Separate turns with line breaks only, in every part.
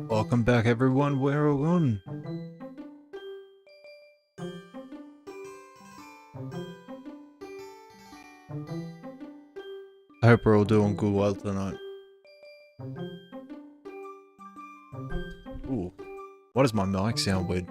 Welcome back, everyone. We're on. I hope we're all doing good well tonight. Ooh, why does my mic sound weird?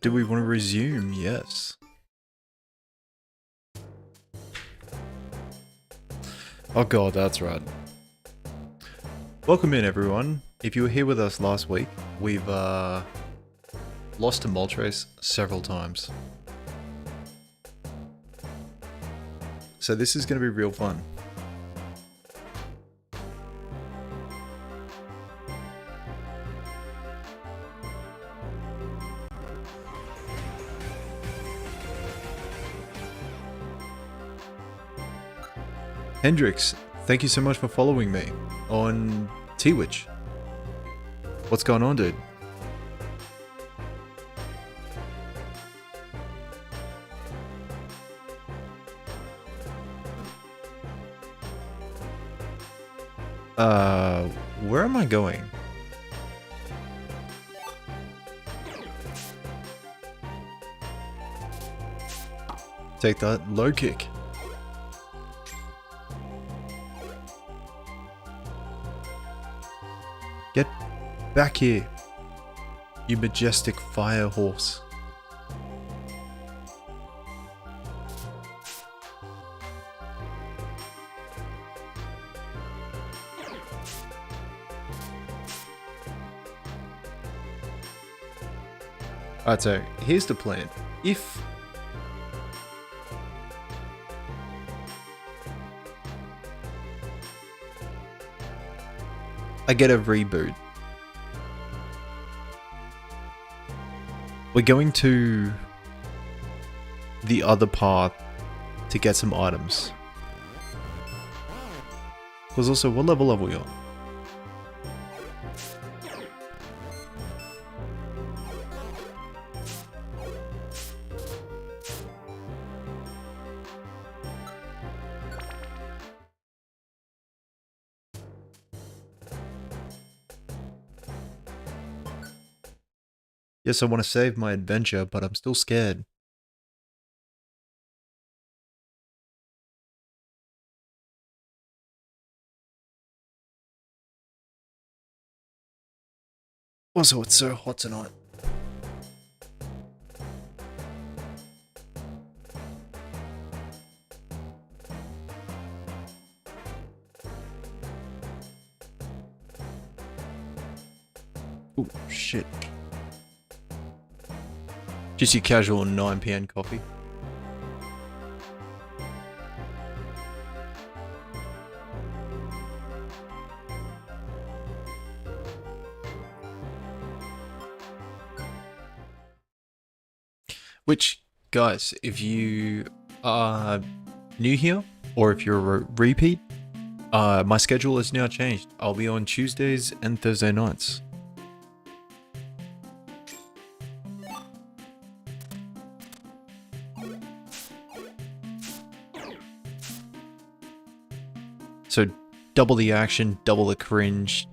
Do we want to resume? Yes. Oh god, that's right. Welcome in, everyone. If you were here with us last week, we've lost to Moltres several times. So this is going to be real fun. Hendrix, thank you so much for following me on Twitch. What's going on, dude? Where am I going? Take that low kick. Get back here, you majestic fire horse. Alright, so here's the plan. If I get a reboot, we're going to the other path to get some items. Because also, what level are we on? Yes, I want to save my adventure, but I'm still scared. Also, it's so hot tonight. Oh, shit. Just your casual 9 PM coffee. Which, guys, if you are new here, or if you're a repeat, my schedule has now changed. I'll be on Tuesdays and Thursday nights. So, double the action, double the cringe,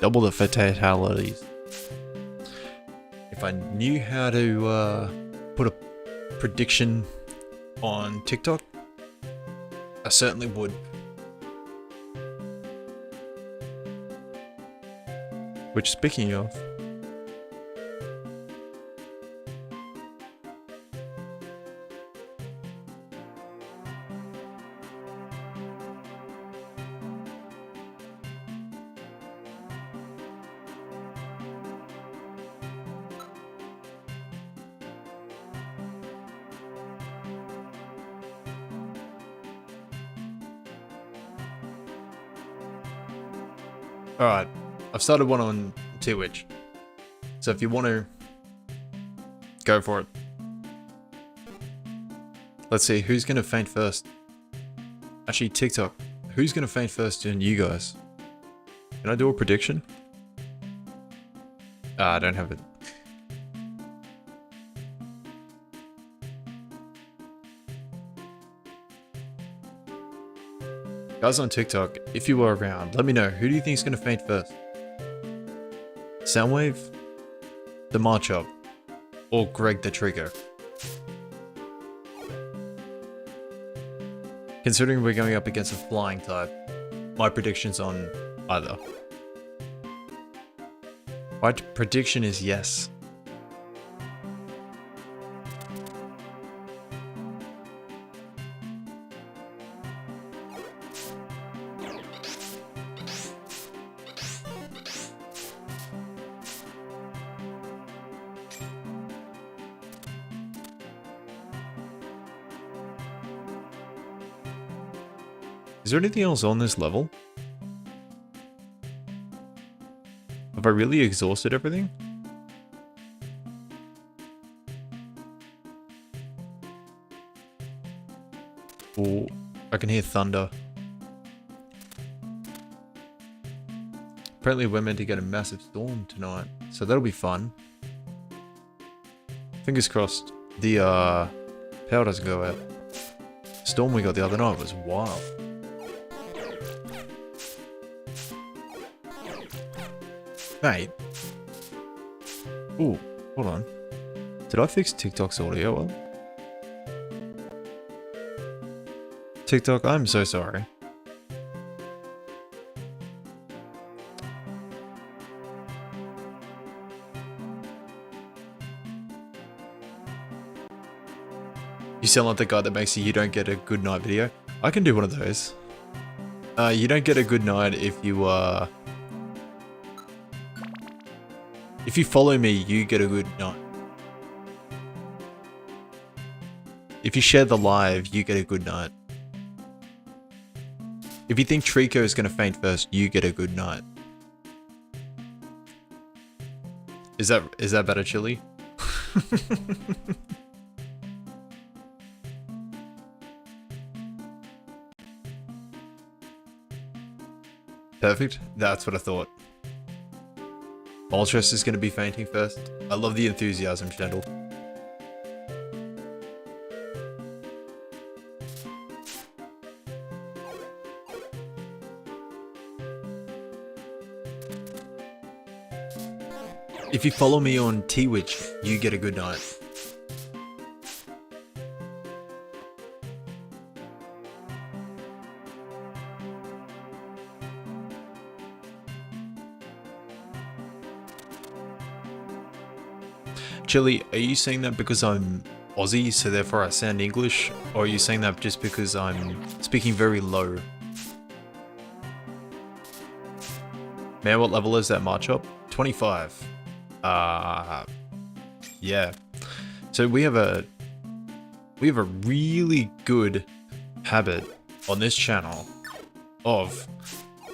double the fatalities. If I knew how to put a prediction on TikTok, I certainly would. Which, speaking of, alright, I've started one on Twitch. So if you want to, go for it. Let's see, who's going to faint first? Actually, TikTok. Who's going to faint first in you guys? Can I do a prediction? I don't have it. Guys on TikTok, if you are around, let me know. Who do you think is going to faint first? Soundwave, the March-Up, or Greg the Trigger? Considering we're going up against a flying type, my prediction's on either. My prediction is yes. Is there anything else on this level? Have I really exhausted everything? Oh, I can hear thunder. Apparently we're meant to get a massive storm tonight, so that'll be fun. Fingers crossed the power doesn't go out. Storm we got the other night was wild. Mate. Ooh, hold on. Did I fix TikTok's audio well? TikTok, I'm so sorry. You sound like the guy that makes you don't get a good night video. I can do one of those. You don't get a good night if you follow me, you get a good night. If you share the live, you get a good night. If you think Trico is going to faint first, you get a good night. Is that better, Chili? Perfect. That's what I thought. Moltres is going to be fainting first. I love the enthusiasm, Shendel. If you follow me on Twitch, you get a good night. Chili, are you saying that because I'm Aussie, so therefore I sound English? Or are you saying that just because I'm speaking very low? Man, what level is that March-Up? 25. Yeah. So we have a really good habit on this channel of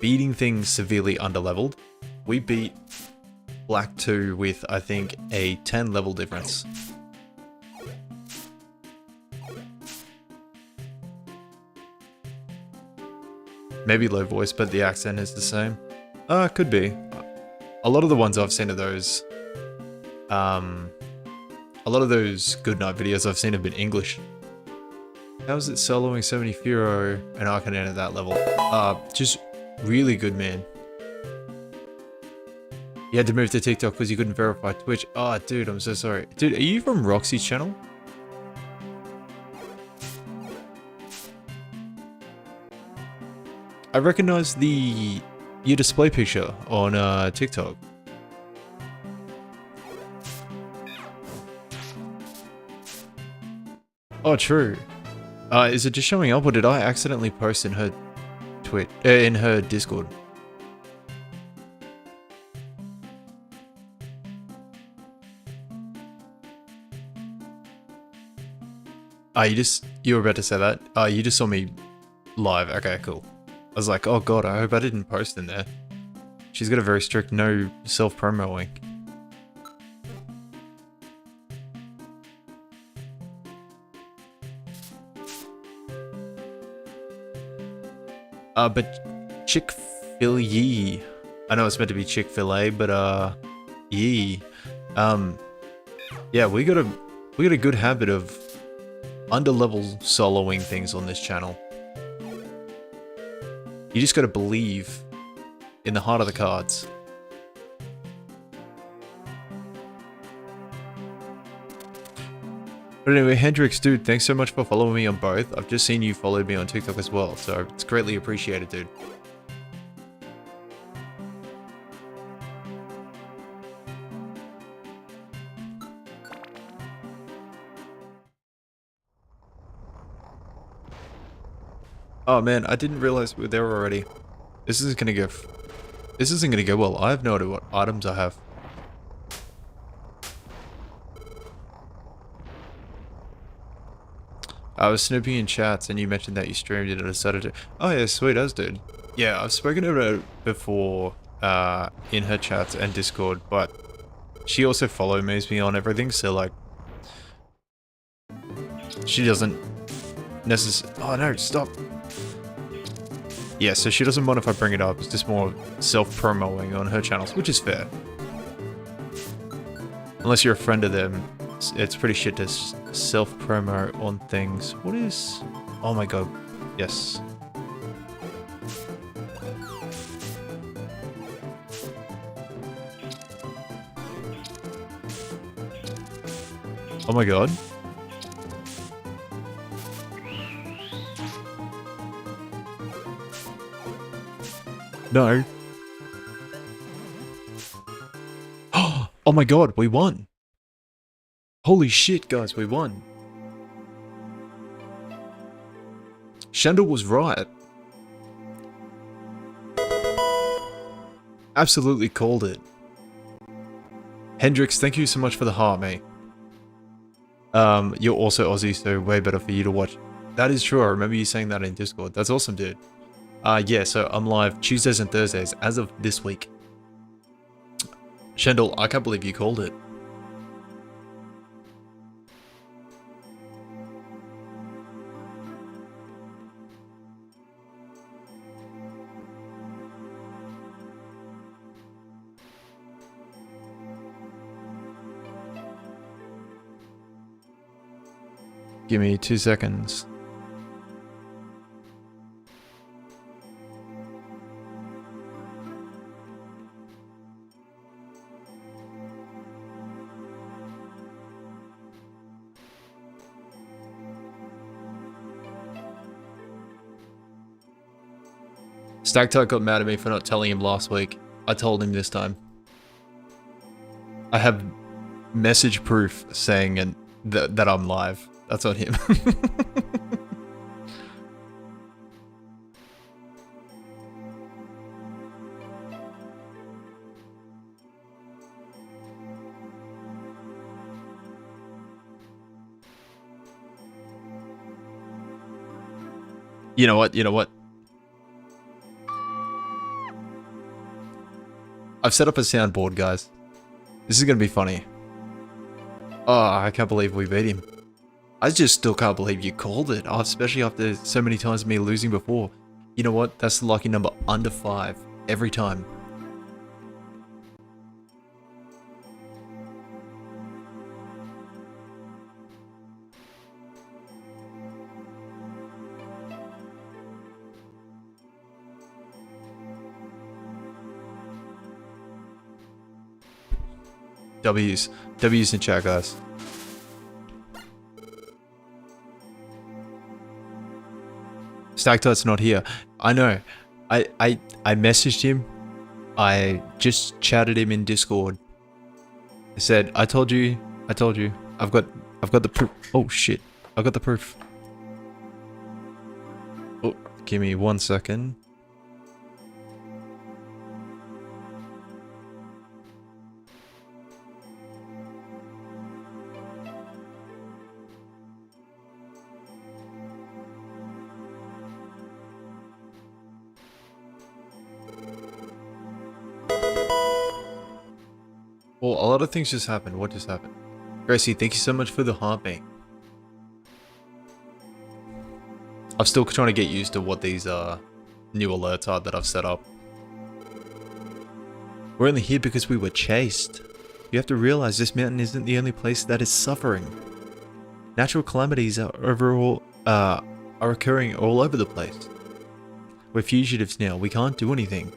beating things severely underleveled. We beat Black 2 with, I think, a 10 level difference. Maybe low voice, but the accent is the same. Could be. A lot of the ones I've seen of those, a lot of those goodnight videos I've seen have been English. How is it soloing 70 Furo and Arcanine at that level? Just really good, man. You had to move to TikTok because you couldn't verify Twitch. Oh, dude, I'm so sorry. Dude, are you from Roxy's channel? I recognize your display picture on TikTok. Oh, true. Is it just showing up, or did I accidentally post in her in her Discord? You were about to say that? You just saw me live. Okay, cool. I was like, oh god, I hope I didn't post in there. She's got a very strict no self-promoing. But Chick-fil-A. I know it's meant to be Chick-fil-A, but yee. Yeah, we got a good habit of under-level soloing things on this channel. You just gotta believe in the heart of the cards. But anyway, Hendrix, dude, thanks so much for following me on both. I've just seen you followed me on TikTok as well, so it's greatly appreciated, dude. Oh man, I didn't realize we were there already. This isn't gonna go well. I have no idea what items I have. I was snooping in chats and you mentioned that you streamed it on a Saturday. Oh yeah, sweet as, dude. Yeah, I've spoken about it before in her chats and Discord, but she also follows me on everything, so like she doesn't necessarily. Oh no, stop. Yeah, so she doesn't mind if I bring it up. It's just more self-promoing on her channels, which is fair. Unless you're a friend of them, it's pretty shit to self-promo on things. What is... Oh my god. Yes. Oh my god. No. Oh my god, we won. Holy shit, guys, we won. Shandel was right. Absolutely called it. Hendrix, thank you so much for the heart, mate. You're also Aussie, so way better for you to watch. That is true, I remember you saying that in Discord. That's awesome, dude. Yeah, so I'm live Tuesdays and Thursdays as of this week. Shandel, I can't believe you called it. Give me 2 seconds. Stagtite got mad at me for not telling him last week. I told him this time. I have message proof saying that I'm live. That's on him. You know what? You know what? I've set up a soundboard, guys. This is gonna be funny. Oh, I can't believe we beat him. I just still can't believe you called it, especially after so many times of me losing before. You know what? That's the lucky number under 5 every time. W's in chat, guys. Stagtite's not here. I know. I messaged him. I just chatted him in Discord. I said, I told you. I've got the proof. Oh shit. I've got the proof. Oh, give me 1 second. a lot of things just happened. What just happened? Gracie, thank you so much for the heartbeat. I'm still trying to get used to what these new alerts are that I've set up. We're only here because we were chased. You have to realize this mountain isn't the only place that is suffering. Natural calamities are occurring all over the place. We're fugitives now, we can't do anything.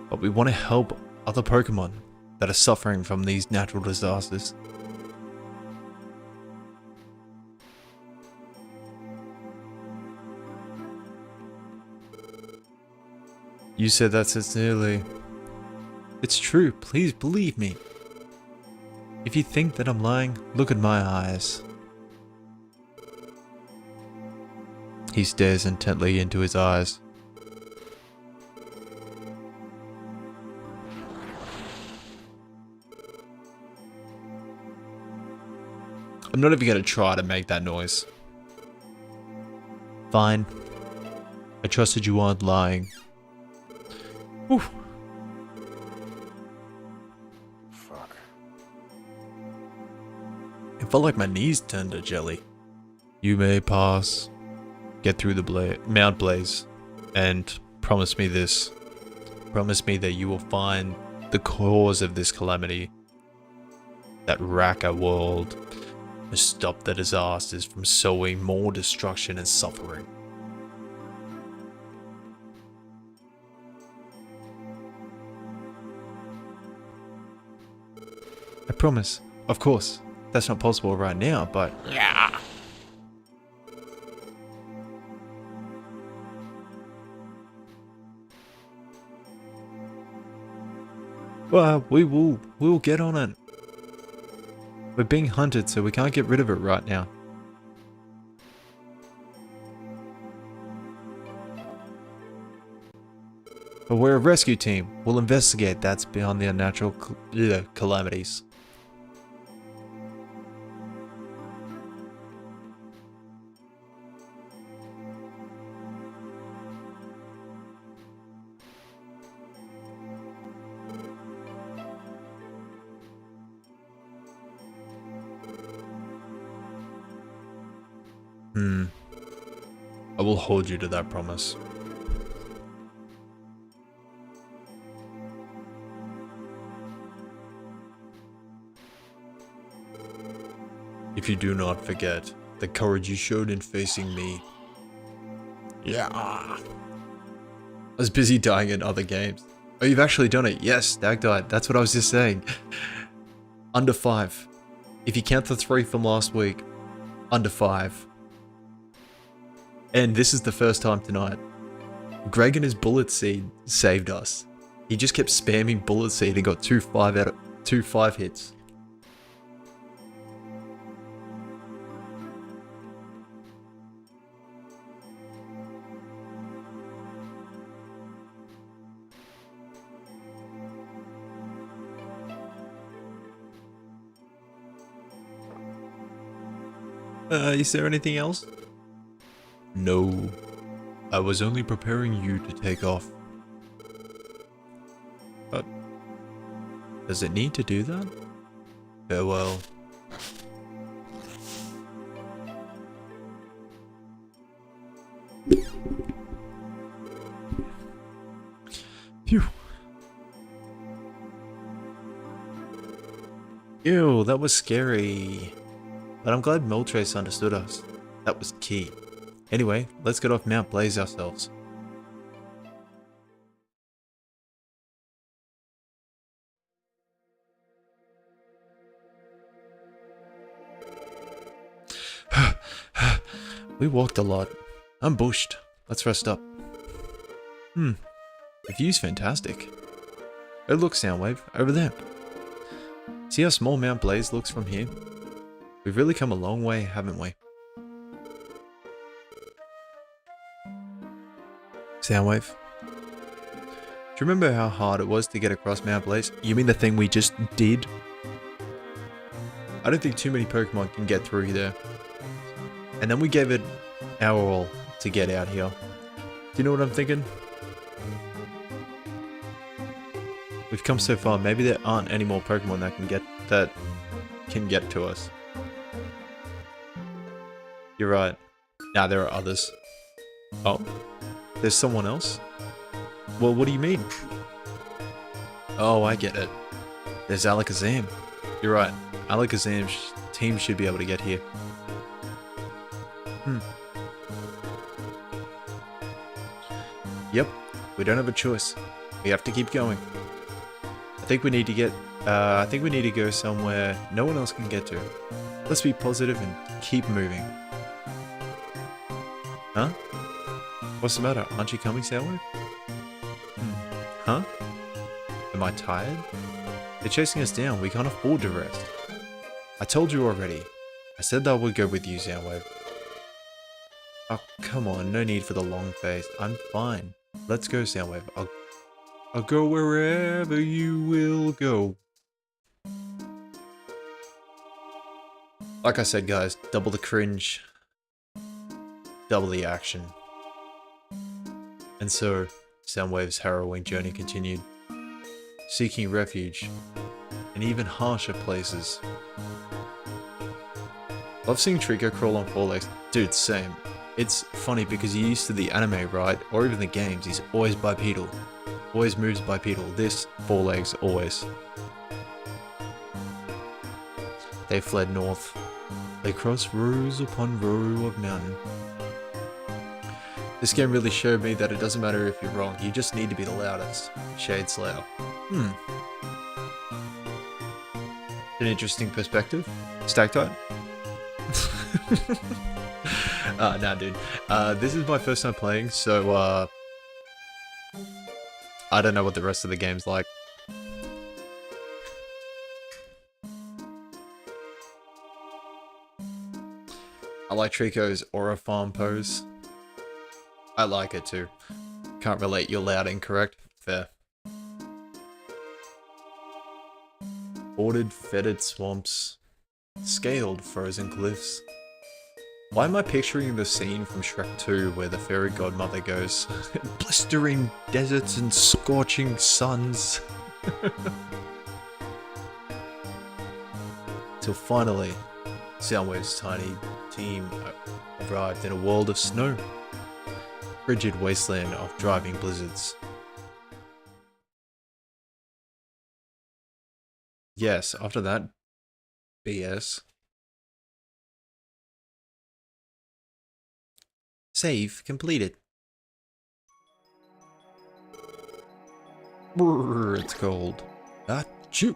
But we want to help other Pokemon that are suffering from these natural disasters. You said that sincerely. It's true, please believe me. If you think that I'm lying, look at my eyes. He stares intently into his eyes. I'm not even going to try to make that noise. Fine. I trusted you aren't lying. Whew.
Fuck.
It felt like my knees turned to jelly. You may pass. Get through the Mount Blaze. And promise me this. Promise me that you will find the cause of this calamity. That rack our world. To stop the disasters from sowing more destruction and suffering. I promise. Of course. That's not possible right now, but...
Yeah.
Well, we'll get on it. We're being hunted, so we can't get rid of it right now. But we're a rescue team. We'll investigate that's beyond the unnatural calamities. I will hold you to that promise. If you do not forget the courage you showed in facing me. Yeah. I was busy dying in other games. Oh, you've actually done it. Yes, Dag died. That's what I was just saying. Under 5. If you count the 3 from last week, under 5. And this is the first time tonight. Greg and his bullet seed saved us. He just kept spamming bullet seed and got 2 5 hits. Is there anything else? No. I was only preparing you to take off. But does it need to do that? Farewell. Phew. Ew, that was scary. But I'm glad Moltres understood us. That was key. Anyway, let's get off Mount Blaze ourselves. We walked a lot. I'm bushed. Let's rest up. The view's fantastic. Oh look, Soundwave, over there. See how small Mount Blaze looks from here? We've really come a long way, haven't we? Soundwave. Do you remember how hard it was to get across Mount Blaze? You mean the thing we just did? I don't think too many Pokemon can get through there. And then we gave it our all to get out here. Do you know what I'm thinking? We've come so far. Maybe there aren't any more Pokemon that can get to us. You're right. Nah, there are others. Oh, there's someone else? Well, what do you mean? Oh, I get it. There's Alakazam. You're right. Alakazam's team should be able to get here. Yep, we don't have a choice. We have to keep going. I think we need to go somewhere no one else can get to. Let's be positive and keep moving. Huh? What's the matter? Aren't you coming, Soundwave? Huh? Am I tired? They're chasing us down. We can't afford to rest. I told you already. I said that I would go with you, Soundwave. Oh, come on. No need for the long face. I'm fine. Let's go, Soundwave. I'll go wherever you will go. Like I said, guys, double the cringe, double the action. And so, Soundwave's harrowing journey continued, seeking refuge in even harsher places. Love seeing Trico crawl on four legs. Dude, same. It's funny because you're used to the anime, right? Or even the games, he's always bipedal. Always moves bipedal. This, four legs, always. They fled north. They crossed rows upon row of mountain. This game really showed me that it doesn't matter if you're wrong, you just need to be the loudest. Shade Slayer. An interesting perspective. Stack tight? Nah, dude. This is my first time playing, so, I don't know what the rest of the game's like. I like Trico's aura farm pose. I like it too. Can't relate, you're loud incorrect. Fair. Bordered, fetid swamps. Scaled, frozen cliffs. Why am I picturing the scene from Shrek 2 where the fairy godmother goes, blistering deserts and scorching suns? Till finally, Soundwave's tiny team arrived in a world of snow. Frigid wasteland of driving blizzards. Yes, after that BS. Save completed. Brrr, it's cold. Achoo!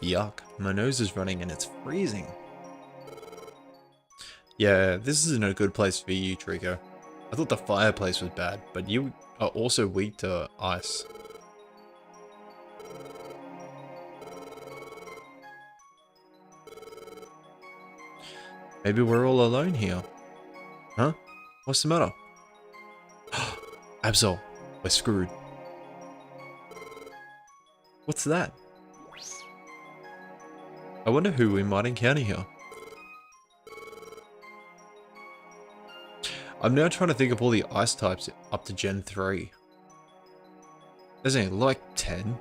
Yuck, my nose is running and it's freezing. Yeah, this isn't a good place for you, Trico. I thought the fireplace was bad, but you are also weak to ice. Maybe we're all alone here. Huh? What's the matter? Absol, we're screwed. What's that? I wonder who we might encounter here. I'm now trying to think of all the ice types up to Gen 3. There's only like 10.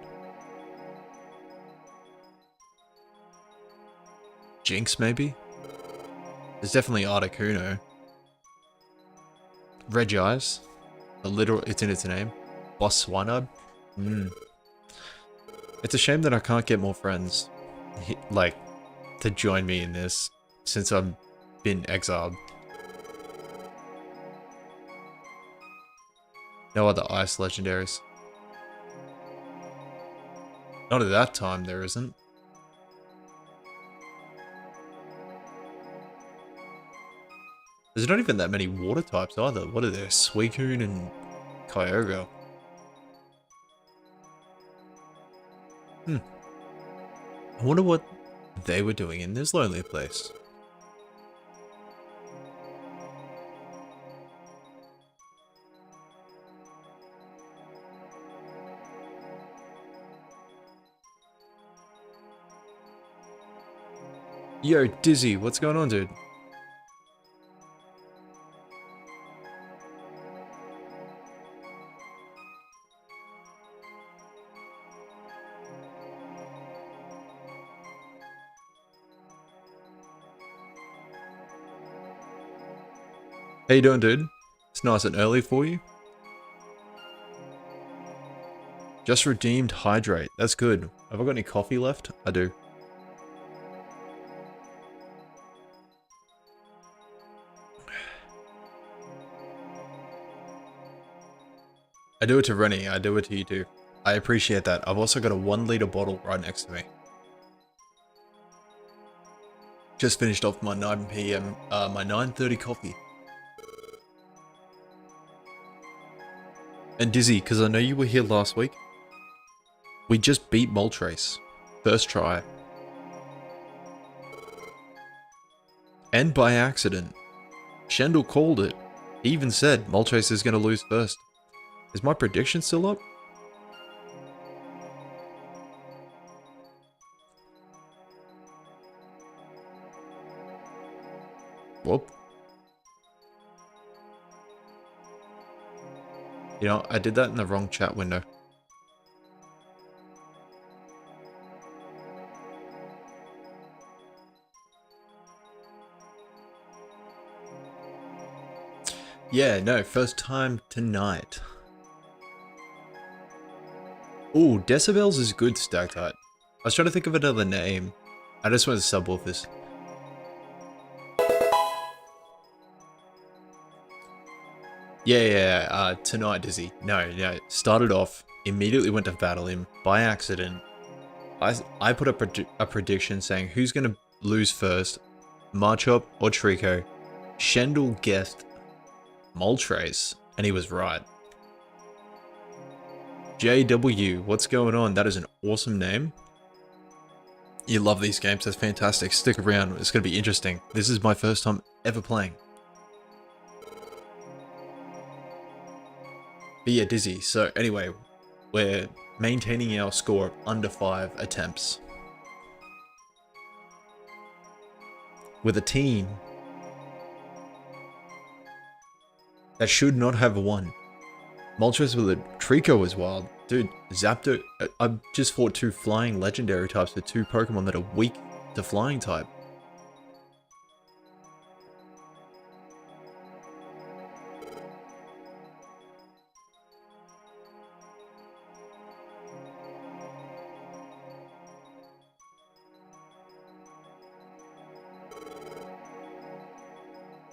Jinx, maybe? There's definitely Articuno. Regice. It's in its name. Boss Swinub. It's a shame that I can't get more friends. Like, to join me in this. Since I've been exiled. No other ice legendaries. Not at that time, there isn't. There's not even that many water types either. What are there? Suicune and Kyogre. I wonder what they were doing in this lonely place. Yo, Dizzy, what's going on, dude? How you doing, dude? It's nice and early for you. Just redeemed hydrate. That's good. Have I got any coffee left? I do. I do it to Rennie. I do it to you too. I appreciate that. I've also got a 1 liter bottle right next to me. Just finished off my 9 PM, my 9:30 coffee. And Dizzy, because I know you were here last week. We just beat Moltres. First try. And by accident. Shendel called it. He even said Moltres is going to lose first. Is my prediction still up? Whoop. You know, I did that in the wrong chat window. Yeah, no, first time tonight. Ooh, Decibels is good, Stacked Height. I was trying to think of another name. I just went to subwoofers. Yeah, tonight, Dizzy. No, started off, immediately went to battle him by accident. I put a prediction saying who's going to lose first, Marchop or Trico. Shendel guessed Moltres, and he was right. JW, what's going on? That is an awesome name. You love these games, that's fantastic. Stick around, it's going to be interesting. This is my first time ever playing. But yeah, Dizzy. So anyway, we're maintaining our score of under 5 attempts. With a team that should not have won. Moltres with a Trico as well. Dude, Zapdos, I just fought 2 flying legendary types with 2 Pokemon that are weak to flying type.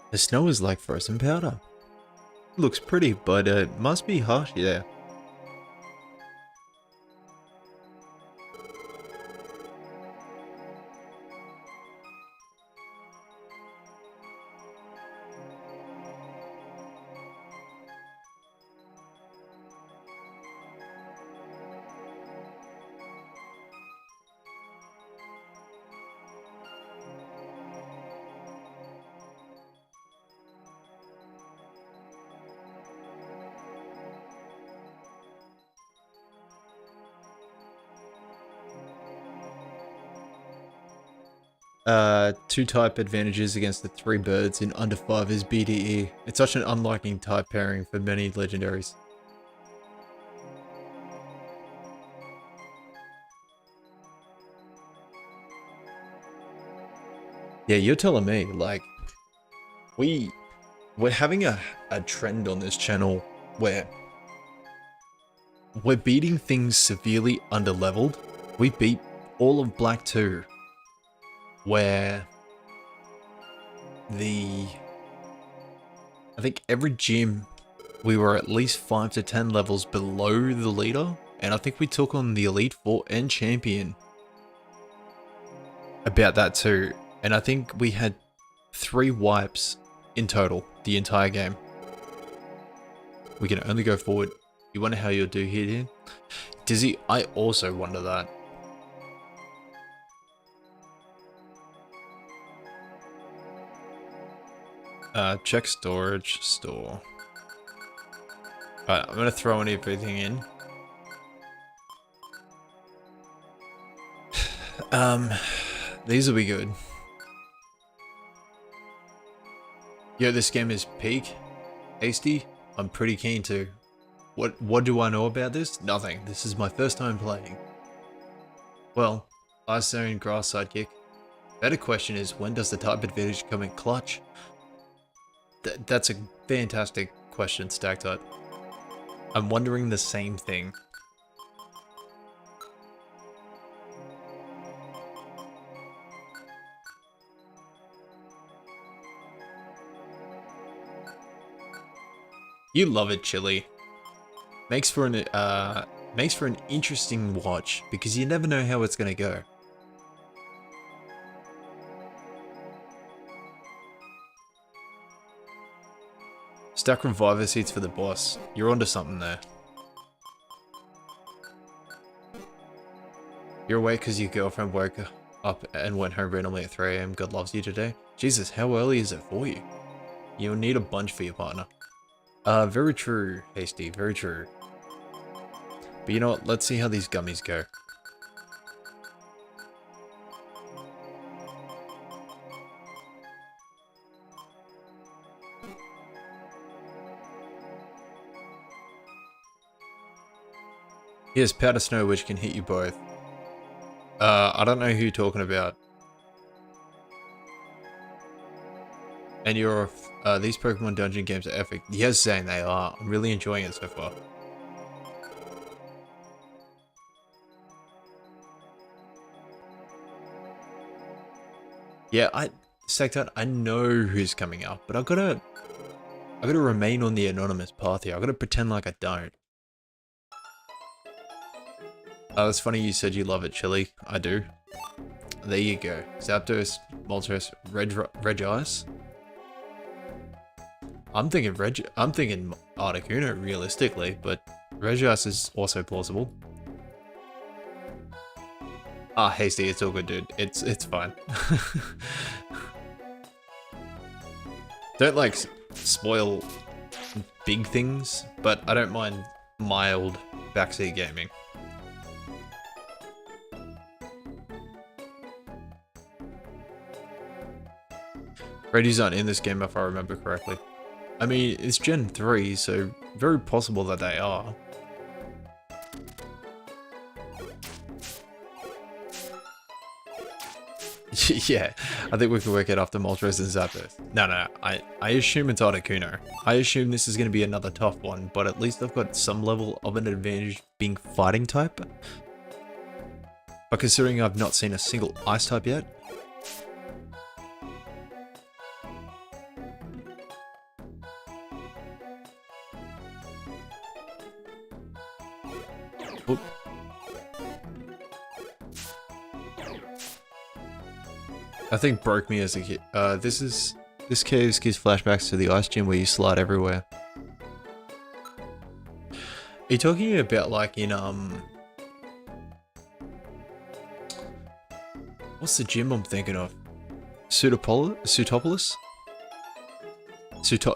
The snow is like frozen powder. Looks pretty, but it must be harsh there. Two type advantages against the 3 birds in under 5 is BDE. It's such an unliking type pairing for many legendaries. Yeah, you're telling me, like, we're having a trend on this channel where we're beating things severely underleveled. We beat all of Black 2. Where I think every gym we were at least 5 to 10 levels below the leader, and I think we took on the Elite Four and Champion about that too, and I think we had 3 wipes in total the entire game. We can only go forward. You wonder how you'll do here, Dizzy? I also wonder that. Check storage, store. Alright, I'm gonna throw everything in. These will be good. Yo, this game is peak. Hasty? I'm pretty keen to. What do I know about this? Nothing. This is my first time playing. Well, Ice Zone, Grass Sidekick. Better question is, when does the type advantage come in clutch? That's a fantastic question, Stacktite. I'm wondering the same thing. You love it, Chili. Makes for an interesting watch because you never know how it's gonna go. Stack reviver seats for the boss. You're onto something there. You're awake because your girlfriend woke up and went home randomly at 3 AM. God loves you today. Jesus, how early is it for you? You'll need a bunch for your partner. Very true, Hasty, very true. But you know what, let's see how these gummies go. Here's powder snow which can hit you both. I don't know who you're talking about. And these Pokemon dungeon games are epic. Yes, Zane, they are. I'm really enjoying it so far. Yeah, Sector, I know who's coming up, but I gotta remain on the anonymous path here. I gotta pretend like I don't. Oh, it's funny you said you love it, Chili. I do. There you go. Zapdos, Moltres, Regice. I'm thinking Articuno realistically, but Regice is also plausible. Ah, Hasty, it's all good, dude. It's fine. Don't like spoil big things, but I don't mind mild backseat gaming. Reggie's not in this game if I remember correctly. I mean, it's Gen 3, so very possible that they are. Yeah, I think we can work it after Moltres and Zapdos. No, I assume it's Articuno. I assume this is going to be another tough one, but at least I've got some level of an advantage being fighting type. But considering I've not seen a single ice type yet. Oop. I think broke me as a kid. This cave gives flashbacks to the ice gym where you slide everywhere. Are you talking about like in what's the gym I'm thinking of? Sutopolis?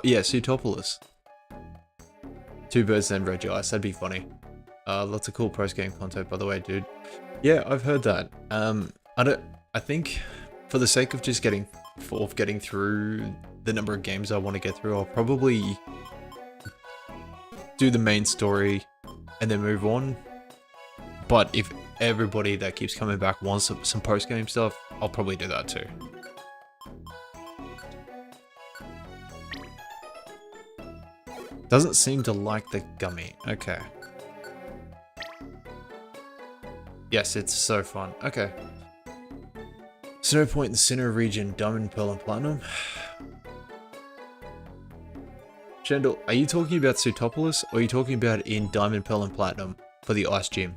Yeah, Sutopolis. Two birds named Regice, that'd be funny. Lots of cool post-game content, by the way, dude. Yeah, I've heard that. I think for the sake of just getting through the number of games I want to get through, I'll probably do the main story and then move on. But if everybody that keeps coming back wants some post-game stuff, I'll probably do that too. Doesn't seem to like the gummy. Okay. Yes, it's so fun. Okay. Snow Point in the center region, Diamond, Pearl, and Platinum. Shendel, are you talking about Sutopolis, or are you talking about in Diamond, Pearl, and Platinum for the Ice Gym?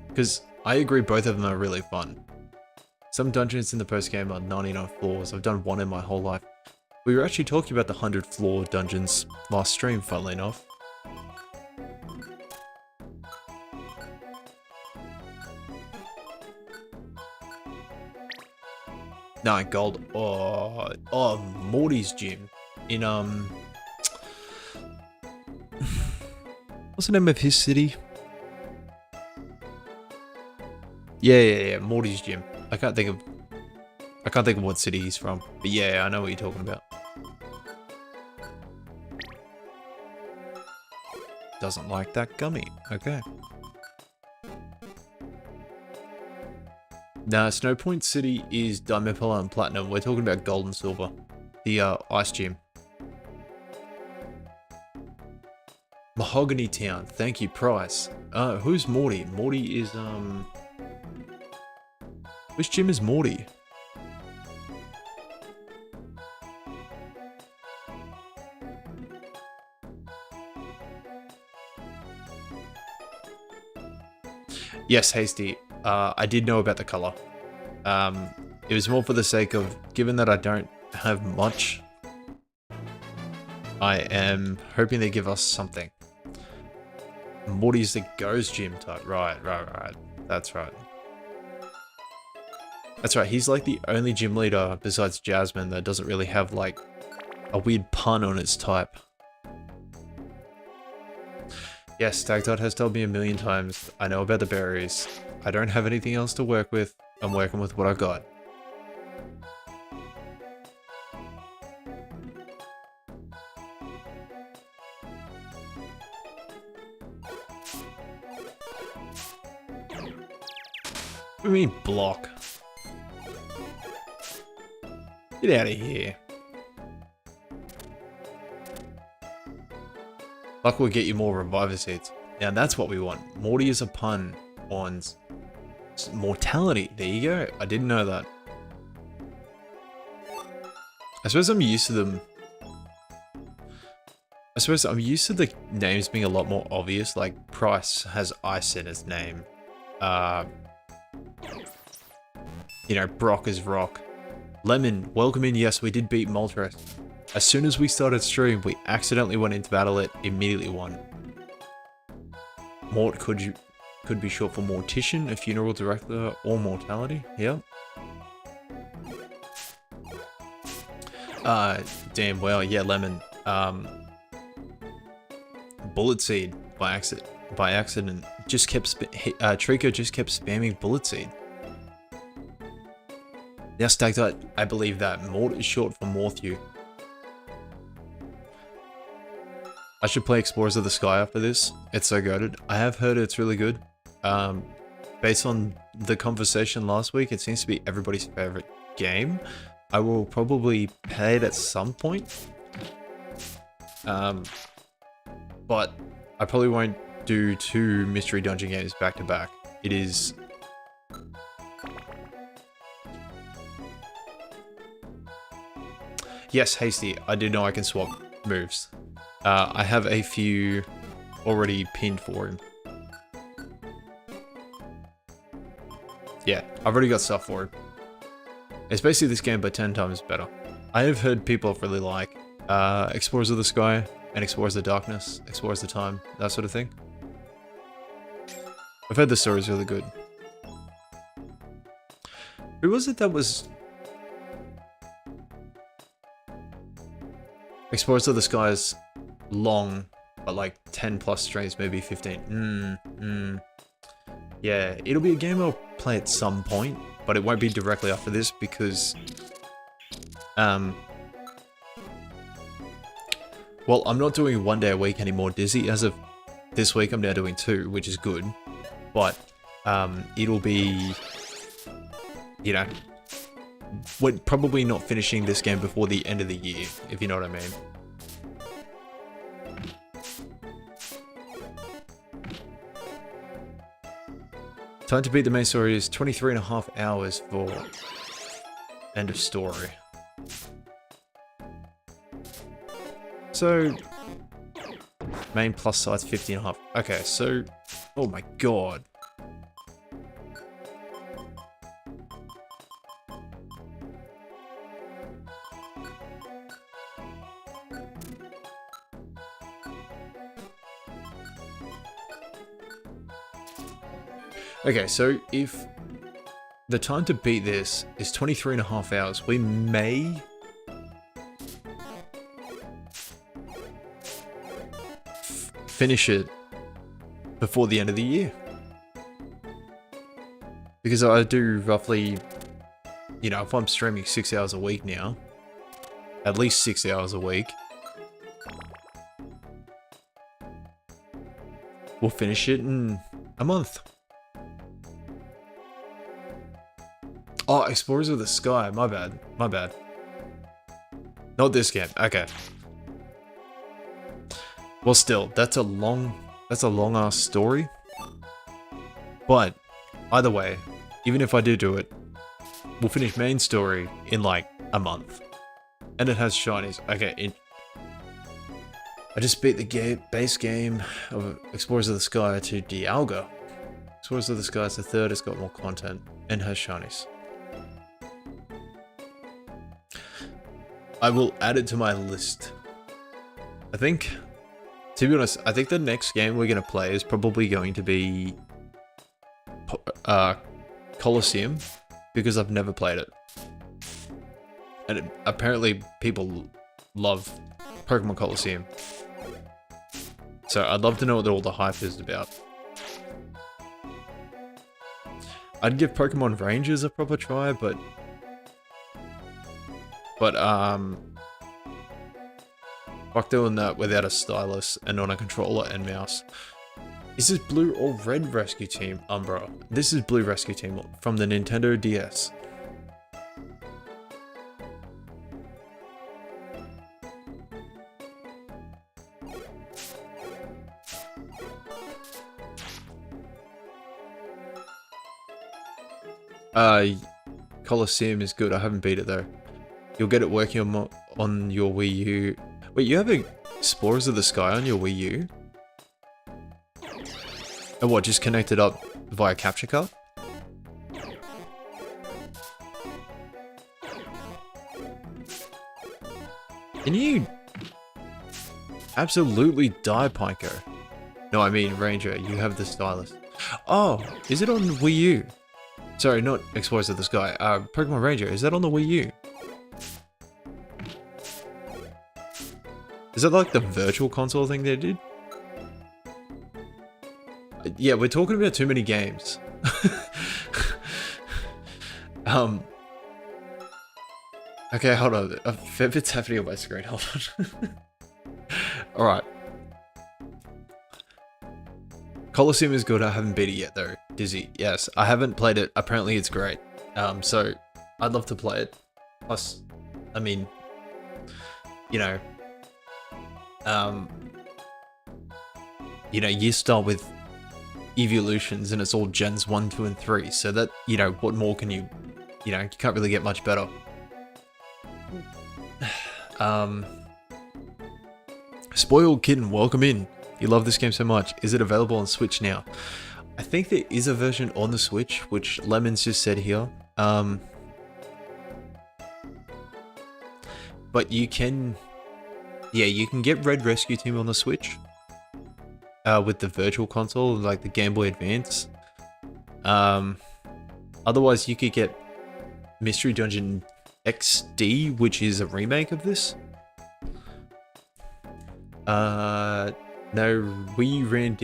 Because I agree both of them are really fun. Some dungeons in the post-game are 99 floors. I've done one in my whole life. We were actually talking about the 100 floor dungeons last stream, funnily enough. Nah, gold. Oh, Morty's gym in what's the name of his city? Yeah, Morty's gym. I can't think of what city he's from, but yeah, I know what you're talking about. Doesn't like that gummy. Okay. Nah, Snowpoint City is Diamond, Pearl, and Platinum. We're talking about Gold and Silver. The Ice Gym. Mahogany Town. Thank you, Price. Who's Morty? Morty is, which gym is Morty? Yes, Hasty. I did know about the color. It was more for the sake of, given that I don't have much, I am hoping they give us something. Morty's the ghost gym type. Right. That's right. That's right, he's like the only gym leader besides Jasmine that doesn't really have like a weird pun on its type. Yes, Tagtot has told me a million times, I know about the berries. I don't have anything else to work with, I'm working with what I've got. What do you mean, block? Get out of here. Luck will get you more reviver seeds. Now that's what we want. Morty is a pun on mortality. There you go. I didn't know that. I suppose I'm used to them. I suppose I'm used to the names being a lot more obvious. Like Price has ice in his name. You know, Brock is rock. Lemon, welcome in. Yes, we did beat Moltres. As soon as we started stream, we accidentally went into battle, it immediately won. Mort could be short for mortician, a funeral director, or mortality. Yep. Damn well, yeah, Lemon. Bullet seed by accident. Just kept Trico just kept spamming bullet seed. Now stacked out, I believe that Mort is short for Morthew. I should play Explorers of the Sky after this. It's so goated. I have heard it's really good. Based on the conversation last week, it seems to be everybody's favorite game. I will probably play it at some point. But I probably won't do 2 mystery dungeon games back to back. It is... Yes, Hasty, I did know I can swap moves. I have a few already pinned for him. Yeah, I've already got stuff for him. It's basically this game but 10 times better. I have heard people really like Explorers of the Sky and Explorers of the Darkness, Explorers of the Time, that sort of thing. I've heard the story's really good. Who was it that was... Explorers of the Sky is long, but like 10 plus streams, maybe 15. Yeah, it'll be a game I'll play at some point, but it won't be directly after this because... well, I'm not doing 1 day a week anymore, Dizzy. As of this week, I'm now doing 2, which is good. But, it'll be... You know... We're probably not finishing this game before the end of the year, if you know what I mean. Time to beat the main story is 23.5 hours for end of story. So, main plus size 50.5. Okay, so, oh my god. Okay, so if the time to beat this is 23.5 hours, we may finish it before the end of the year. Because I do roughly, you know, if I'm streaming 6 hours a week now, at least 6 hours a week, we'll finish it in a month. Oh, Explorers of the Sky. My bad. My bad. Not this game. Okay. Well, still, that's a long ass story. But either way, even if I do it, we'll finish main story in like a month, and it has shinies. Okay. I just beat the base game of Explorers of the Sky to Dialga. Explorers of the Sky is the third. It's got more content and has shinies. I will add it to my list. I think, to be honest, I think the next game we're going to play is probably going to be Colosseum, because I've never played it. And apparently people love Pokemon Colosseum. So I'd love to know what all the hype is about. I'd give Pokemon Rangers a proper try, but fuck doing that without a stylus and on a controller and mouse. Is this Blue or Red Rescue Team, Umbra? This is Blue Rescue Team from the Nintendo DS. Colosseum is good. I haven't beat it though. You'll get it working on your Wii U. Wait, you have Explorers of the Sky on your Wii U? And what, just connected up via capture card? Can you absolutely die, Pico? No, I mean Ranger, you have the stylus. Oh, is it on Wii U? Sorry, not Explorers of the Sky. Pokemon Ranger, is that on the Wii U? Is that like the virtual console thing they did? Yeah, we're talking about too many games. Okay, hold on. A fair bit's happening on my screen. Hold on. Alright. Colosseum is good. I haven't beat it yet though. Dizzy. Yes, I haven't played it. Apparently it's great. So I'd love to play it. Plus, I mean, you know, you start with evolutions and it's all gens 1, 2, and 3. So that, what more can you can't really get much better. Spoiled Kitten, welcome in. You love this game so much. Is it available on Switch now? I think there is a version on the Switch, which Lemons just said here. But you can get Red Rescue Team on the Switch. With the virtual console, like the Game Boy Advance. Otherwise, you could get Mystery Dungeon XD, which is a remake of this. No, Wii U ran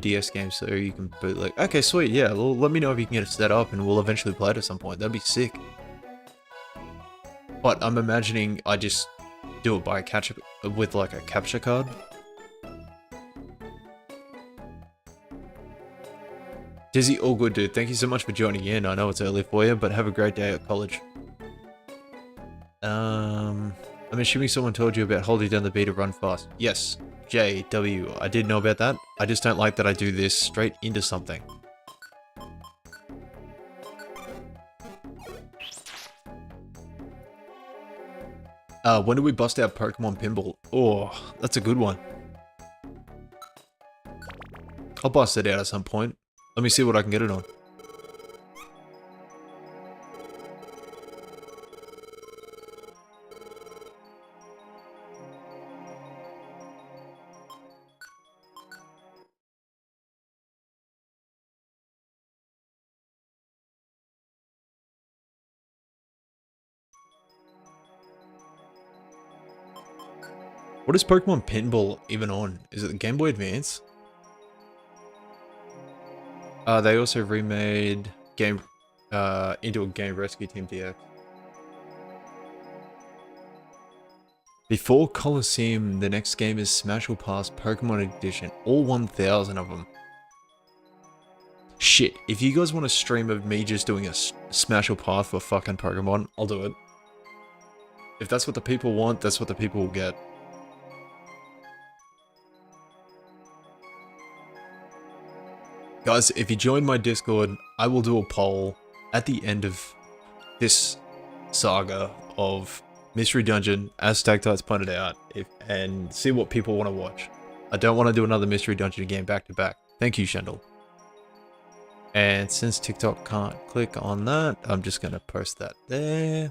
DS games, so you can bootleg. Okay, sweet, yeah. Well, let me know if you can get it set up, and we'll eventually play it at some point. That'd be sick. But I'm imagining I just do it by with like a capture card. Dizzy, all good, dude. Thank you so much for joining in. I know it's early for you, but have a great day at college. I'm assuming someone told you about holding down the B to run fast. Yes, JW. I did know about that. I just don't like that I do this straight into something. When do we bust out Pokemon Pinball? Oh, that's a good one. I'll bust it out at some point. Let me see what I can get it on. What is Pokemon Pinball even on? Is it the Game Boy Advance? They also remade into a Game Rescue Team DX. Before Colosseum, the next game is Smash or Pass Pokemon Edition. All 1,000 of them. Shit, if you guys want a stream of me just doing a smash or path for fucking Pokemon, I'll do it. If that's what the people want, that's what the people will get. Guys, if you join my Discord, I will do a poll at the end of this saga of Mystery Dungeon, as Stagtites pointed out, and see what people want to watch. I don't want to do another Mystery Dungeon game back to back. Thank you, Shendel. And since TikTok can't click on that, I'm just going to post that there.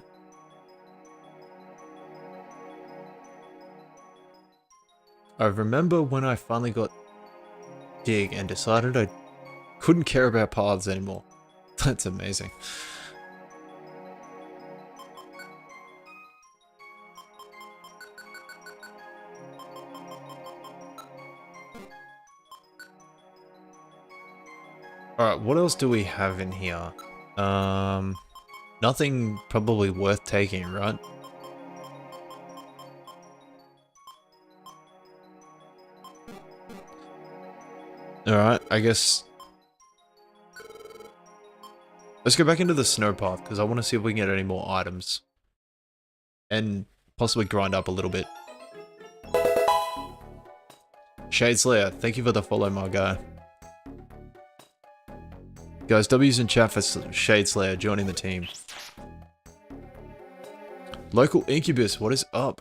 I remember when I finally got Dig and decided I couldn't care about paths anymore. That's amazing. Alright, what else do we have in here? Nothing probably worth taking, right? Alright, I guess... let's go back into the snow path, because I want to see if we can get any more items. And possibly grind up a little bit. Shade Slayer, thank you for the follow, my guy. Guys, W's in chat for Shade Slayer joining the team. Local Incubus, what is up?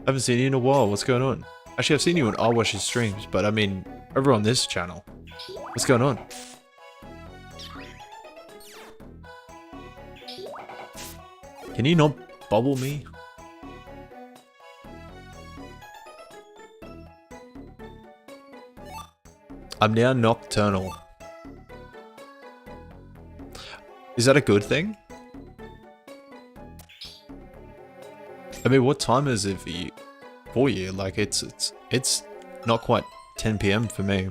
Haven't seen you in a while, what's going on? Actually, I've seen you on I'Wash's streams, but I mean, over on this channel. What's going on? Can you not bubble me? I'm now nocturnal. Is that a good thing? I mean, what time is it for you? Like, it's not quite 10 PM for me.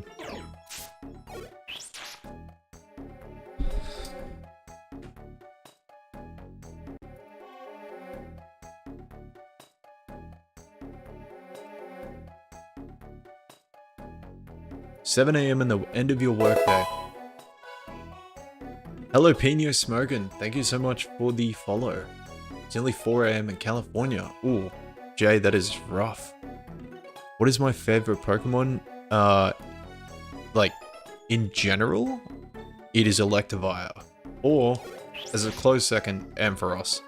$7 AM in the end of your workday. Hello, Pino Smokin. Thank you so much for the follow. It's only 4 AM in California. Ooh, Jay, that is rough. What is my favorite Pokemon? Like, in general, it is Electivire. Or, as a close second, Ampharos.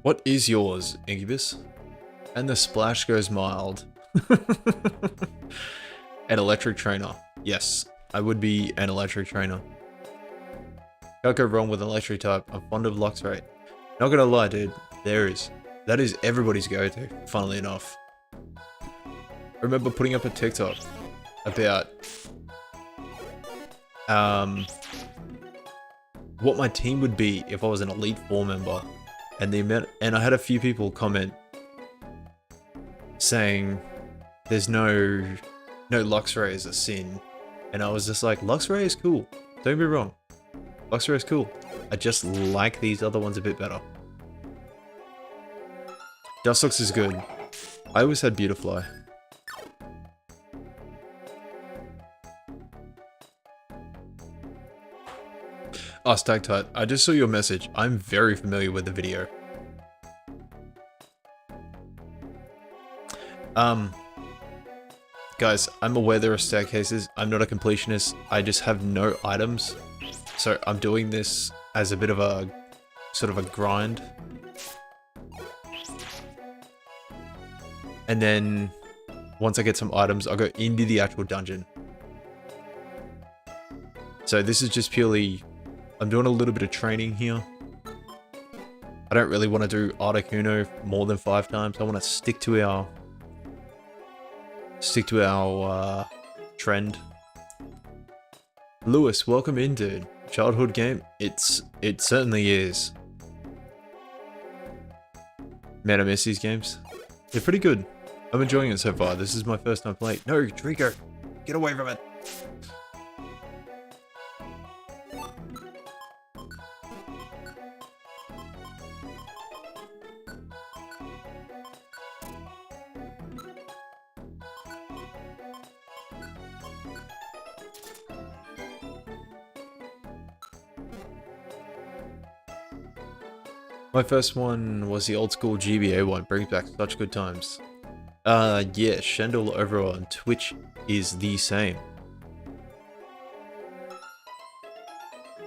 What is yours, Incubus? And the splash goes mild. An electric trainer. Yes, I would be an electric trainer. Can't go wrong with an electric type. I'm fond of Luxray. Not gonna lie, dude. That is everybody's go-to, funnily enough. I remember putting up a TikTok about what my team would be if I was an Elite Four member. And I had a few people comment saying there's no Luxray is a sin. And I was just like, Luxray is cool. Don't get me wrong. Luxray is cool. I just like these other ones a bit better. Dustox is good. I always had Beautifly. Oh, Stagtight, I just saw your message. I'm very familiar with the video. Guys, I'm aware there are staircases. I'm not a completionist. I just have no items. So I'm doing this as a bit of a, sort of a grind. And then, once I get some items, I'll go into the actual dungeon. So this is just purely... I'm doing a little bit of training here. I don't really want to do Articuno more than 5 times. I want to stick to our trend. Lewis, welcome in, dude. Childhood game? It certainly is. Man, I miss these games. They're pretty good. I'm enjoying it so far. This is my first time playing. No, Trico, get away from it. My first one was the old school GBA one. Brings back such good times. Yeah, Shendel over on Twitch is the same.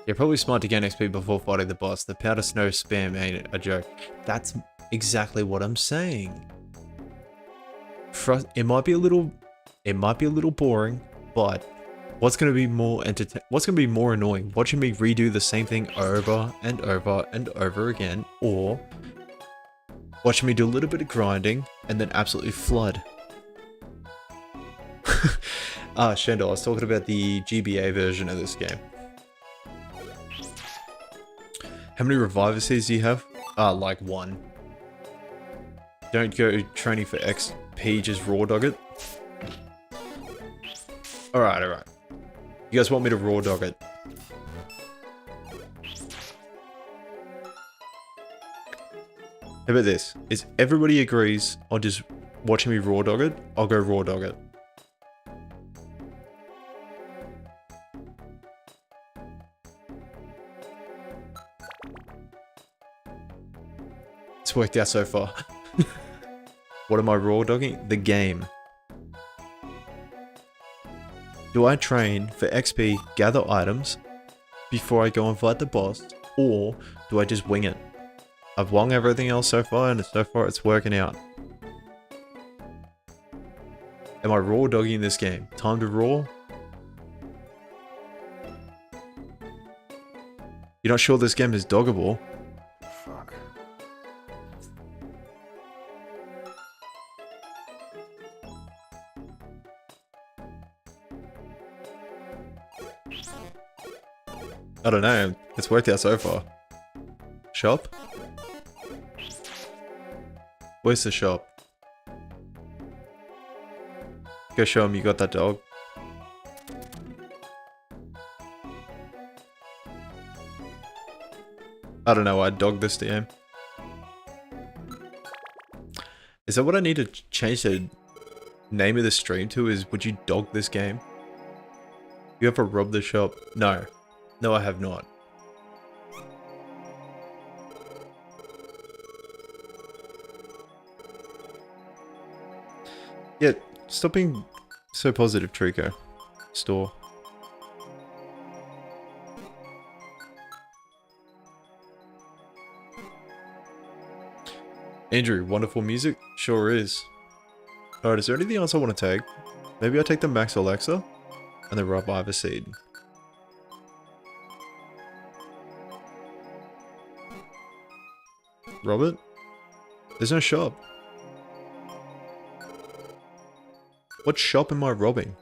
You're probably smart to gain XP before fighting the boss. The powder snow spam ain't a joke. That's exactly what I'm saying. It might be a little boring, but what's gonna be more annoying? Watching me redo the same thing over and over and over again, or watching me do a little bit of grinding and then absolutely flood. Shendel, I was talking about the GBA version of this game. How many reviver seeds do you have? Like 1. Don't go training for XP, just raw dog it. Alright, alright. You guys want me to raw dog it? How about this? Is everybody agrees on just watching me raw dog it? I'll go raw dog it. It's worked out so far. What am I raw dogging? The game. Do I train for XP, gather items, before I go and fight the boss, or do I just wing it? I've wung everything else so far, and so far it's working out. Am I raw dogging this game? Time to raw? You're not sure this game is doggable?
Fuck.
I don't know. It's worked out so far. Shop? Where's the shop? Go show him you got that dog. I don't know, I dogged this game. Is that what I need to change the name of the stream to? Is would you dog this game? You ever rob the shop? No. No, I have not. Yeah, stop being so positive, Trico. Store. Andrew, wonderful music? Sure is. Alright, is there anything else I want to take? Maybe I take the Max Alexa and the Reviver Seed. Robert? There's no shop. What shop am I robbing?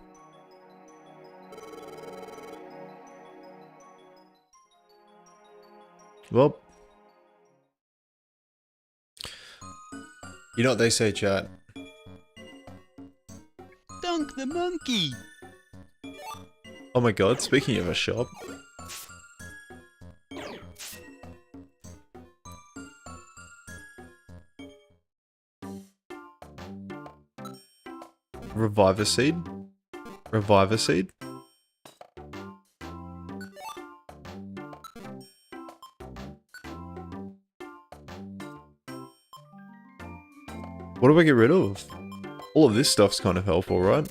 Well, you know what they say, chat.
Dunk the monkey!
Oh my god, speaking of a shop. Reviver Seed? Reviver Seed? What do I get rid of? All of this stuff's kind of helpful, right?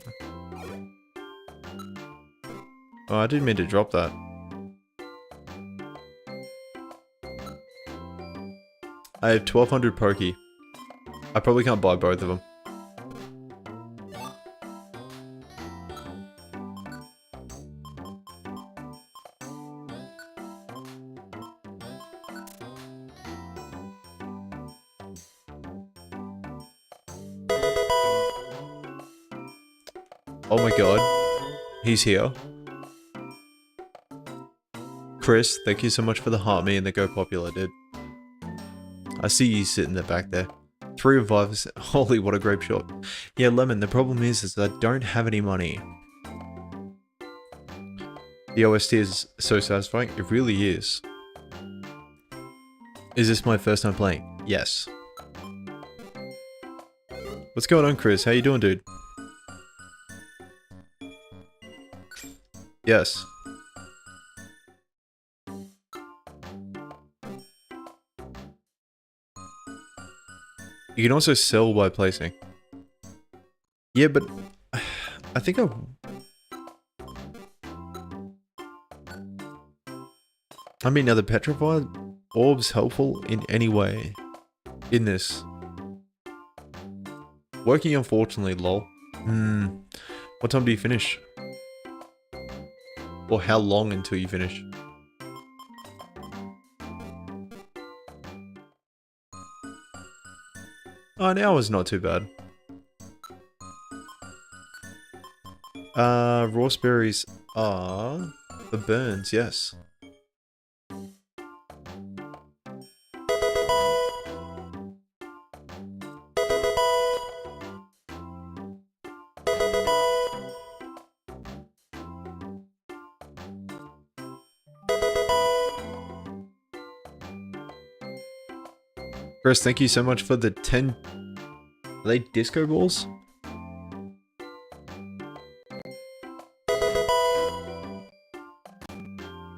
Oh, I didn't mean to drop that. I have 1200 Pokey. I probably can't buy both of them. Oh my god. He's here. Chris, thank you so much for the heart me and the Go Popular, dude. I see you sitting there back there. 3 revivers. Holy, what a grape shot. Yeah, Lemon, the problem is I don't have any money. The OST is so satisfying. It really is. Is this my first time playing? Yes. What's going on, Chris? How you doing, dude? Yes. You can also sell by placing. Yeah, but I think I mean, are the petrified orbs helpful in any way in this? Working unfortunately, lol. What time do you finish? Or how long until you finish? Oh, an hour's not too bad. Raw berries are the burns, yes. Chris, thank you so much for the 10... Are they disco balls?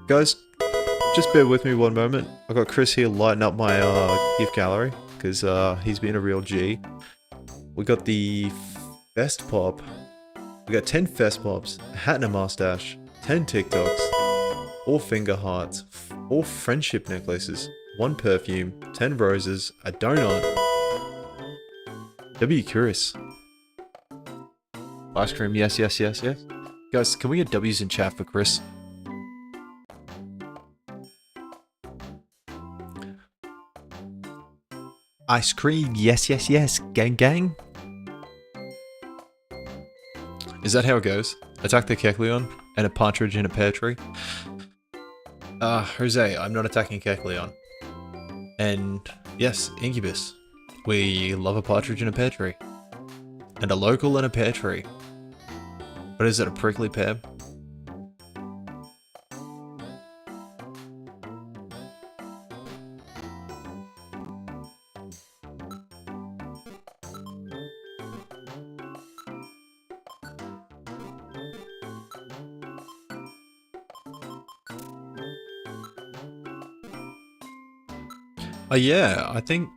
Guys, just bear with me one moment. I got Chris here lighting up my gift gallery, because he's been a real G. We got the Fest Pop. We got 10 Fest Pops, a hat and a mustache, 10 TikToks, 4 finger hearts, 4 friendship necklaces, 1 perfume, 10 roses, a donut. W curious. Ice cream, yes, yes, yes, yes. Guys, can we get W's in chat for Chris? Ice cream, yes, yes, yes. Gang, gang. Is that how it goes? Attack the Kecleon and a partridge in a pear tree? Jose, I'm not attacking Kecleon. And yes, Incubus. We love a partridge in a pear tree. And a local in a pear tree. What is it, a prickly pear? Oh yeah, I think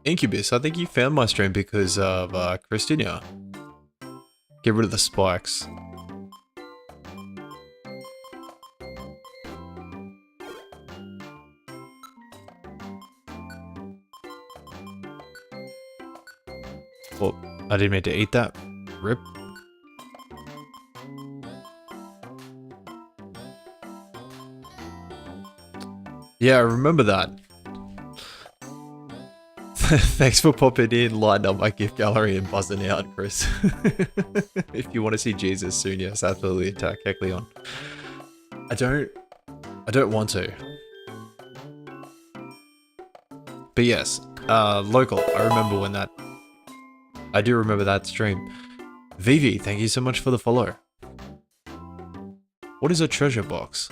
Incubus, I think you found my stream because of Christina. Get rid of the spikes. Well, I didn't mean to eat that. Rip. Yeah, I remember that. Thanks for popping in, lighting up my gift gallery and buzzing out, Chris. If you want to see Jesus soon, yes, absolutely attack Kecleon. I don't want to. But yes, local, I remember when that... I do remember that stream. Vivi, thank you so much for the follow. What is a treasure box?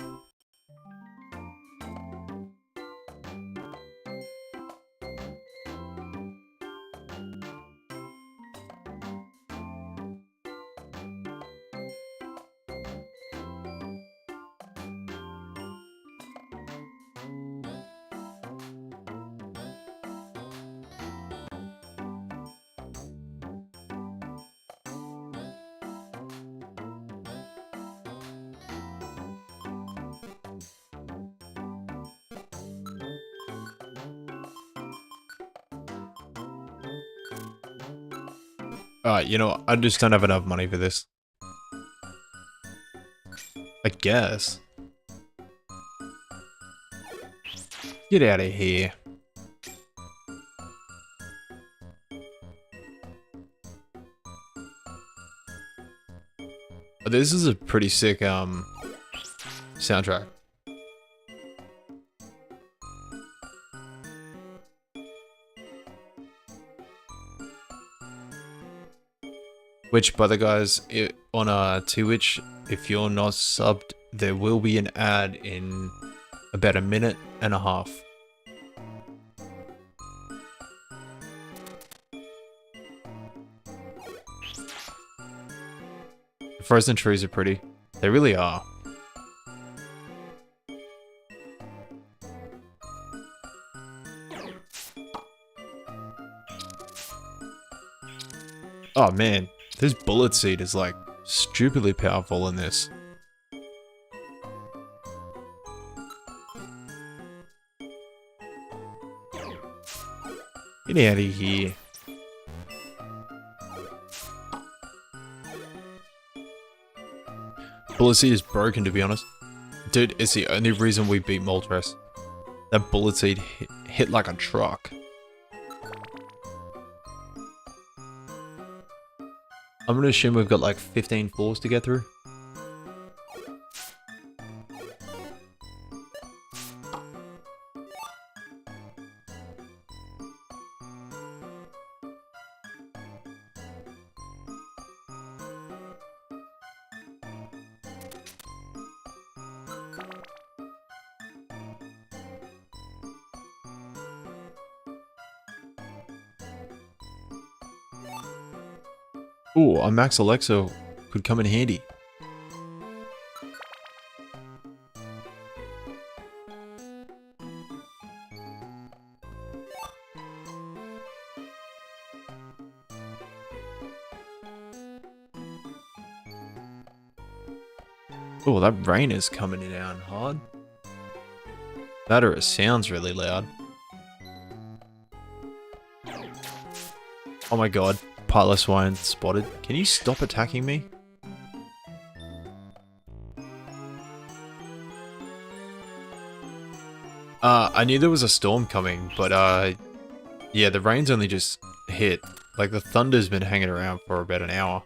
Alright, you know what? I just don't have enough money for this. I guess. Get out of here. This is a pretty sick soundtrack. Which, by the guys, on Twitch, if you're not subbed, there will be an ad in about a minute and a half. The frozen trees are pretty. They really are. Oh man, this bullet seed is like stupidly powerful in this. Get out of here. Bullet seed is broken, to be honest. Dude, it's the only reason we beat Moltres. That bullet seed hit like a truck. I'm gonna assume we've got like 15 floors to get through. Ooh, a Max Alexa could come in handy. Oh, that rain is coming in down hard. That or it sounds really loud. Oh my god, Piloswine spotted. Can you stop attacking me? I knew there was a storm coming, but yeah, the rain's only just hit. Like the thunder's been hanging around for about an hour.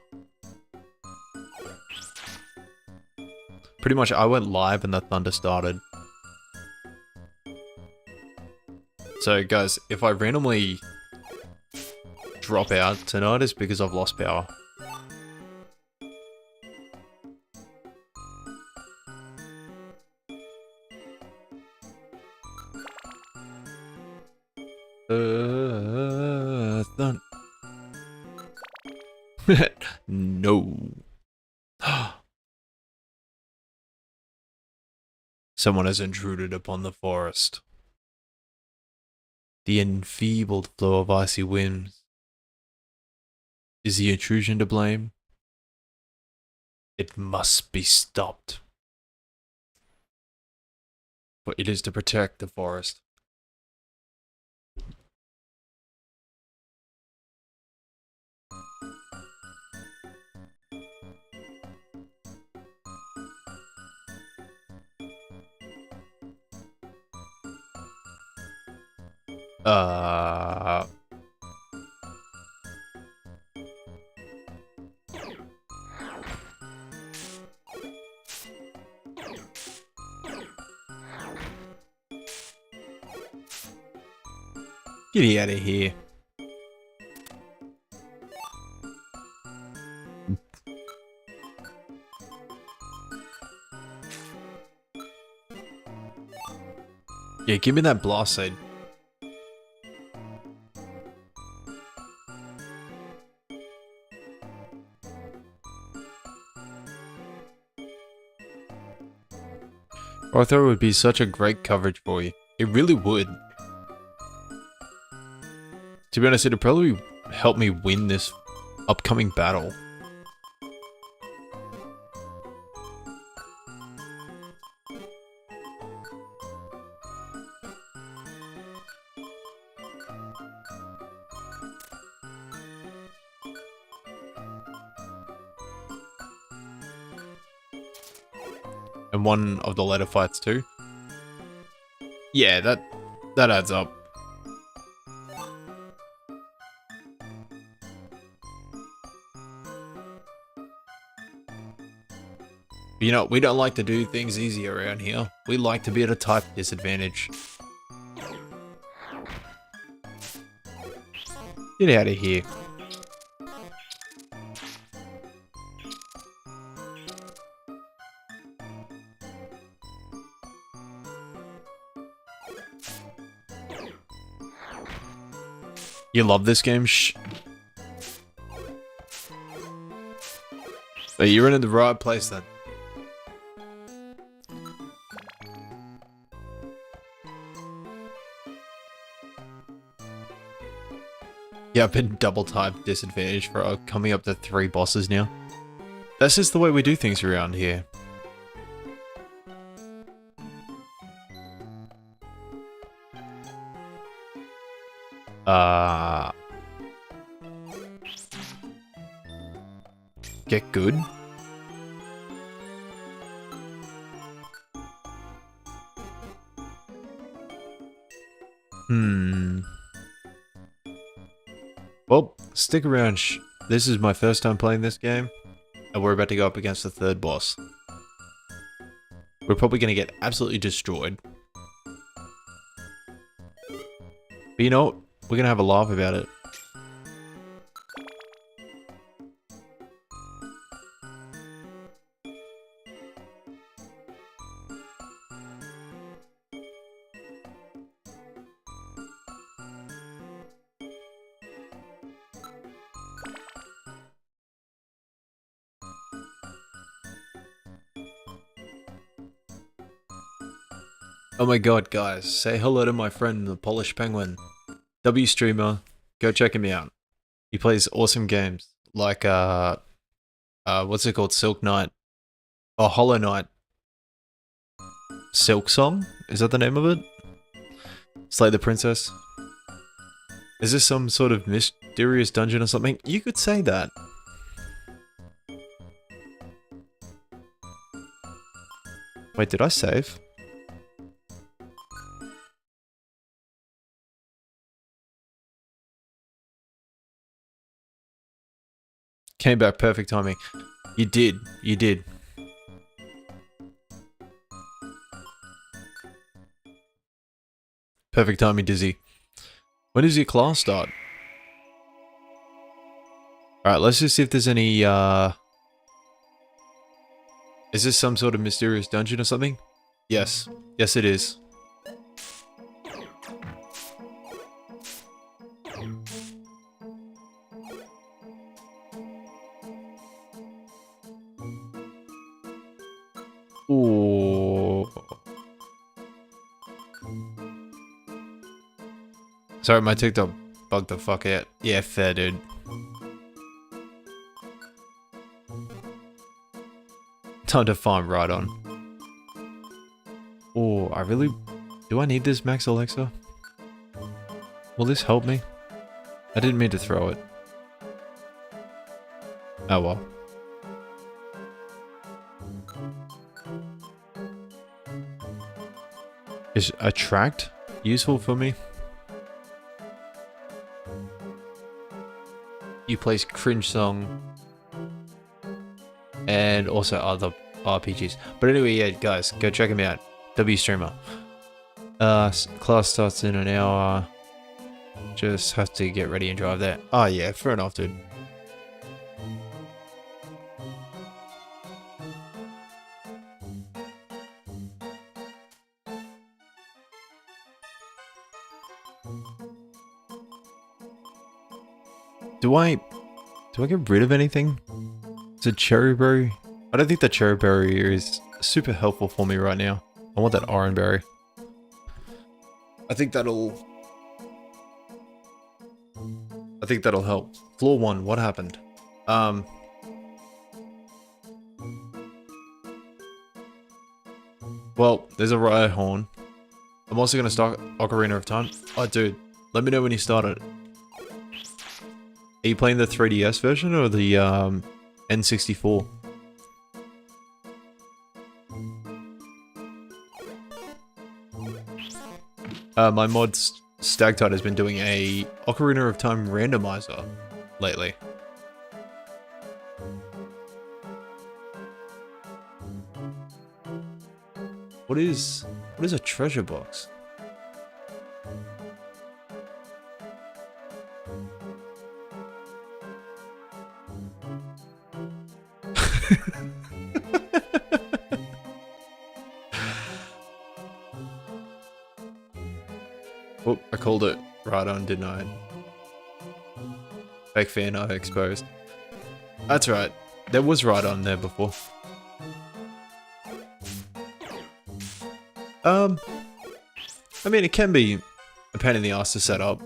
Pretty much I went live and the thunder started. So guys, if I randomly drop out tonight, it's because I've lost power. No. Someone has intruded upon the forest. The enfeebled flow of icy winds. Is the intrusion to blame? It must be stopped. For it is to protect the forest. Get out of here. Yeah, give me that blast seed. I thought it would be such a great coverage for you. It really would. To be honest, it'd probably help me win this upcoming battle. And one of the later fights too. Yeah, that adds up. You know, we don't like to do things easy around here. We like to be at a type disadvantage. Get out of here. You love this game? Shh. So you're in the right place then. Yeah, I've been double type disadvantage for coming up to 3 bosses now. That's just the way we do things around here. Get good. Well, stick around. This is my first time playing this game, and we're about to go up against the 3rd boss. We're probably going to get absolutely destroyed. But you know what? We're going to have a laugh about it. Oh my god, guys, say hello to my friend the Polish Penguin. W streamer, go check him out. He plays awesome games like what's it called? Silk Knight. Oh, Hollow Knight. Silk Song? Is that the name of it? Slay the Princess. Is this some sort of mysterious dungeon or something? You could say that. Wait, did I save? Came back, perfect timing. You did, you did. Perfect timing, Dizzy. When does your class start? Alright, let's just see if there's any, is this some sort of mysterious dungeon or something? Yes. Yes, it is. Ooh. Sorry, my TikTok bugged the fuck out. Yeah, fair, dude. Time to farm right on. Oh, I really... Do I need this Max Alexa? Will this help me? I didn't mean to throw it. Oh well. Is attract useful for me? You place cringe song and also other RPGs. But anyway, yeah, guys, go check him out. W streamer. Class starts in an hour. Just have to get ready and drive there. Oh yeah, fair enough, dude. Do I get rid of anything? Is it cherry berry? I don't think the cherry berry is super helpful for me right now. I want that orange berry. I think that'll help. Floor 1, what happened? Well, there's a riot horn. I'm also gonna start Ocarina of Time. Oh dude, let me know when you start it. Are you playing the 3DS version or the N64? My mod Stagtide has been doing a Ocarina of Time randomizer lately. What is a treasure box? Oh, I called it right on, didn't I? Fake fan I exposed. That's right. There was right on there before. I mean, it can be a pain in the ass to set up.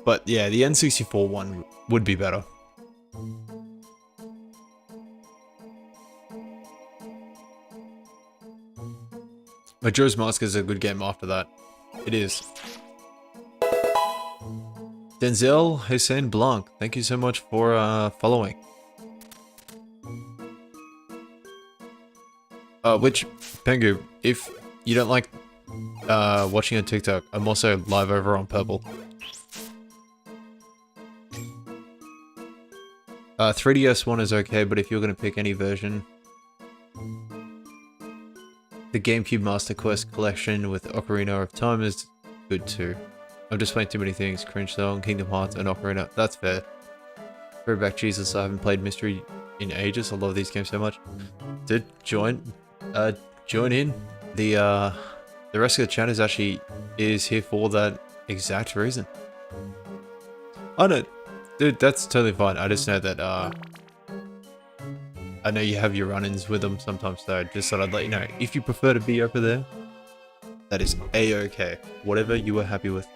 But yeah, the N64 one would be better. Majora's Mask is a good game after that. It is. Denzel Hussein Blanc, thank you so much for following. Which, Pengu, if you don't like watching on TikTok, I'm also live over on Purple. 3DS one is okay, but if you're gonna pick any version, the GameCube Master Quest collection with Ocarina of Time is good too. I'm just playing too many things. Cringe Song, Kingdom Hearts, and Ocarina. That's fair. Throwback Jesus, I haven't played Mystery in ages. I love these games so much. Dude, join in. The rest of the chat is here for that exact reason. I know, dude, that's totally fine. I just know that I know you have your run-ins with them sometimes, so just thought I'd let you know. If you prefer to be over there, that is a-okay. Whatever you are happy with.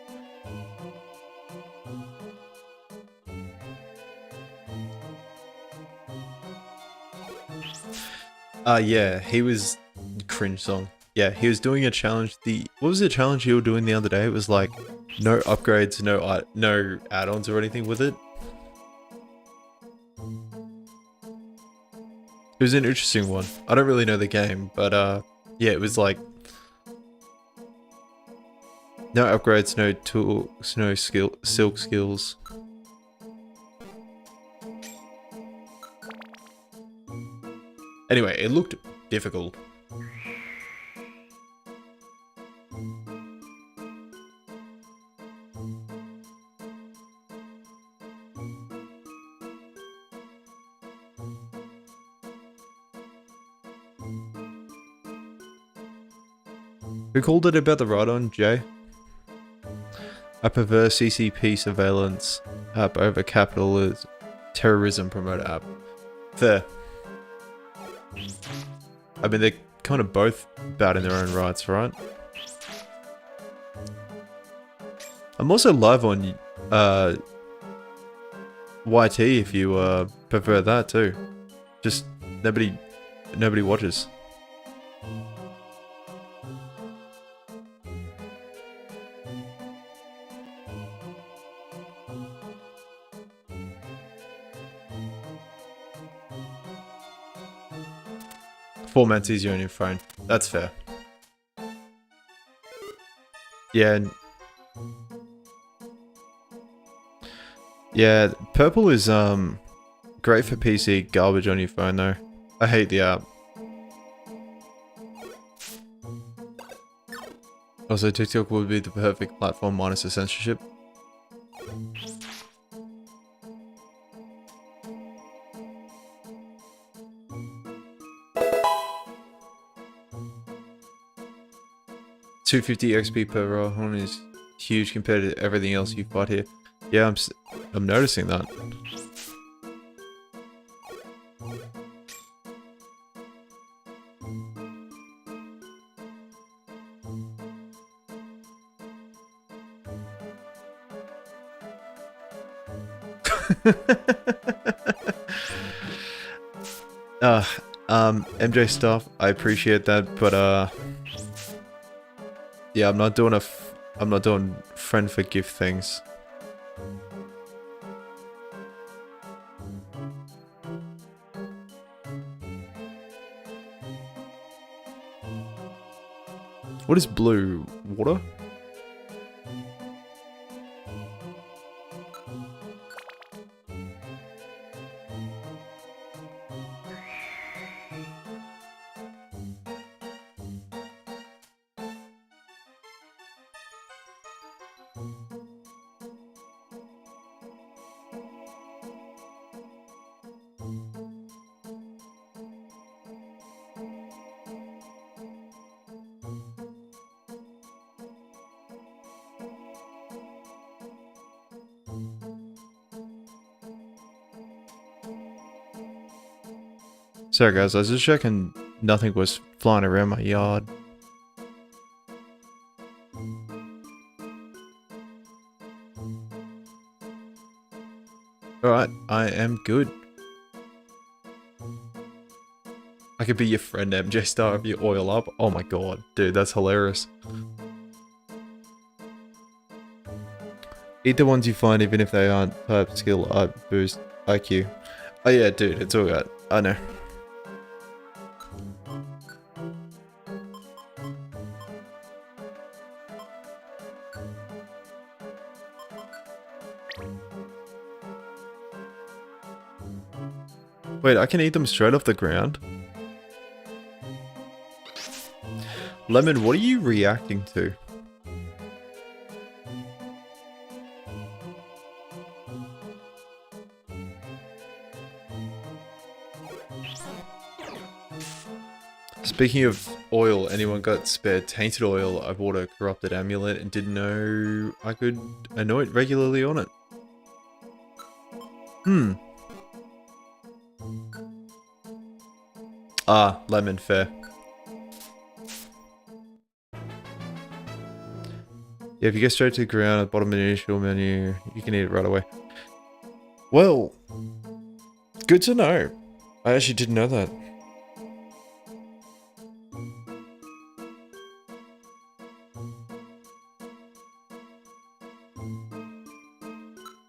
Yeah, he was Cringe Song. Yeah, he was doing a challenge. What was the challenge you were doing the other day? It was like no upgrades, no add-ons or anything with it. It was an interesting one. I don't really know the game, but yeah, it was like no upgrades, no tools, no silk skills. Anyway, it looked difficult. Who called it about the ride-on, Jay? I prefer CCP surveillance app over capitalism terrorism promoter app. Fair. I mean, they're kind of both bad in their own rights, right? I'm also live on YT if you prefer that too. Just nobody watches. Format's easier on your phone. That's fair. Yeah. Yeah, Purple is great for PC, garbage on your phone though. I hate the app. Also, TikTok would be the perfect platform minus the censorship. $250 XP per roll is huge compared to everything else you fight here. Yeah, I'm noticing that. MJ stuff, I appreciate that, but yeah, I'm not doing friend for gift things. What is blue? Water? Sorry guys, I was just checking nothing was flying around my yard. Alright, I am good. I could be your friend, MJ Star, if you oil up. Oh my god, dude, that's hilarious. Eat the ones you find, even if they aren't type, skill, art, boost, IQ. Oh yeah, dude, it's all good. I know. Wait, I can eat them straight off the ground? Lemon, what are you reacting to? Speaking of oil, anyone got spare tainted oil? I bought a corrupted amulet and didn't know I could anoint regularly on it. Ah, lemon, fair. Yeah, if you go straight to the ground at the bottom of the initial menu, you can eat it right away. Well, good to know. I actually didn't know that.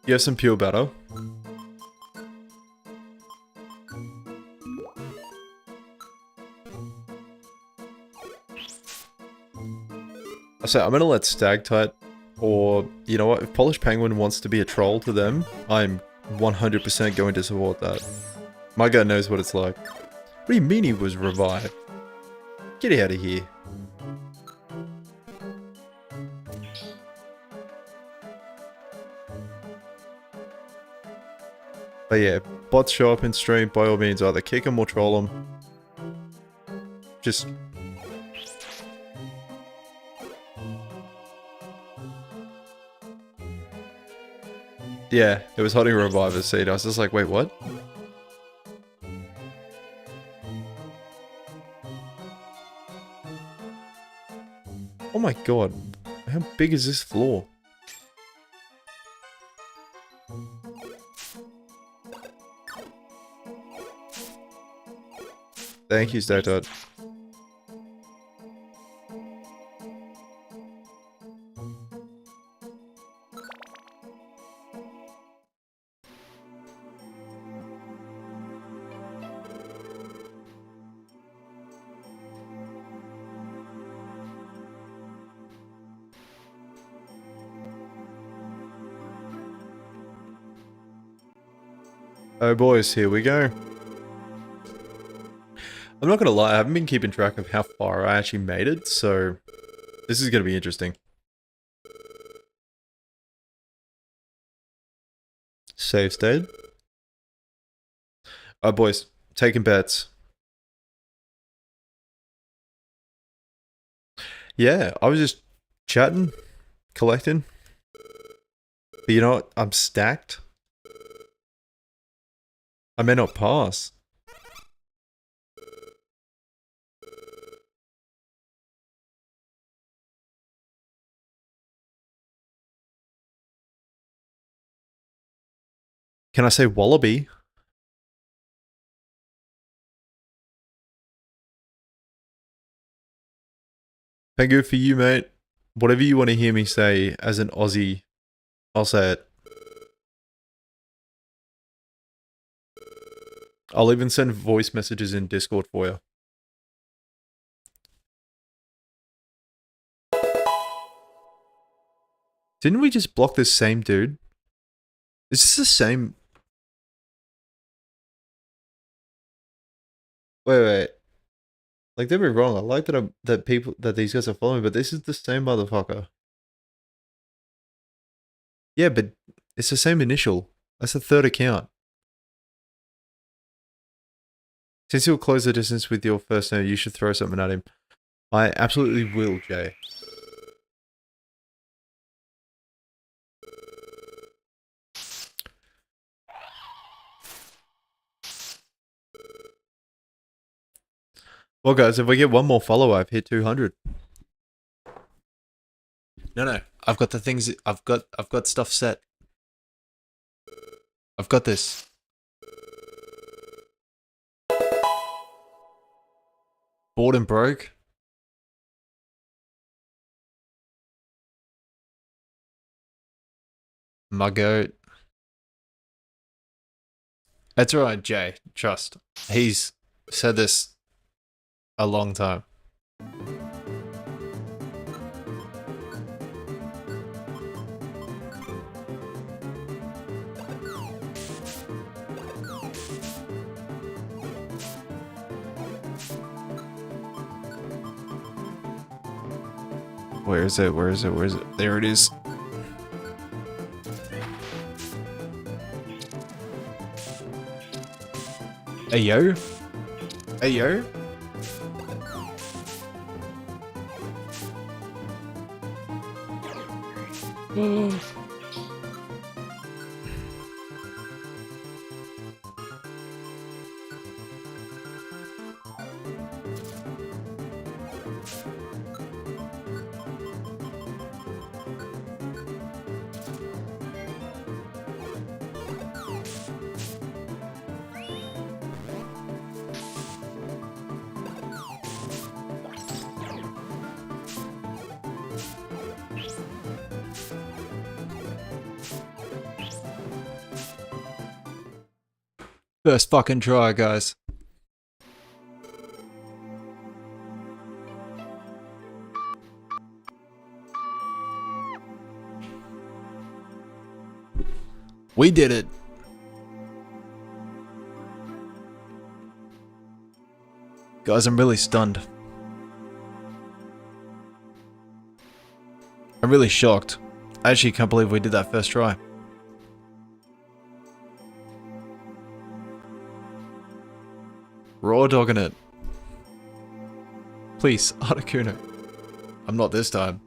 You have some pure butter? I say I'm gonna let Stagtite, or you know what, if Polished Penguin wants to be a troll to them, I'm 100% going to support that. My guy knows what it's like. What do you mean he was revived? Get out of here. But yeah, bots show up in stream, by all means, either kick them or troll them. Just... yeah, it was hiding a reviver seed. I was just like, wait, what? Oh my god, how big is this floor? Thank you, Stagtite. Oh boys, here we go. I'm not gonna lie, I haven't been keeping track of how far I actually made it, so this is gonna be interesting. Save state. Oh boys, taking bets. Yeah, I was just chatting, collecting. But you know what? I'm stacked. I may not pass. Can I say wallaby? Thank you for you, mate. Whatever you want to hear me say as an Aussie, I'll say it. I'll even send voice messages in Discord for you. Didn't we just block this same dude? Is this the same? Wait. Like, don't be wrong. I like that these guys are following, but this is the same motherfucker. Yeah, but it's the same initial. That's the third account. Since you'll close the distance with your first name, you should throw something at him. I absolutely will, Jay. Well, guys, if we get one more follow, I've hit 200. No. I've got the things. I've got stuff set. I've got this. Bored and broke? My goat. That's right, Jay. Trust. He's said this a long time. Where is it? Where is it? Where is it? There it is. Hey yo. Hey yo. First fucking try, guys. We did it. Guys, I'm really stunned. I'm really shocked. I actually can't believe we did that first try. Raw dogging it. Please, Articuno. I'm not this time.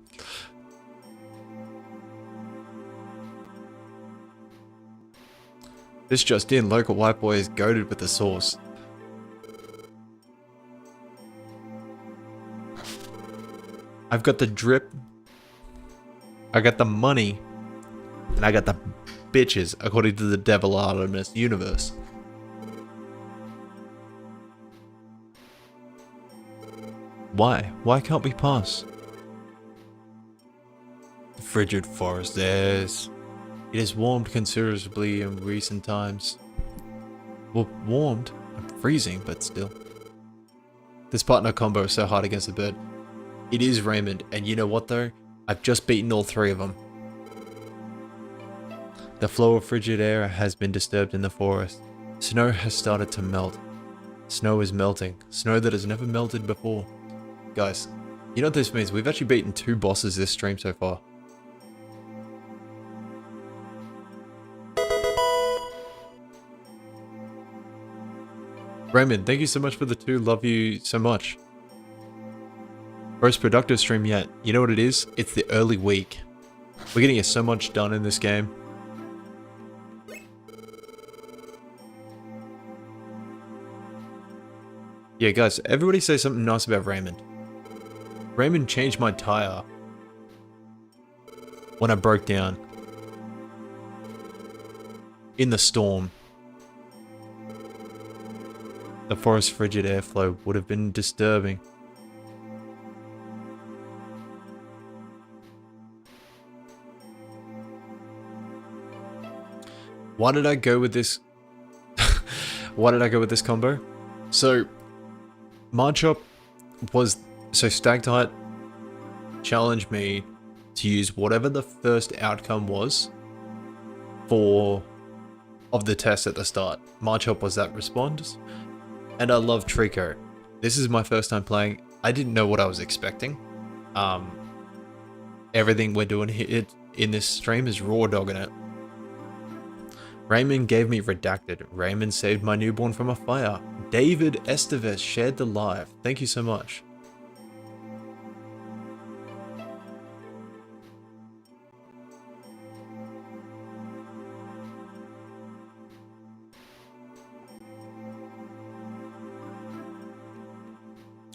This just in, local white boy is goated with the sauce. I've got the drip. I got the money. And I got the bitches, according to the Devil Artemis universe. Why? Why can't we pass? The frigid forest, yes. It has warmed considerably in recent times. Well, warmed? I'm freezing, but still. This partner combo is so hard against the bird. It is Raymond, and you know what though? I've just beaten all three of them. The flow of frigid air has been disturbed in the forest. Snow has started to melt. Snow is melting. Snow that has never melted before. Guys, you know what this means? We've actually beaten 2 bosses this stream so far. Raymond, thank you so much for the 2. Love you so much. Most productive stream yet. You know what it is? It's the early week. We're gonna get so much done in this game. Yeah, guys, everybody say something nice about Raymond. Raymond changed my tire when I broke down in the storm. The forest frigid airflow would have been disturbing. Why did I go with this? Why did I go with this combo? So, Marchop was... So Stagtite challenged me to use whatever the first outcome was of the test at the start. Marchop was that response. And I love Trico. This is my first time playing. I didn't know what I was expecting. Everything we're doing here in this stream is raw dogging it. Raymond gave me Redacted. Raymond saved my newborn from a fire. David Esteves shared the live. Thank you so much.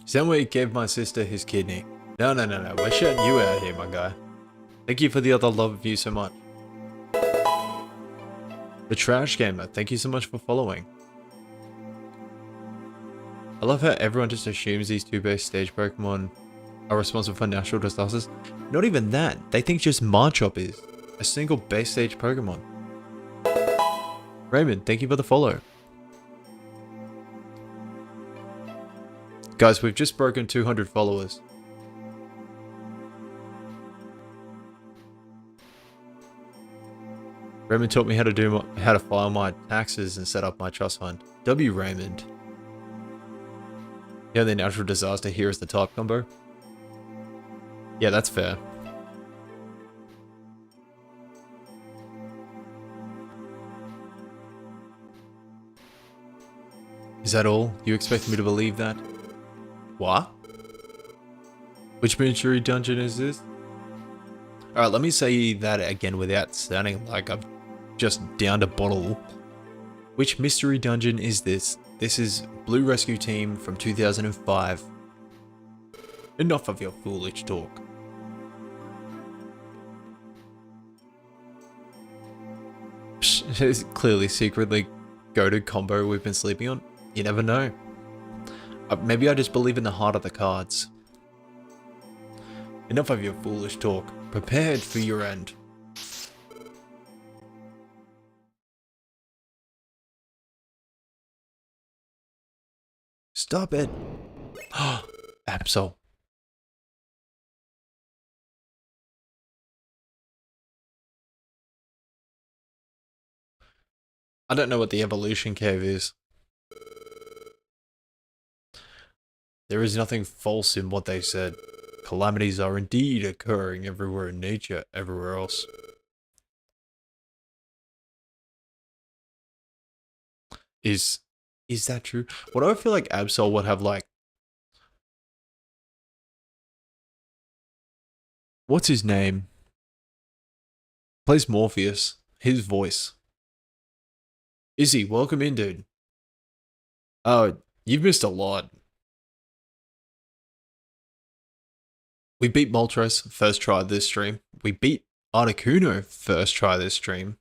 Soundwave gave my sister his kidney. No, we're shutting you out here, my guy. Thank you for the other love of you so much. The Trash Gamer, thank you so much for following. I love how everyone just assumes these two base stage Pokemon are responsible for natural disasters. Not even that, they think just Marchop is a single base stage Pokemon. Raymond, thank you for the follow. Guys, we've just broken 200 followers. Raymond taught me how to file my taxes and set up my trust fund. W Raymond. Yeah, the natural disaster here is the type combo. Yeah, that's fair. Is that all? You expect me to believe that? What? Which mystery dungeon is this? Alright, let me say that again without sounding like I've just downed a bottle. Which mystery dungeon is this? This is Blue Rescue Team from 2005. Enough of your foolish talk. It's clearly secretly goated combo we've been sleeping on. You never know. Maybe I just believe in the heart of the cards. Enough of your foolish talk. Prepared for your end. Stop it. Absol. I don't know what the evolution cave is. There is nothing false in what they said. Calamities are indeed occurring everywhere in nature, everywhere else. Is that true? What do I feel like Absol would have like... What's his name? Plays Morpheus. His voice. Izzy, welcome in, dude. Oh, you've missed a lot. We beat Moltres first try this stream. We beat Articuno first try this stream.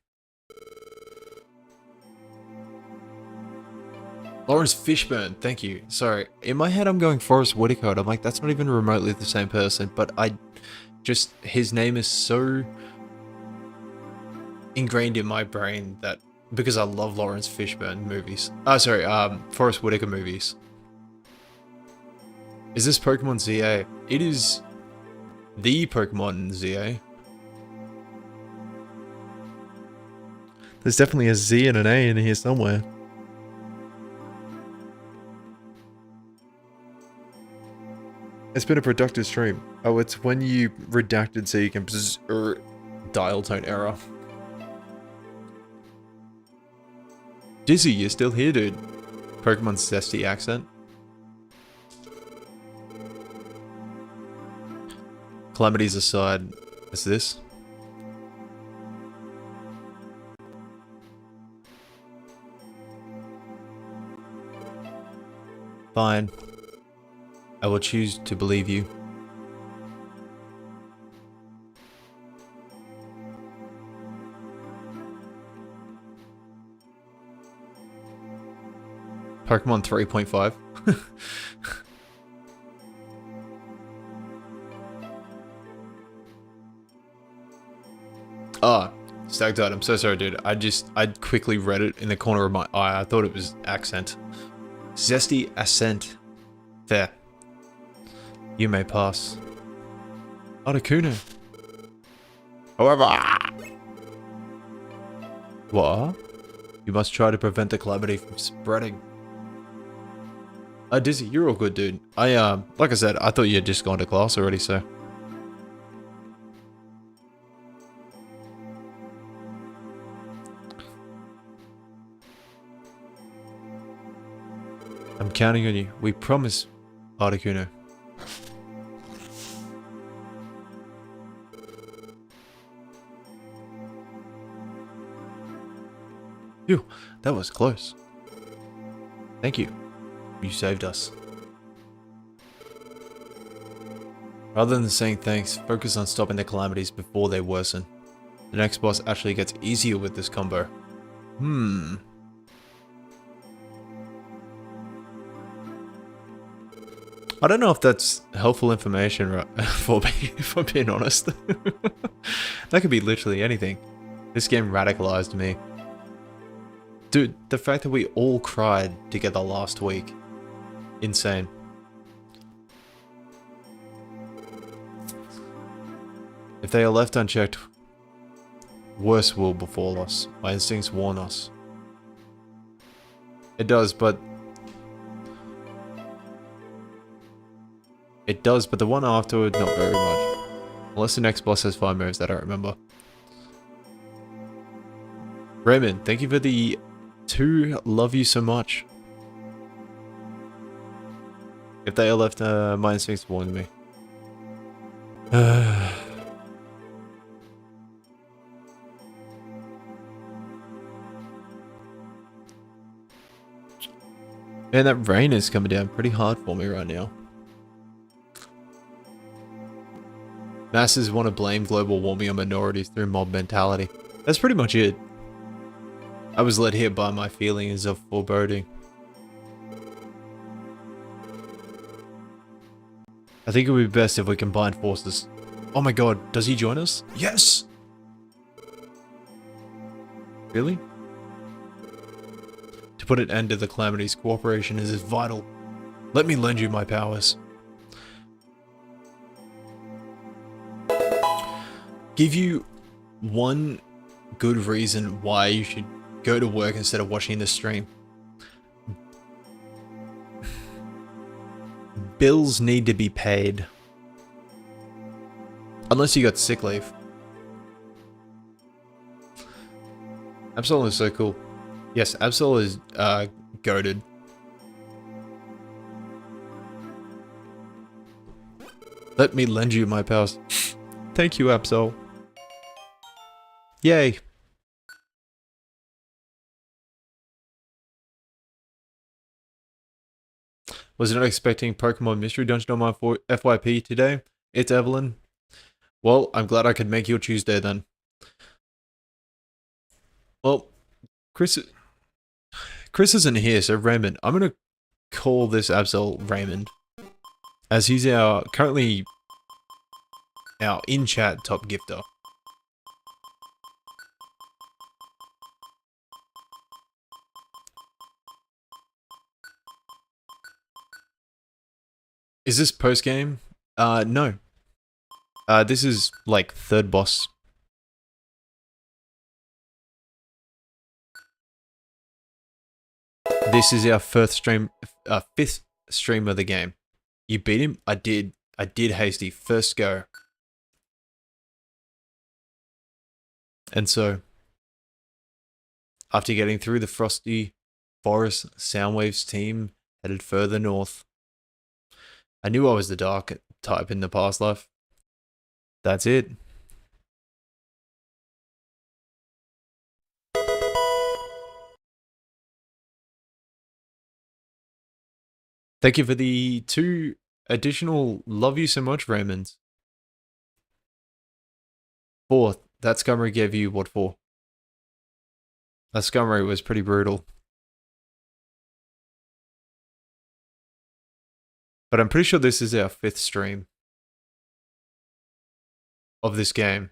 Lawrence Fishburne, thank you. Sorry, in my head I'm going Forrest Whitaker. I'm like, that's not even remotely the same person, but his name is so ingrained in my brain that, because I love Lawrence Fishburne movies. Forrest Whitaker movies. Is this Pokemon ZA? It is the Pokemon ZA. There's definitely a Z and an A in here somewhere. It's been a productive stream. Oh, it's when you redacted so you can dial tone error. Dizzy, you're still here, dude. Pokemon's zesty accent. Calamities aside, is this? Fine. I will choose to believe you. Pokemon 3.5. Ah, Stacked Out, I'm so sorry, dude. I quickly read it in the corner of my eye. I thought it was accent. Zesty Ascent. There. You may pass. Articuno. However... What? You must try to prevent the calamity from spreading. Dizzy, you're all good, dude. Like I said, I thought you had just gone to class already, so... I'm counting on you. We promise, Articuno. Phew, that was close. Thank you. You saved us. Rather than saying thanks, focus on stopping the calamities before they worsen. The next boss actually gets easier with this combo. I don't know if that's helpful information, right? For me, if I'm being honest. That could be literally anything. This game radicalized me. Dude, the fact that we all cried together last week. Insane. If they are left unchecked, worse will befall us. My instincts warn us. It does, but... It does, but the one afterward, not very much. Unless the next boss has 5 moves that I don't remember. Raymond, thank you for the 2 love you so much. If they are left, my instincts warn me. Man, that rain is coming down pretty hard for me right now. Masses want to blame global warming on minorities through mob mentality. That's pretty much it. I was led here by my feelings of foreboding. I think it would be best if we combined forces. Oh my god, does he join us? Yes! Really? To put an end to the calamities, cooperation is vital. Let me lend you my powers. Give you one good reason why you should go to work instead of watching the stream. Bills need to be paid. Unless you got sick leave. Absol is so cool. Yes, Absol is goated. Let me lend you my powers. Thank you, Absol. Yay. Was not expecting Pokemon Mystery Dungeon on my FYP today. It's Evelyn. Well, I'm glad I could make your Tuesday then. Well, Chris isn't here, so Raymond, I'm gonna call this Absol Raymond, as he's currently our in-chat top gifter. Is this post-game? No. This is like third boss. This is our fifth stream of the game. You beat him? I did, Hasty. First go. And so, after getting through the frosty forest, Soundwave's team headed further north. I knew I was the dark type in the past life. That's it. Thank you for the 2 additional love you so much, Raymond. 4th, that Scummery gave you what for? That Scummery was pretty brutal. But I'm pretty sure this is our 5th stream of this game.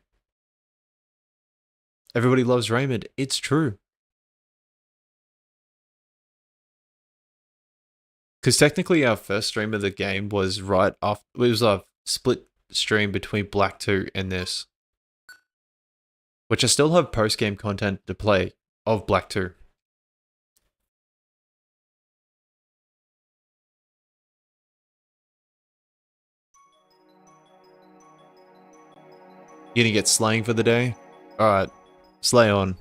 Everybody loves Raymond. It's true. Because technically our first stream of the game was right after, it was a split stream between Black 2 and this. Which I still have post-game content to play of Black 2. You gonna get slaying for the day? Alright, slay on.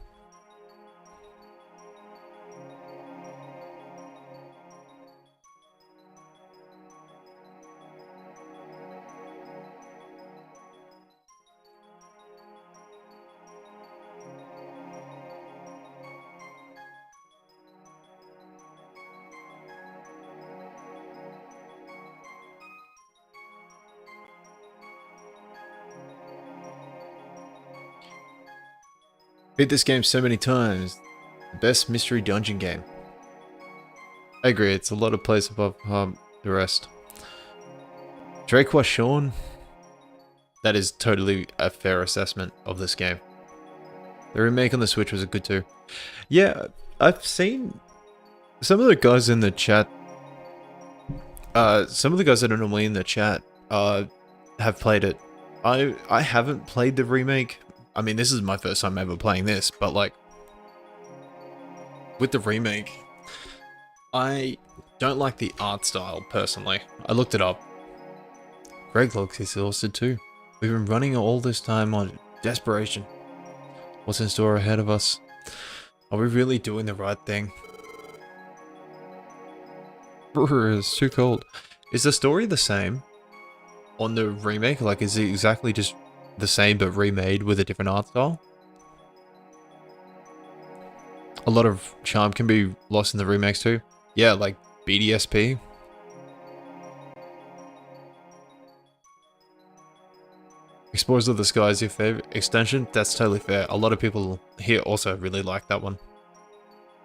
Beat this game so many times. The Best mystery dungeon game. I agree, it's a lot of plays above the rest. Drake was Sean. That is totally a fair assessment of this game. The remake on the Switch was good too. Yeah, I've seen some of the guys in the chat. Some of the guys that are normally in the chat have played it. I haven't played the remake. I mean, this is my first time ever playing this, but like with the remake, I don't like the art style personally. I looked it up. Greg looks exhausted too. We've been running all this time on desperation. What's in store ahead of us? Are we really doing the right thing? Brr, it's too cold. Is the story the same on the remake? Like, is it exactly just the same but remade with a different art style? A lot of charm can be lost in the remakes too. Yeah, like BDSP. Explorers of the Sky is your favorite extension? That's totally fair. A lot of people here also really like that one.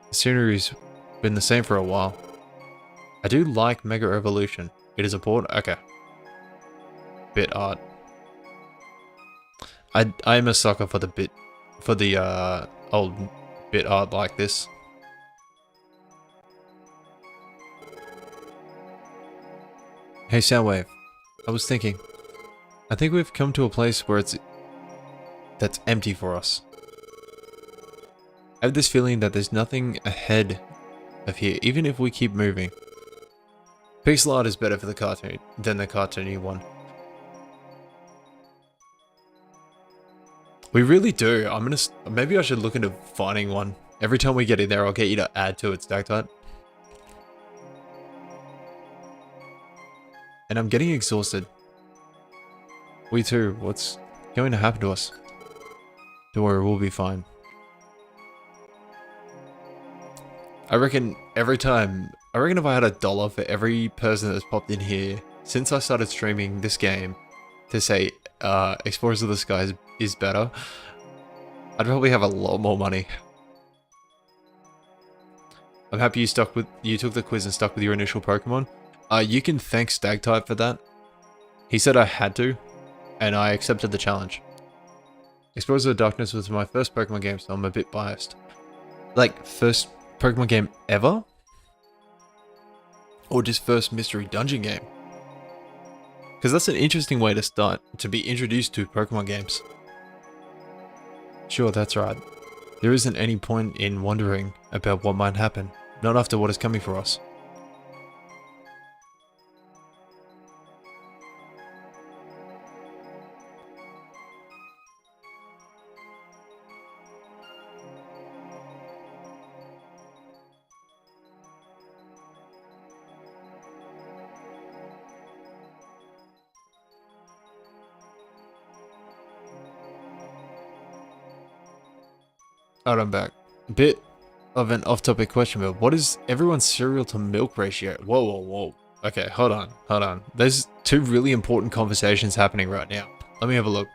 The scenery's been the same for a while. I do like Mega Evolution. It is a port? Okay. Bit art. I'm a sucker for the old bit art like this. Hey Soundwave, I was thinking, I think we've come to a place where that's empty for us. I have this feeling that there's nothing ahead of here, even if we keep moving. Pixel art is better for the cartoon than the cartoony one. We really do. Maybe I should look into finding one. Every time we get in there, I'll get you to add to it, stack type. And I'm getting exhausted. We too. What's going to happen to us? Don't worry, we'll be fine. I reckon if I had $1 for every person that's popped in here since I started streaming this game to say Explorers of the Sky is better, I'd probably have a lot more money. I'm happy you took the quiz and stuck with your initial Pokemon. You can thank Stagtype for that. He said I had to, and I accepted the challenge. Explorers of the Darkness was my first Pokemon game, so I'm a bit biased. Like, first Pokemon game ever? Or just first mystery dungeon game? Because that's an interesting way to start, to be introduced to Pokemon games. Sure, that's right. There isn't any point in wondering about what might happen, not after what is coming for us. Alright, I'm back. Bit of an off-topic question, but what is everyone's cereal to milk ratio? Whoa, whoa, whoa. Okay, hold on. There's two really important conversations happening right now. Let me have a look.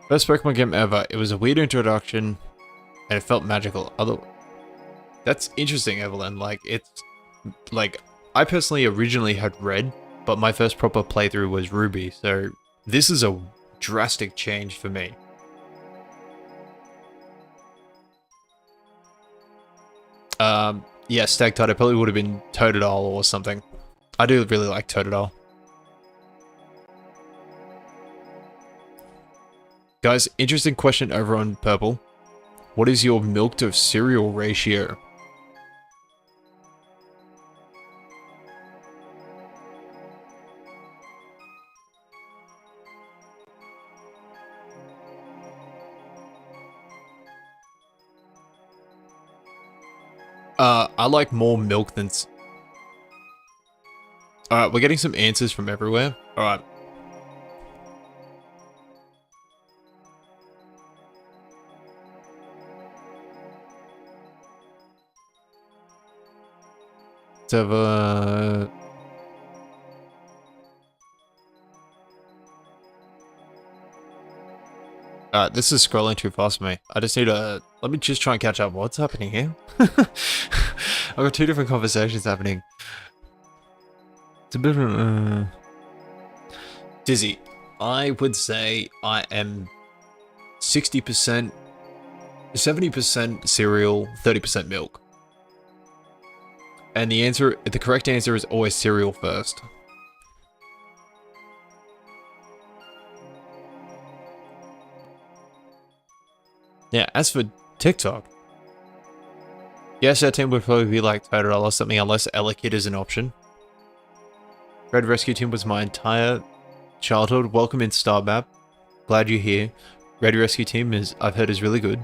First Pokemon game ever. It was a weird introduction, and it felt magical. That's interesting, Evelyn. Like, it's... Like, I personally originally had Red, but my first proper playthrough was Ruby, so this is a drastic change for me. Yeah, Stagtide, it probably would have been Totodile or something. I do really like Totodile. Guys, interesting question over on Purple. What is your milk to cereal ratio? I like more milk than... Alright, we're getting some answers from everywhere. Alright. Let's have a... This is scrolling too fast for me. I just need to... Let me just try and catch up. What's happening here? I've got two different conversations happening. It's a bit of... Dizzy, I would say I am 60%, 70% cereal, 30% milk. And the correct answer is always cereal first. Yeah, as for TikTok, yes, our team would probably be like Totodile or something unless Elekid is an option. Red Rescue Team was my entire childhood. Welcome in Star Map. Glad you're here. Red Rescue Team I've heard is really good.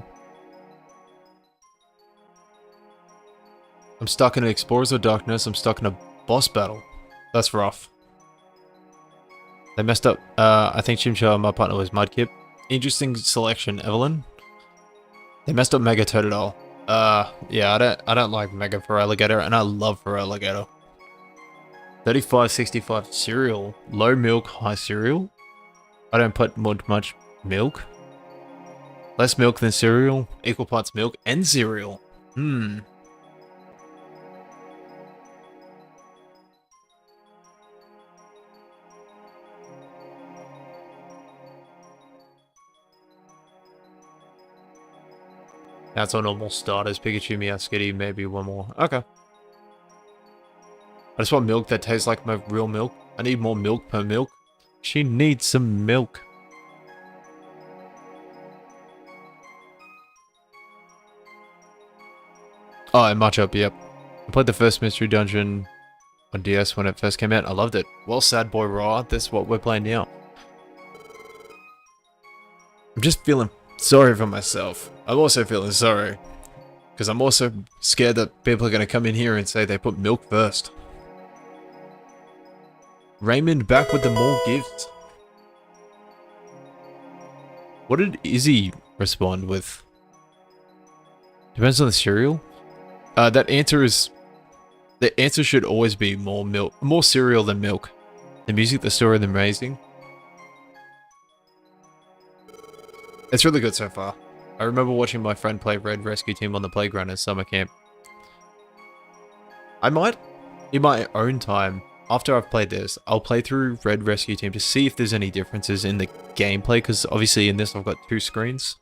I'm stuck in Explorers of Darkness. I'm stuck in a boss battle. That's rough. They messed up. I think Chimchar, my partner, was Mudkip. Interesting selection, Evelyn. They messed up Mega Totodile. Yeah, I don't like Mega for Alligator, and I love for Alligator. 35-65 cereal. Low milk, high cereal. I don't put much milk. Less milk than cereal. Equal parts milk and cereal. That's all normal starters. Pikachu, Meowscitty, maybe one more. Okay. I just want milk that tastes like my real milk. I need more milk per milk. She needs some milk. Oh, and Matchup, yep. I played the first Mystery Dungeon on DS when it first came out. I loved it. Well, Sad Boy Raw, that's what we're playing now. I'm just feeling sorry for myself. I'm also feeling sorry. Because I'm also scared that people are going to come in here and say they put milk first. Raymond back with the more gifts. What did Izzy respond with? Depends on the cereal. The answer should always be more milk, more cereal than milk. The music, the story, the amazing. It's really good so far. I remember watching my friend play Red Rescue Team on the playground at summer camp. I might, in my own time, after I've played this, I'll play through Red Rescue Team to see if there's any differences in the gameplay, because obviously in this I've got two screens.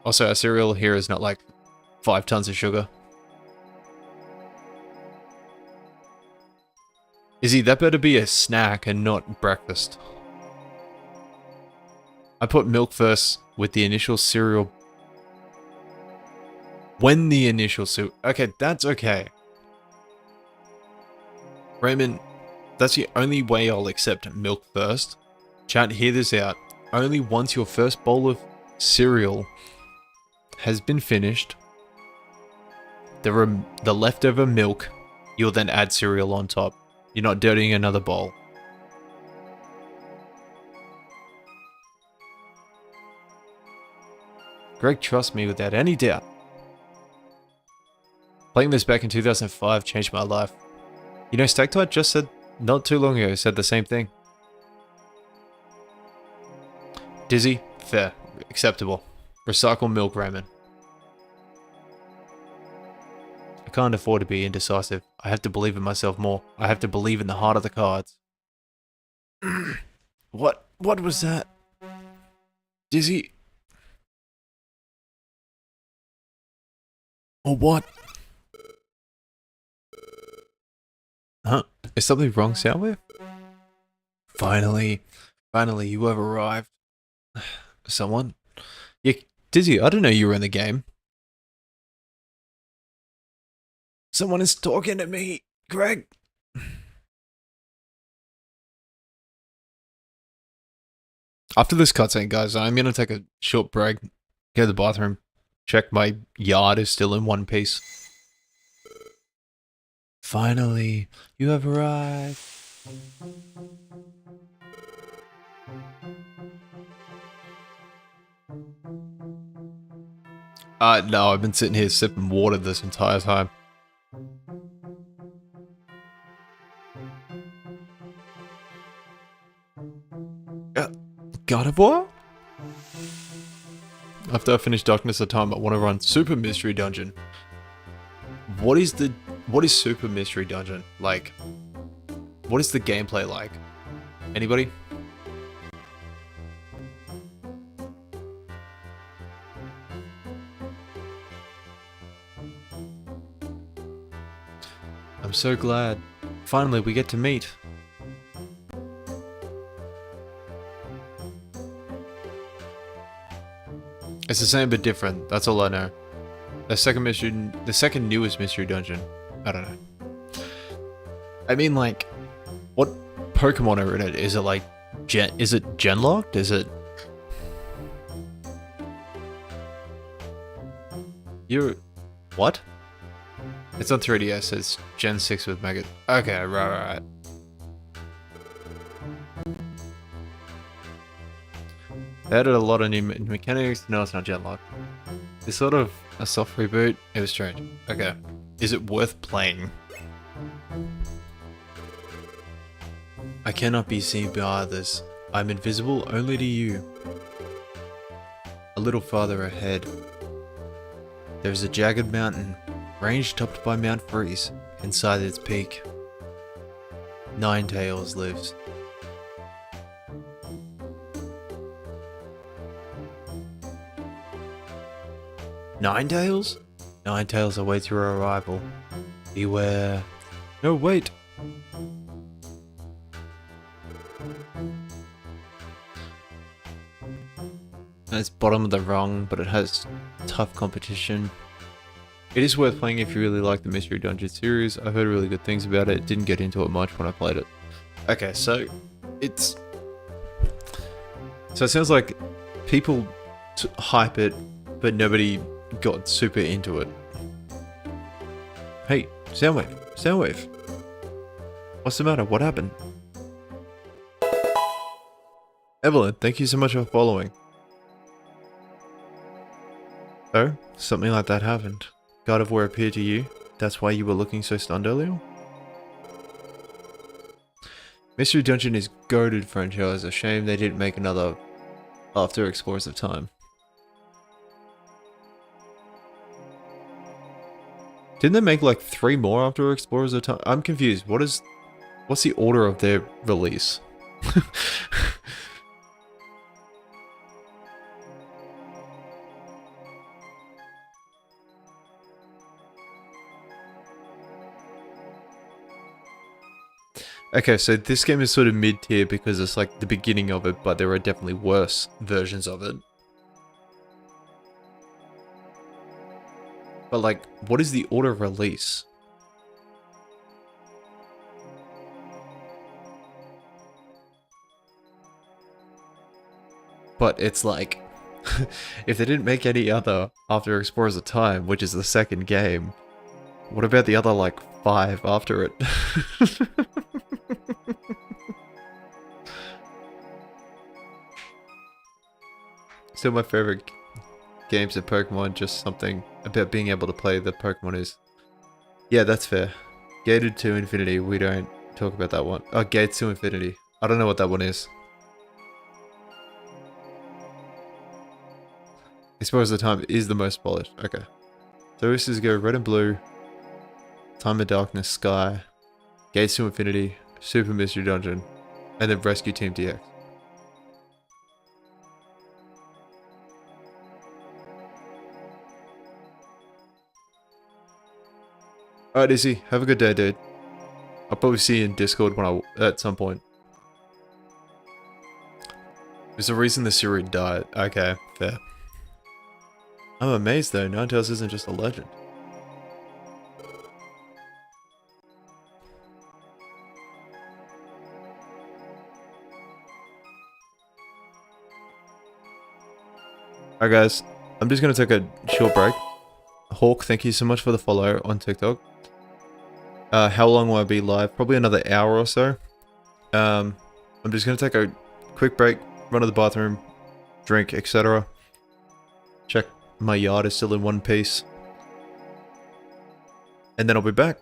Also, our cereal here is not like 5 tons of sugar. Izzy, that better be a snack and not breakfast. I put milk first with the initial cereal. When the initial cereal... Okay, that's okay. Raymond, that's the only way I'll accept milk first. Chat, hear this out. Only once your first bowl of cereal has been finished, the leftover milk, you'll then add cereal on top. You're not dirtying another bowl. Greg trusts me without any doubt. Playing this back in 2005 changed my life. You know, Stacktite just said, not too long ago, said the same thing. Dizzy, fair, acceptable. Recycle milk, Raymond. I can't afford to be indecisive. I have to believe in myself more. I have to believe in the heart of the cards. What was that? Dizzy? Or what? Huh? Is something wrong, Soundwave? Finally, you have arrived. Someone? Yeah, Dizzy, I didn't know you were in the game. Someone is talking to me, Greg. After this cutscene, guys, I'm gonna take a short break, go to the bathroom, check my yard is still in one piece. Finally, you have arrived. No, I've been sitting here sipping water this entire time. God of War? After I finish Darkness of Time, I want to run Super Mystery Dungeon. What is Super Mystery Dungeon? Like, what is the gameplay like? Anybody? I'm so glad. Finally, we get to meet. It's the same but different. That's all I know. The second newest mystery dungeon. I don't know. I mean, like, what Pokemon are in it? Is it like is it gen locked? Is it? What? It's on 3DS. It's Gen 6 with Mega. Okay, right. They added a lot of new mechanics. No, it's not gen locked. It's sort of a soft reboot. It was strange. Okay. Is it worth playing? I cannot be seen by others. I'm invisible only to you. A little farther ahead, there's a jagged mountain, range topped by Mount Freeze. Inside its peak, Ninetales lives. Ninetales? Ninetales awaits your arrival. Beware. No, wait. It's bottom of the rung, but it has tough competition. It is worth playing if you really like the Mystery Dungeon series. I've heard really good things about it. Didn't get into it much when I played it. Okay, so it sounds like people hype it, but nobody got super into it. Hey, Soundwave. What's the matter? What happened? Evelyn, thank you so much for following. Oh, something like that happened. God of War appeared to you? That's why you were looking so stunned earlier? Mystery Dungeon is goated franchise. A shame they didn't make another after Explorers of Time. Didn't they make like 3 more after Explorers of Time? I'm confused. What's the order of their release? Okay, so this game is sort of mid-tier because it's like the beginning of it, but there are definitely worse versions of it. But like, what is the order of release? But it's like, if they didn't make any other after Explorers of Time, which is the second game, what about the other like 5 after it? Still my favorite games of Pokemon, just something about being able to play the Pokemon is... Yeah, that's fair. Gated to Infinity, we don't talk about that one. Oh, Gates to Infinity. I don't know what that one is. Explorers of Time is the most polished. Okay. So this is go Red and Blue, Time of Darkness, Sky, Gates to Infinity, Super Mystery Dungeon, and then Rescue Team DX. Alright, Izzy. Have a good day, dude. I'll probably see you in Discord at some point. There's a reason the series died. Okay, fair. I'm amazed though, Ninetales isn't just a legend. Alright guys, I'm just gonna take a short break. Hawk, thank you so much for the follow on TikTok. How long will I be live? Probably another hour or so. I'm just gonna take a quick break, run to the bathroom, drink, etc. Check my yard is still in one piece. And then I'll be back.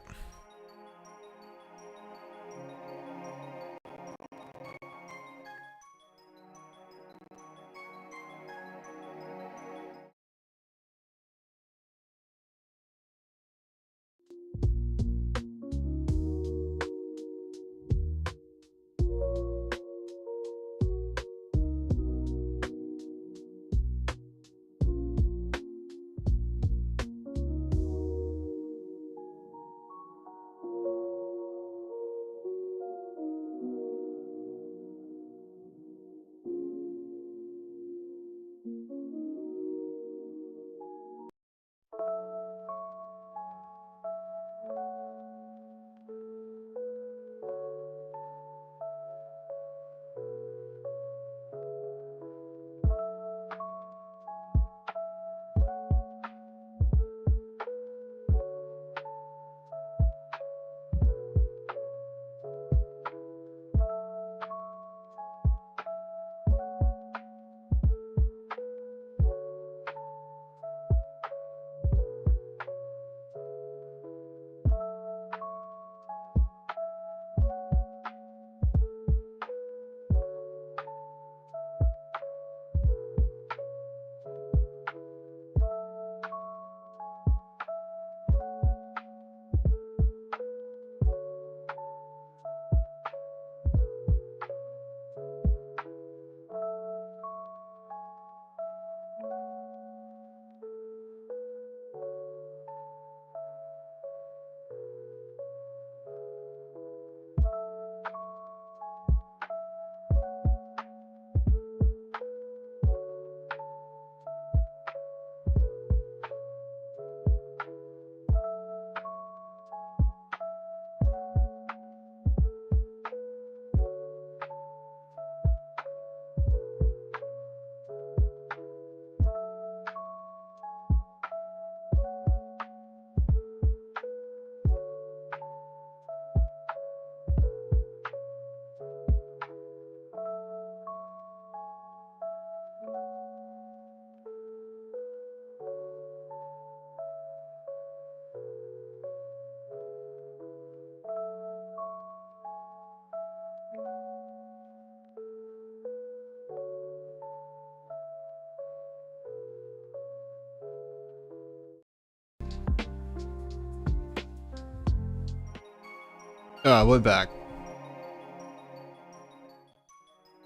Alright, we're back.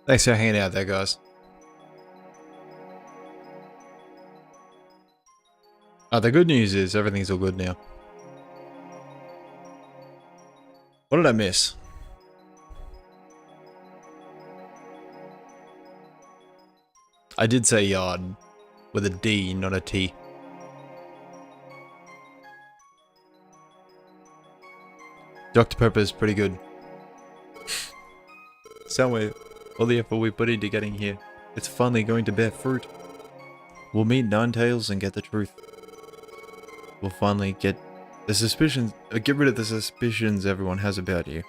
Thanks for hanging out there, guys. The good news is everything's all good now. What did I miss? I did say yard with a D, not a T. Dr. Pepper is pretty good. Soundwave, all the effort we put into getting here, it's finally going to bear fruit. We'll meet Ninetales and get the truth. We'll finally get the suspicions, get rid of the suspicions everyone has about you.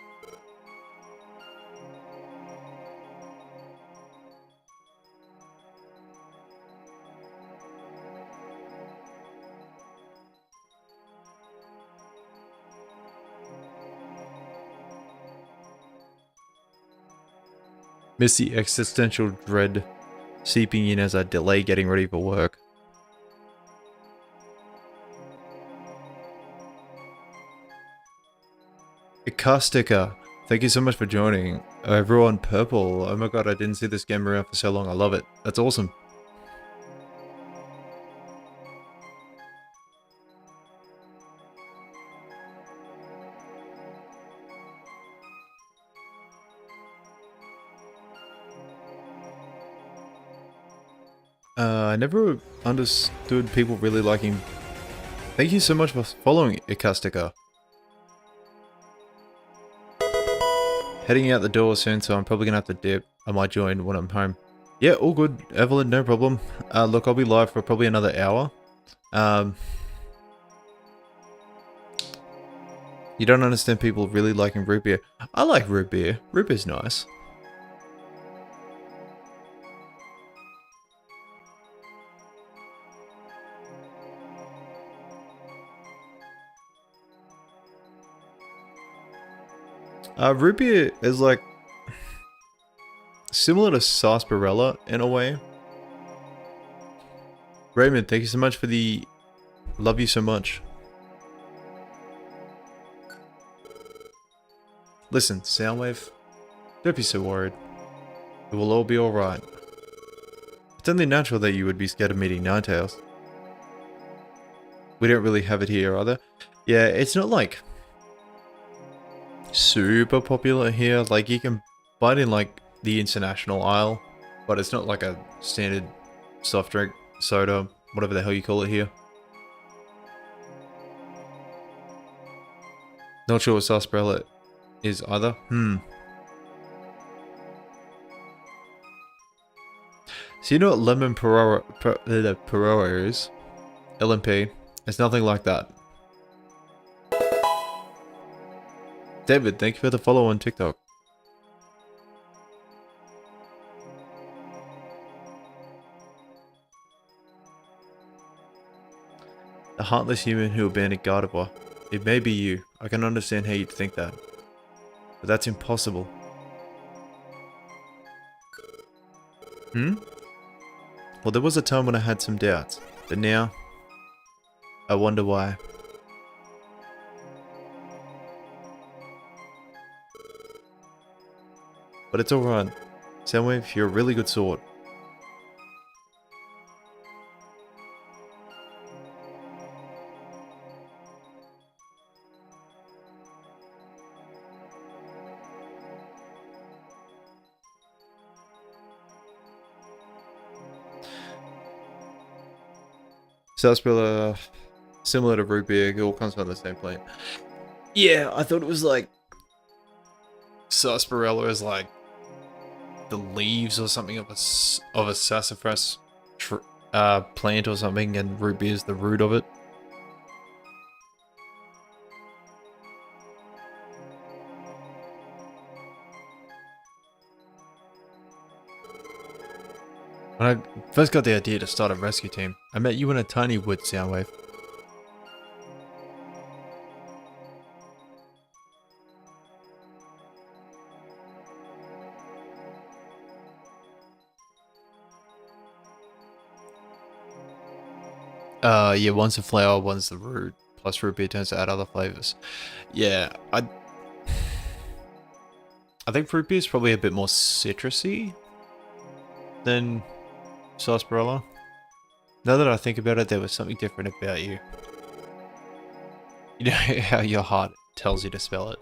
Miss the existential dread seeping in as I delay getting ready for work. Ikastika, thank you so much for joining. Everyone purple, oh my god, I didn't see this game around for so long, I love it. That's awesome. I never understood people really liking... Thank you so much for following Ikastika. Heading out the door soon, so I'm probably gonna have to dip. I might join when I'm home. Yeah, all good, Evelyn, no problem. Look, I'll be live for probably another hour. You don't understand people really liking root beer. I like root beer. Root beer's nice. Root beer is like similar to sarsaparilla in a way. Raymond, thank you so much for the love you so much. Listen, Soundwave, don't be so worried. It will all be alright. It's only natural that you would be scared of meeting Ninetales. We don't really have it here either. Yeah, it's not like super popular here. Like you can buy it in like the international aisle, but it's not like a standard soft drink, soda, whatever the hell you call it here. Not sure what sarsaparilla is either. So you know what lemon Perora is? LMP. It's nothing like that. David, thank you for the follow on TikTok. The heartless human who abandoned Gardevoir. It may be you. I can understand how you'd think that. But that's impossible. Well, there was a time when I had some doubts. But now, I wonder why. But it's alright. Soundwave, you're a really good sword. Sarsaparilla, similar to root beer, it all comes from the same plant. Yeah, I thought it was like sarsaparilla is like the leaves or something of a sassafras plant or something, and root beer is the root of it. When I first got the idea to start a rescue team, I met you in a tiny wood, Soundwave. Yeah, one's the flower, one's the root. Plus root beer tends to add other flavors. Yeah, I think fruit beer is probably a bit more citrusy than sarsaparilla. Now that I think about it, there was something different about you. You know how your heart tells you to spell it.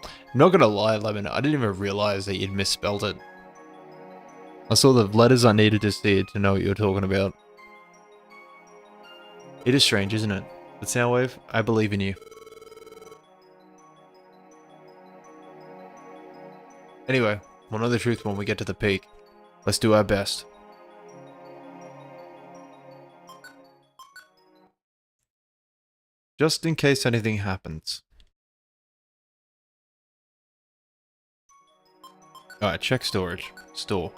I'm not gonna lie, Lemon, I didn't even realize that you'd misspelled it. I saw the letters I needed to see to know what you were talking about. It is strange, isn't it? But Soundwave, I believe in you. Anyway, we'll know the truth when we get to the peak. Let's do our best. Just in case anything happens. Alright, check storage. Store.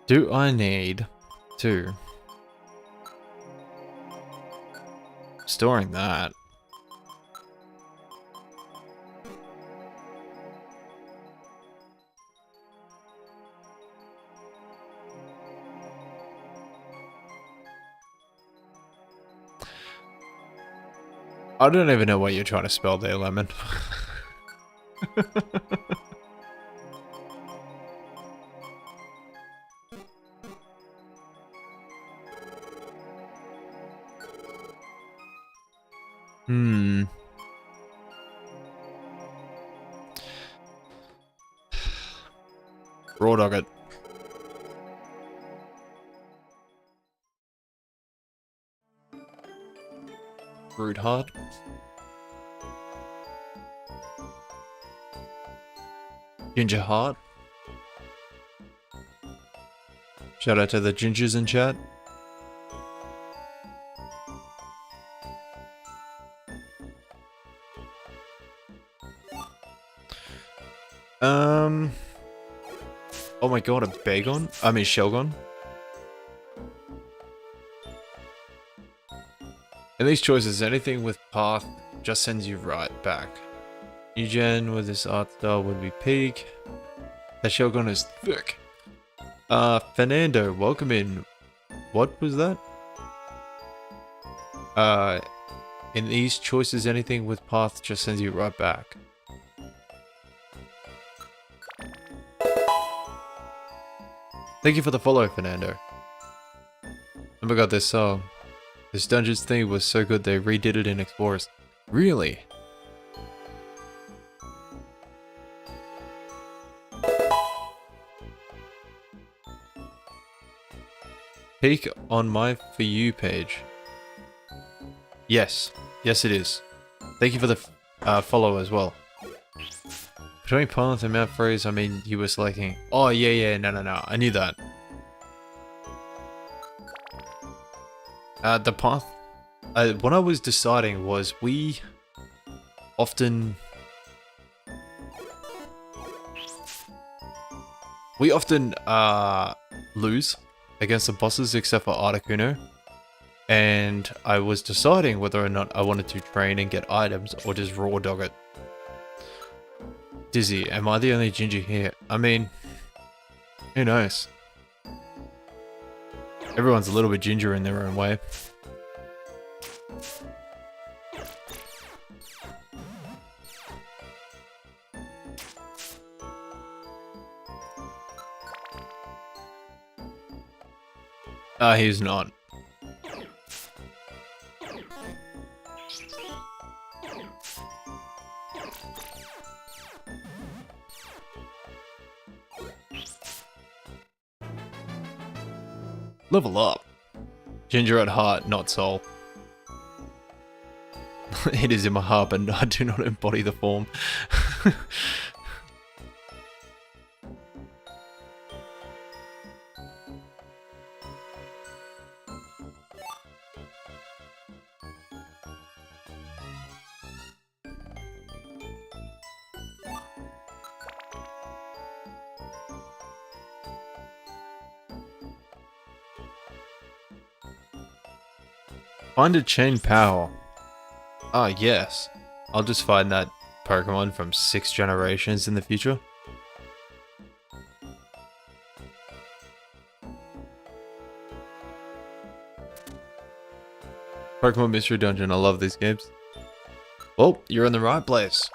Do I need to... Storing that. I don't even know what you're trying to spell there, Lemon. Raw dog it. Root heart. Ginger heart. Shout out to the gingers in chat. Oh my god, a Bagon? I mean Shelgon. In these choices, anything with path just sends you right back. Eugen with this art style would be peak. That Shelgon is thick. Fernando, welcome in. What was that? In these choices, anything with path just sends you right back. Thank you for the follow, Fernando. Oh my god, this song. This Dungeons thing was so good they redid it in Explorers. Really? Peek on my For You page. Yes. Yes, it is. Thank you for the follow as well. Between Path and Mount Freeze, I mean, you were selecting... Oh, yeah, no. I knew that. The path... what I was deciding was we often... lose against the bosses except for Articuno. And I was deciding whether or not I wanted to train and get items or just raw dog it. Dizzy, am I the only ginger here? I mean, who knows? Everyone's a little bit ginger in their own way. He's not. Level up. Ginger at heart, not soul. It is in my heart, but I do not embody the form. Find a chain power. Ah, yes. I'll just find that Pokemon from 6 generations in the future. Pokemon Mystery Dungeon. I love these games. Well, you're in the right place.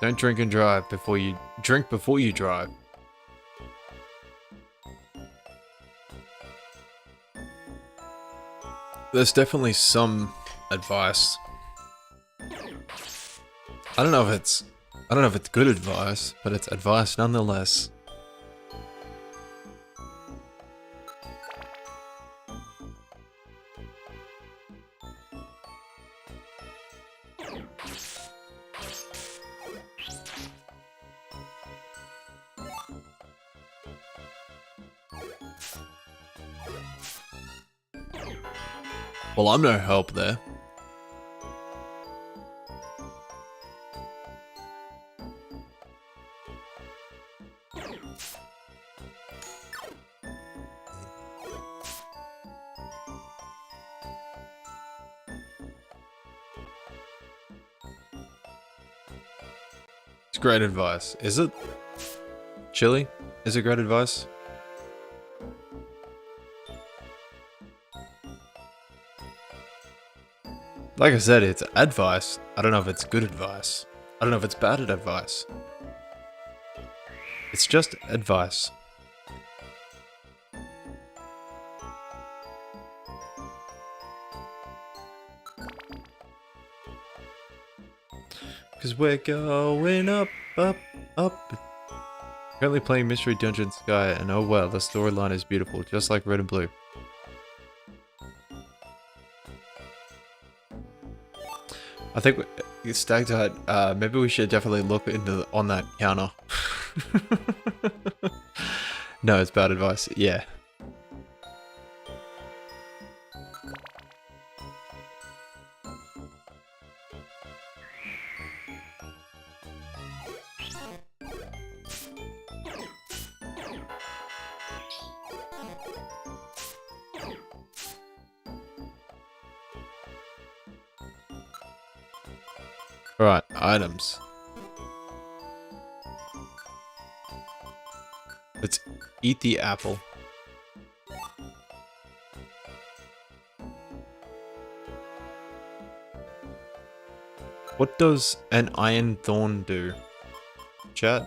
Don't drink and drive before you drink before you drive. There's definitely some advice. I don't know if it's good advice, but it's advice nonetheless. Well, I'm no help there. It's great advice. Is it? Chili? Is it great advice? Like I said, it's advice. I don't know if it's good advice. I don't know if it's bad advice. It's just advice. Cause we're going up, up, up. Currently playing Mystery Dungeon Sky, and oh wow, the storyline is beautiful, just like Red and Blue. I think Stag Tide, maybe we should definitely look into on that counter. No, it's bad advice. Yeah. Alright, items. Let's eat the apple. What does an iron thorn do? Chat?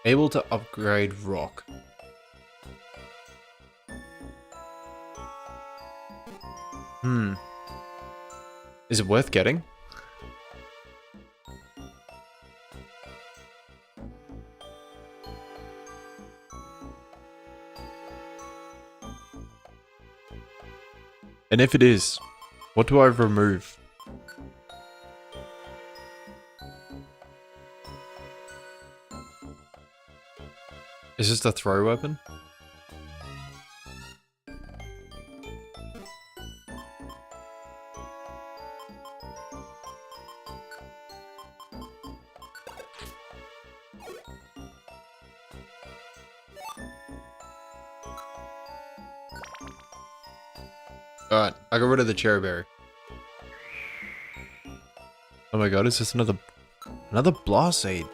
Able to upgrade rock. Is it worth getting? And if it is, what do I remove? Is this a throw weapon? Alright, I got rid of the cherry berry. Oh my god, is this another blast seed?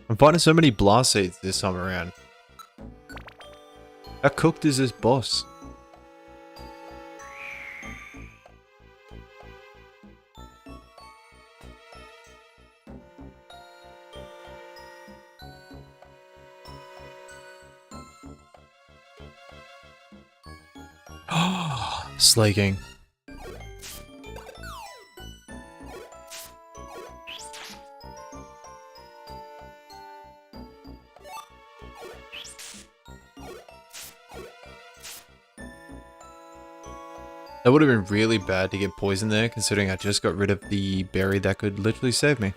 I'm finding so many blast seeds this time around. How cooked is this boss? Slaking. That would have been really bad to get poisoned there, considering I just got rid of the berry that could literally save me.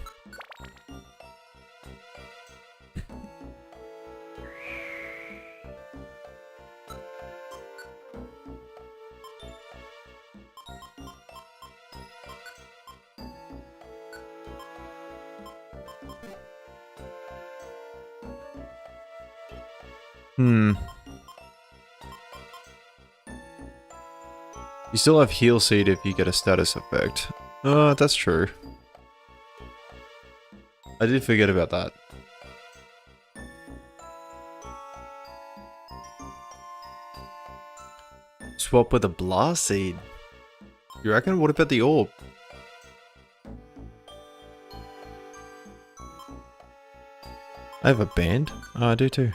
Hmm. You still have heal seed if you get a status effect. That's true. I did forget about that. Swap with a blast seed. You reckon? What about the orb? I have a band. Oh, I do too.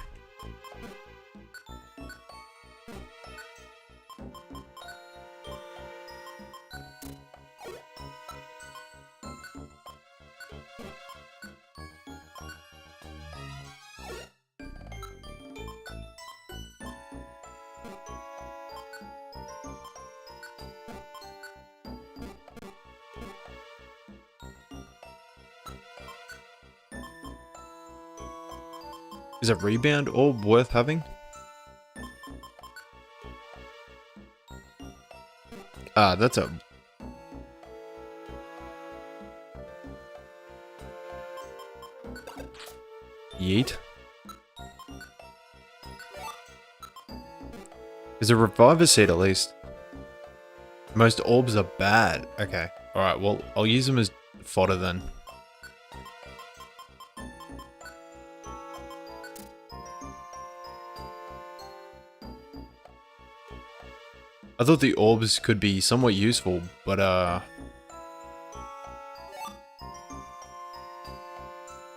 Is a rebound orb worth having? Ah, that's a... Yeet. Is a reviver seed at least? Most orbs are bad. Okay. Alright, well, I'll use them as fodder then. I thought the orbs could be somewhat useful, but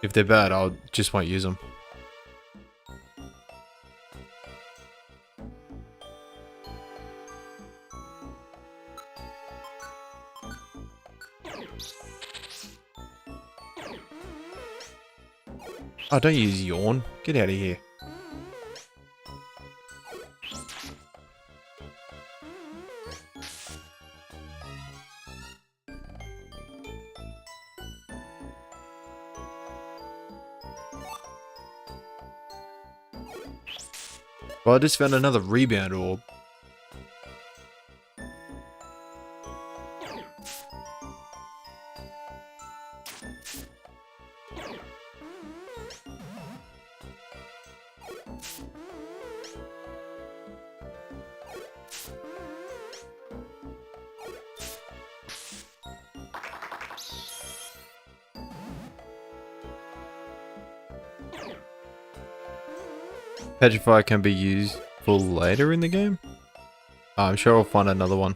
if they're bad, I'll just won't use them. Oh, don't use yawn. Get out of here. Well, I just found another rebound orb. Petrify can be used for later in the game? I'm sure I'll find another one.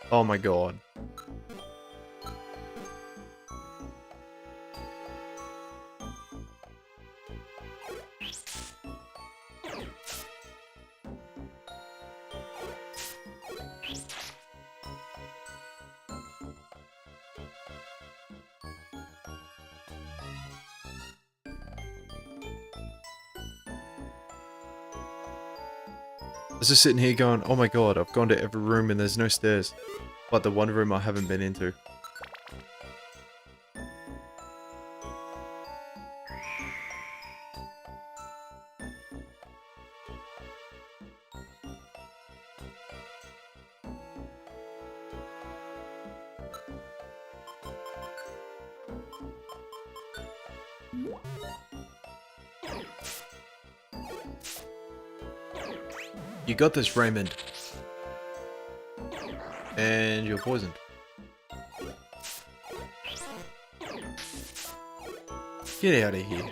Oh my god. I was just sitting here going, oh my god, I've gone to every room and there's no stairs. But the one room I haven't been into. You got this, Raymond. And you're poisoned. Get out of here.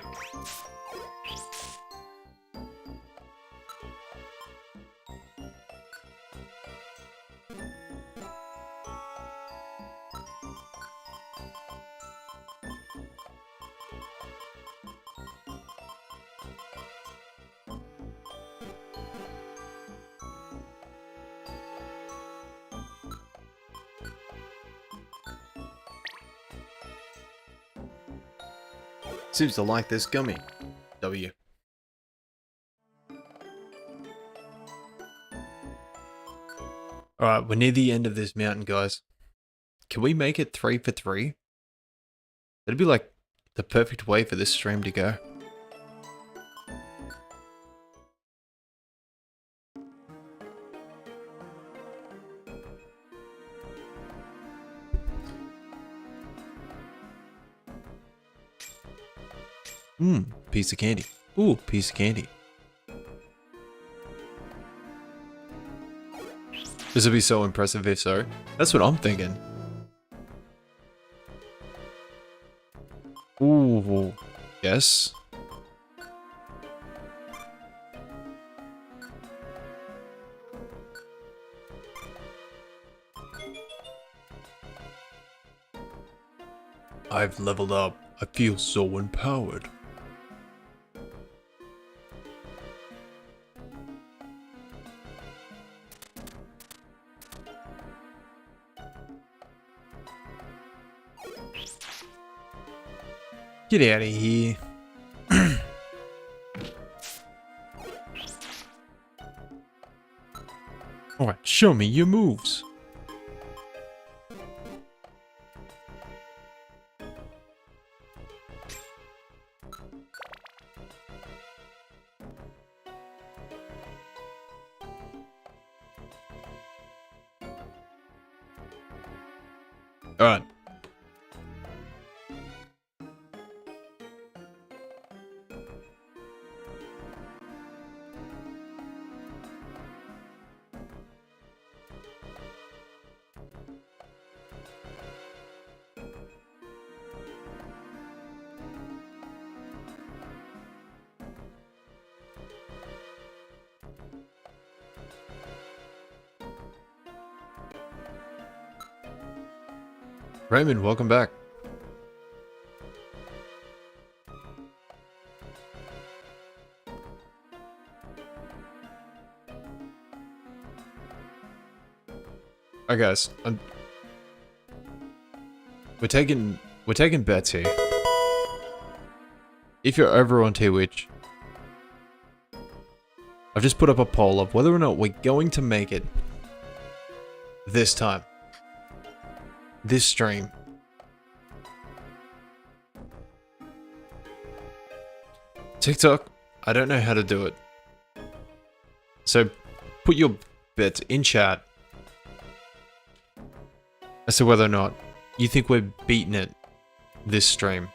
Seems to like this gummy. W. Alright, we're near the end of this mountain, guys. Can we make it 3 for 3? That'd be like the perfect way for this stream to go. Piece of candy. Ooh, piece of candy. This would be so impressive if so. That's what I'm thinking. Ooh, yes. I've leveled up. I feel so empowered. Get out of here. Alright, show me your moves. Alright. Raymond, welcome back. Alright guys, we're taking bets here. If you're over on Twitch, I've just put up a poll of whether or not we're going to make it this time. This stream. TikTok, I don't know how to do it. So put your bets in chat as to whether or not you think we're beating it this stream.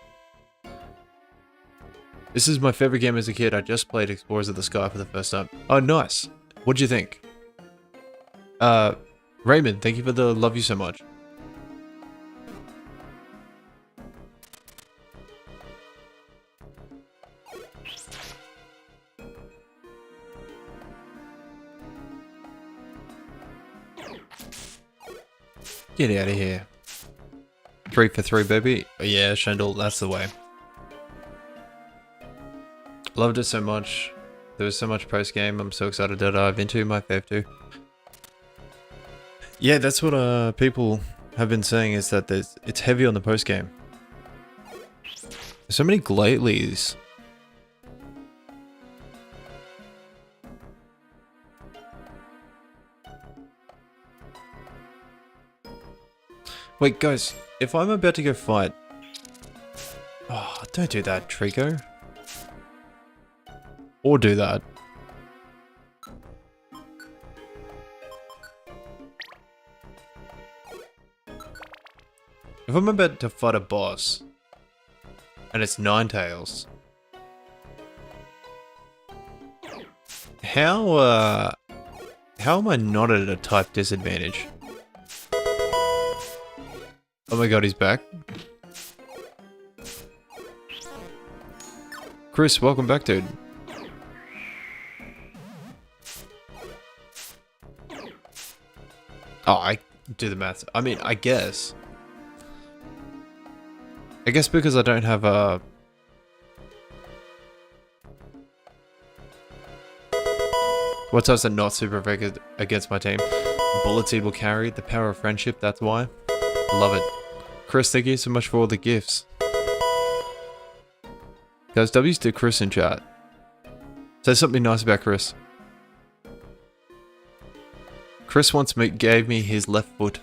This is my favorite game as a kid. I just played Explorers of the Sky for the first time. Oh, nice. What'd you think? Raymond, thank you for the love you so much. Get out of here. 3 for 3, baby. Oh, yeah, Shendel, that's the way. Loved it so much. There was so much post-game. I'm so excited to dive into my fave too. Yeah, that's what people have been saying, is that it's heavy on the post-game. So many Glateleys. Wait, guys, if I'm about to go fight... Oh, don't do that, Trico. Or do that. If I'm about to fight a boss, and it's Ninetales, how am I not at a type disadvantage? Oh my god, he's back. Chris, welcome back, dude. Oh, I do the maths. I mean, I guess because I don't have a... What types are not super effective against my team? Bullet Seed will carry. The power of friendship, that's why. Love it. Chris, thank you so much for all the gifts. Guys, W's to Chris in chat. Say something nice about Chris. Chris once gave me his left foot.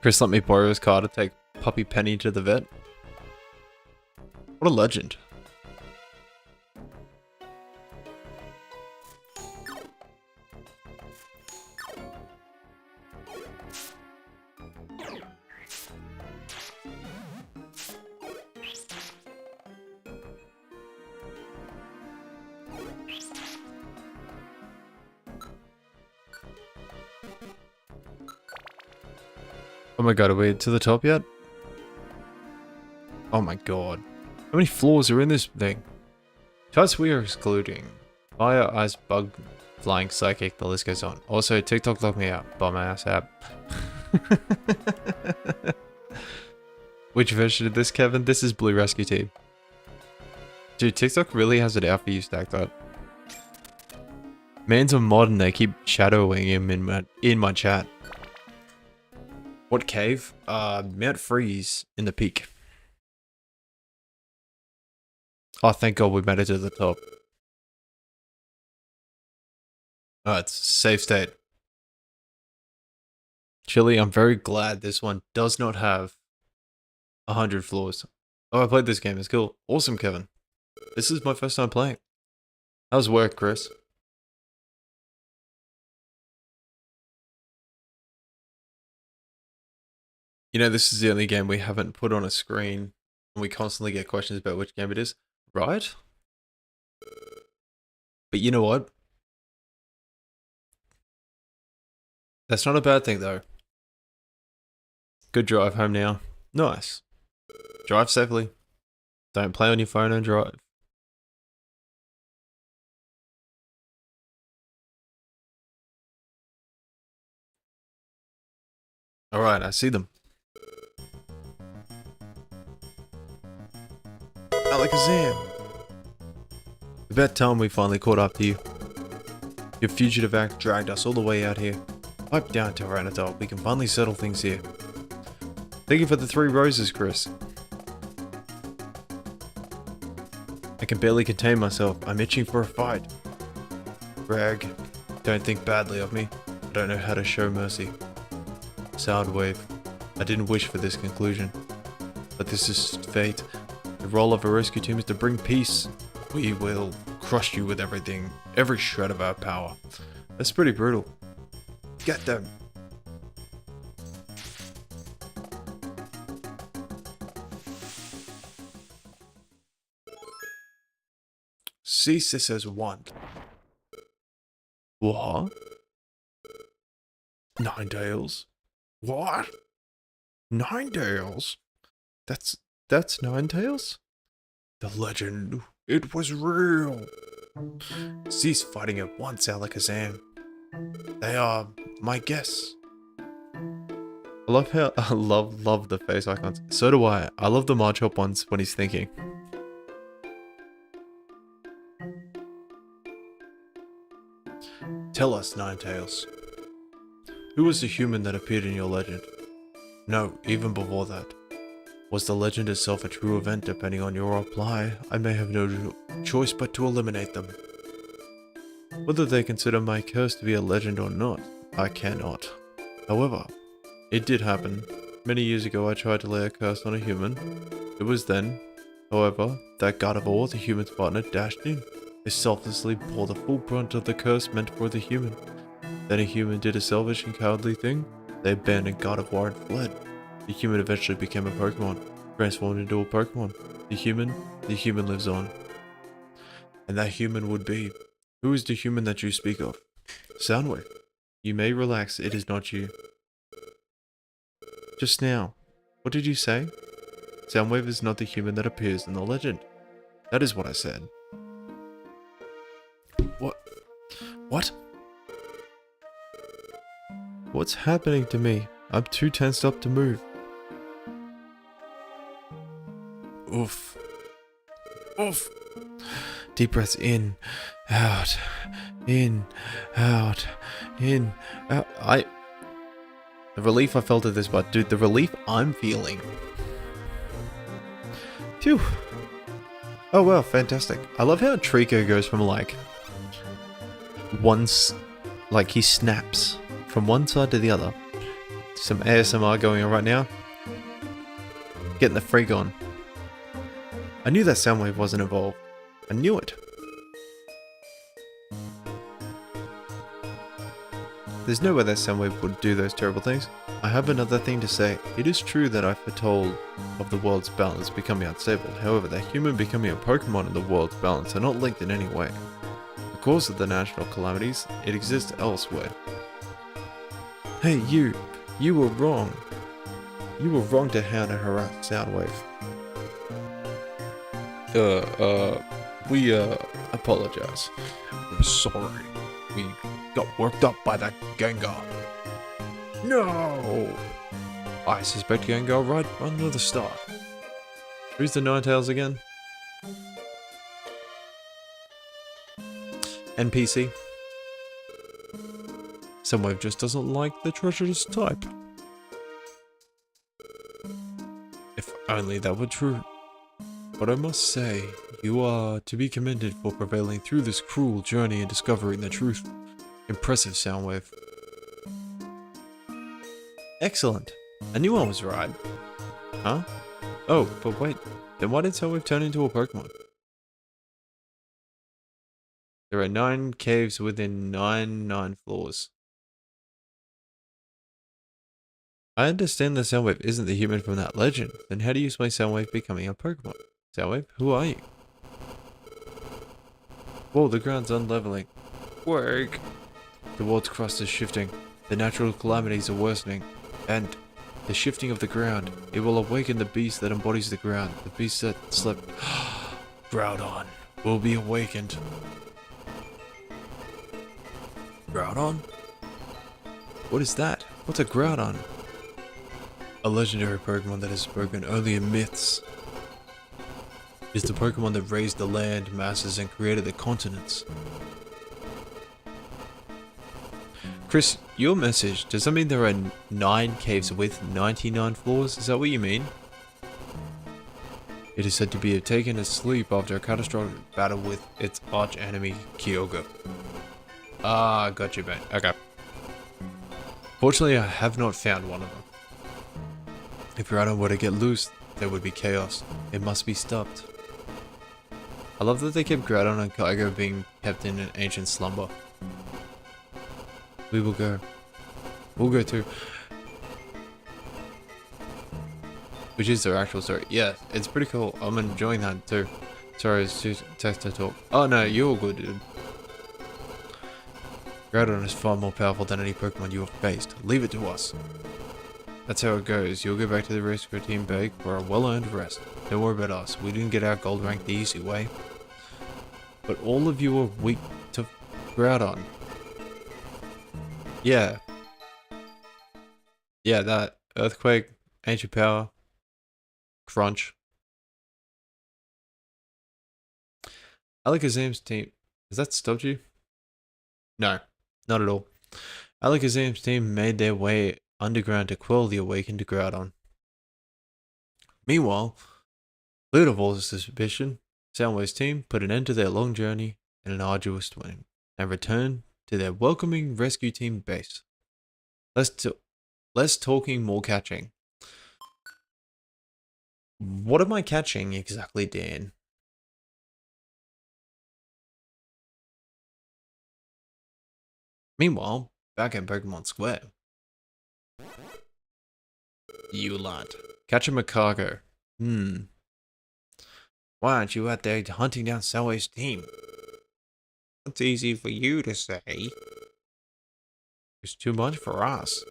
Chris let me borrow his car to take Puppy Penny to the vet. What a legend. Oh my god, are we to the top yet? Oh my god. How many floors are in this thing? Charts we are excluding. Fire, ice, bug, flying, psychic, the list goes on. Also, TikTok locked me out. Bum ass app. Which version of this, Kevin? This is Blue Rescue Team. Dude, TikTok really has it out for you, stacked up. Man's a mod and they keep shadowing him in my chat. What cave? Mount Freeze in the peak. Oh, thank God we made it to the top. Oh, it's safe state. Chili, I'm very glad this one does not have 100 floors. Oh, I played this game. It's cool. Awesome, Kevin. This is my first time playing. How's work, Chris? You know, this is the only game we haven't put on a screen, and we constantly get questions about which game it is, right? But you know what? That's not a bad thing, though. Good drive home now. Nice. Drive safely. Don't play on your phone and drive. Alright, I see them. Alakazam! About time we finally caught up to you. Your fugitive act dragged us all the way out here. Pipe down, Tyranitar. We can finally settle things here. Thank you for the 3 roses, Chris. I can barely contain myself. I'm itching for a fight. Greg, don't think badly of me. I don't know how to show mercy. Soundwave. I didn't wish for this conclusion. But this is fate. The role of a rescue team is to bring peace. We will crush you with everything, every shred of our power. That's pretty brutal. Get them. Cease this as one. What? Ninetales? What? Ninetales? That's Ninetales? The legend. It was real. Cease fighting at once, Alakazam. They are my guests. I love how I love the face icons. So do I. I love the Marchop ones when he's thinking. Tell us, Ninetales. Who was the human that appeared in your legend? No, even before that. Was the legend itself a true event? Depending on your reply, I may have no choice but to eliminate them. Whether they consider my curse to be a legend or not, I cannot. However, it did happen. Many years ago I tried to lay a curse on a human. It was then, however, that God of War, the human's partner, dashed in. They selflessly bore the full brunt of the curse meant for the human. Then a human did a selfish and cowardly thing. They abandoned God of War and fled. The human eventually became a Pokemon, transformed into a Pokemon. The human lives on. And that human would be... Who is the human that you speak of? Soundwave. You may relax, it is not you. Just now, what did you say? Soundwave is not the human that appears in the legend. That is what I said. What? What's happening to me? I'm too tensed up to move. Oof. Oof. Deep breaths in, out, in, out, in, out. The relief I felt at this part, dude, the relief I'm feeling. Phew. Oh wow, fantastic. I love how Trico goes from like, like he snaps from one side to the other. Some ASMR going on right now. Getting the freak on. I knew that Soundwave wasn't involved. I knew it. There's no way that Soundwave would do those terrible things. I have another thing to say. It is true that I foretold of the world's balance becoming unstable. However, the human becoming a Pokémon and the world's balance are not linked in any way. The cause of the natural calamities, it exists elsewhere. Hey, you were wrong. You were wrong to hound and harass Soundwave. We apologize. We're sorry. We got worked up by that Gengar. No! I suspect Gengar right under the start. Who's the Ninetales again? NPC. Soundwave just doesn't like the treacherous type. If only that were true. But I must say, you are to be commended for prevailing through this cruel journey and discovering the truth. Impressive, Soundwave. Excellent. I knew I was right. Huh? Oh, but wait. Then why did Soundwave turn into a Pokemon? There are 9 caves within 9 floors. I understand that Soundwave isn't the human from that legend. Then how do you explain Soundwave becoming a Pokemon? Soundwave, who are you? Whoa, the ground's unleveling. Work. The world's crust is shifting. The natural calamities are worsening. And the shifting of the ground. It will awaken the beast that embodies the ground. The beast that slept. Groudon will be awakened. Groudon? What is that? What's a Groudon? A legendary Pokemon that is spoken only in myths. Is the Pokemon that raised the land masses and created the continents. Chris, your message, does that mean there are 9 caves with 99 floors? Is that what you mean? It is said to be taken asleep after a catastrophic battle with its arch enemy, Kyogre. Ah, got you, mate. Okay. Fortunately, I have not found one of them. If Groudon were to get loose, there would be chaos. It must be stopped. I love that they kept Groudon and Kyogre being kept in an ancient slumber. We will go. We'll go too. Which is their actual story. Yeah, it's pretty cool. I'm enjoying that too. Sorry, it's too text to talk. Oh no, you're all good, dude. Groudon is far more powerful than any Pokemon you have faced. Leave it to us. That's how it goes. You'll go back to the rescue team bag for a well-earned rest. Don't worry about us. We didn't get our gold rank the easy way. But all of you are weak to Groudon. Yeah. Yeah, that. Earthquake, Ancient Power, Crunch. Alakazam's team. Has that stopped you? No, not at all. Alakazam's team made their way underground to quell the awakened Groudon. Meanwhile, cleared of all suspicion, Soundwave's team put an end to their long journey and an arduous swim, and returned to their welcoming rescue team base. Less talking, more catching. What am I catching exactly, Dan? Meanwhile, back at Pokemon Square. You lot. Catch a Macaco. Why aren't you out there hunting down Soundwave's team? That's easy for you to say. It's too much for us.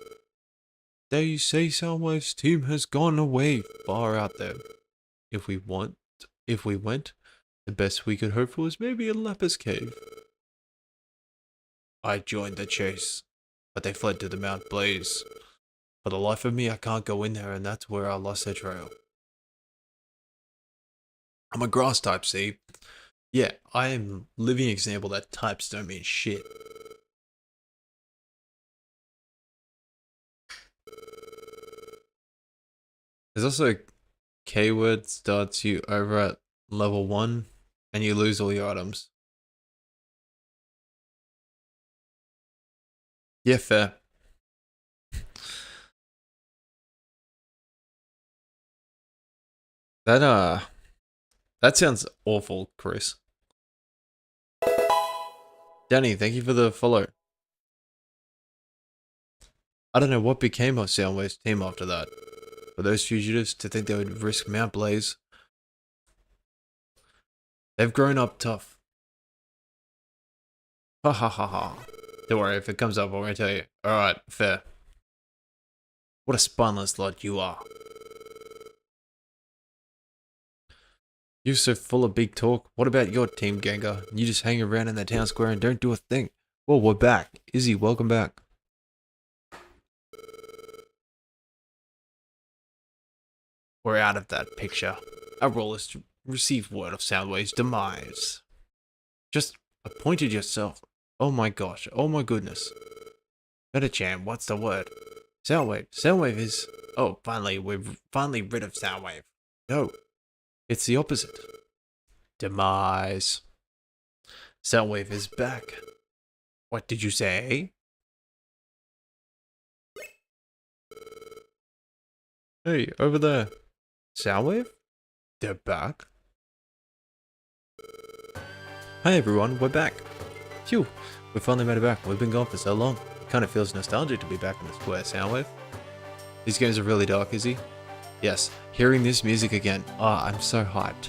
They say Soundwave's team has gone away far out there. If we went, the best we could hope for is maybe a Lapis Cave. I joined the chase, but they fled to the Mount Blaze. For the life of me, I can't go in there, and that's where I lost their trail. I'm a grass type, see? Yeah, I am a living example that types don't mean shit. There's also a keyword starts you over at level 1 and you lose all your items. Yeah, fair. That sounds awful, Chris. Danny, thank you for the follow. I don't know what became of Soundwave's team after that. For those fugitives to think they would risk Mount Blaze, they've grown up tough. Ha ha ha ha. Don't worry, if it comes up, I'm gonna tell you. Alright, fair. What a spineless lot you are. You're so full of big talk. What about your team, Gengar? You just hang around in the town square and don't do a thing. Well, we're back. Izzy, welcome back. We're out of that picture. Our role is to receive word of Soundwave's demise. Just appointed yourself. Oh my gosh. Oh my goodness. Metachan, what's the word? Soundwave. Soundwave is... Oh, finally. We're finally rid of Soundwave. No. It's the opposite. Demise. Soundwave is back. What did you say? Hey, over there. Soundwave? They're back? Hi everyone, we're back. Phew, we finally made it back. We've been gone for so long. It kind of feels nostalgic to be back in the square, Soundwave. These games are really dark, is he? Yes, hearing this music again. Ah, I'm so hyped.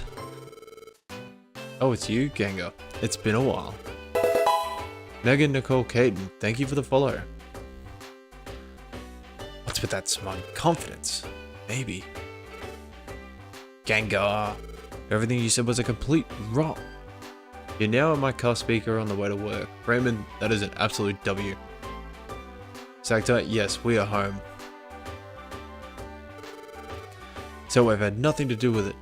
Oh, it's you, Gengar. It's been a while. Megan Nicole Caden, thank you for the follow. What's with that smug confidence? Maybe. Gengar. Everything you said was a complete rot. You're now at my car speaker on the way to work. Raymond, that is an absolute W. Sakta, yes, we are home. So I've had nothing to do with it.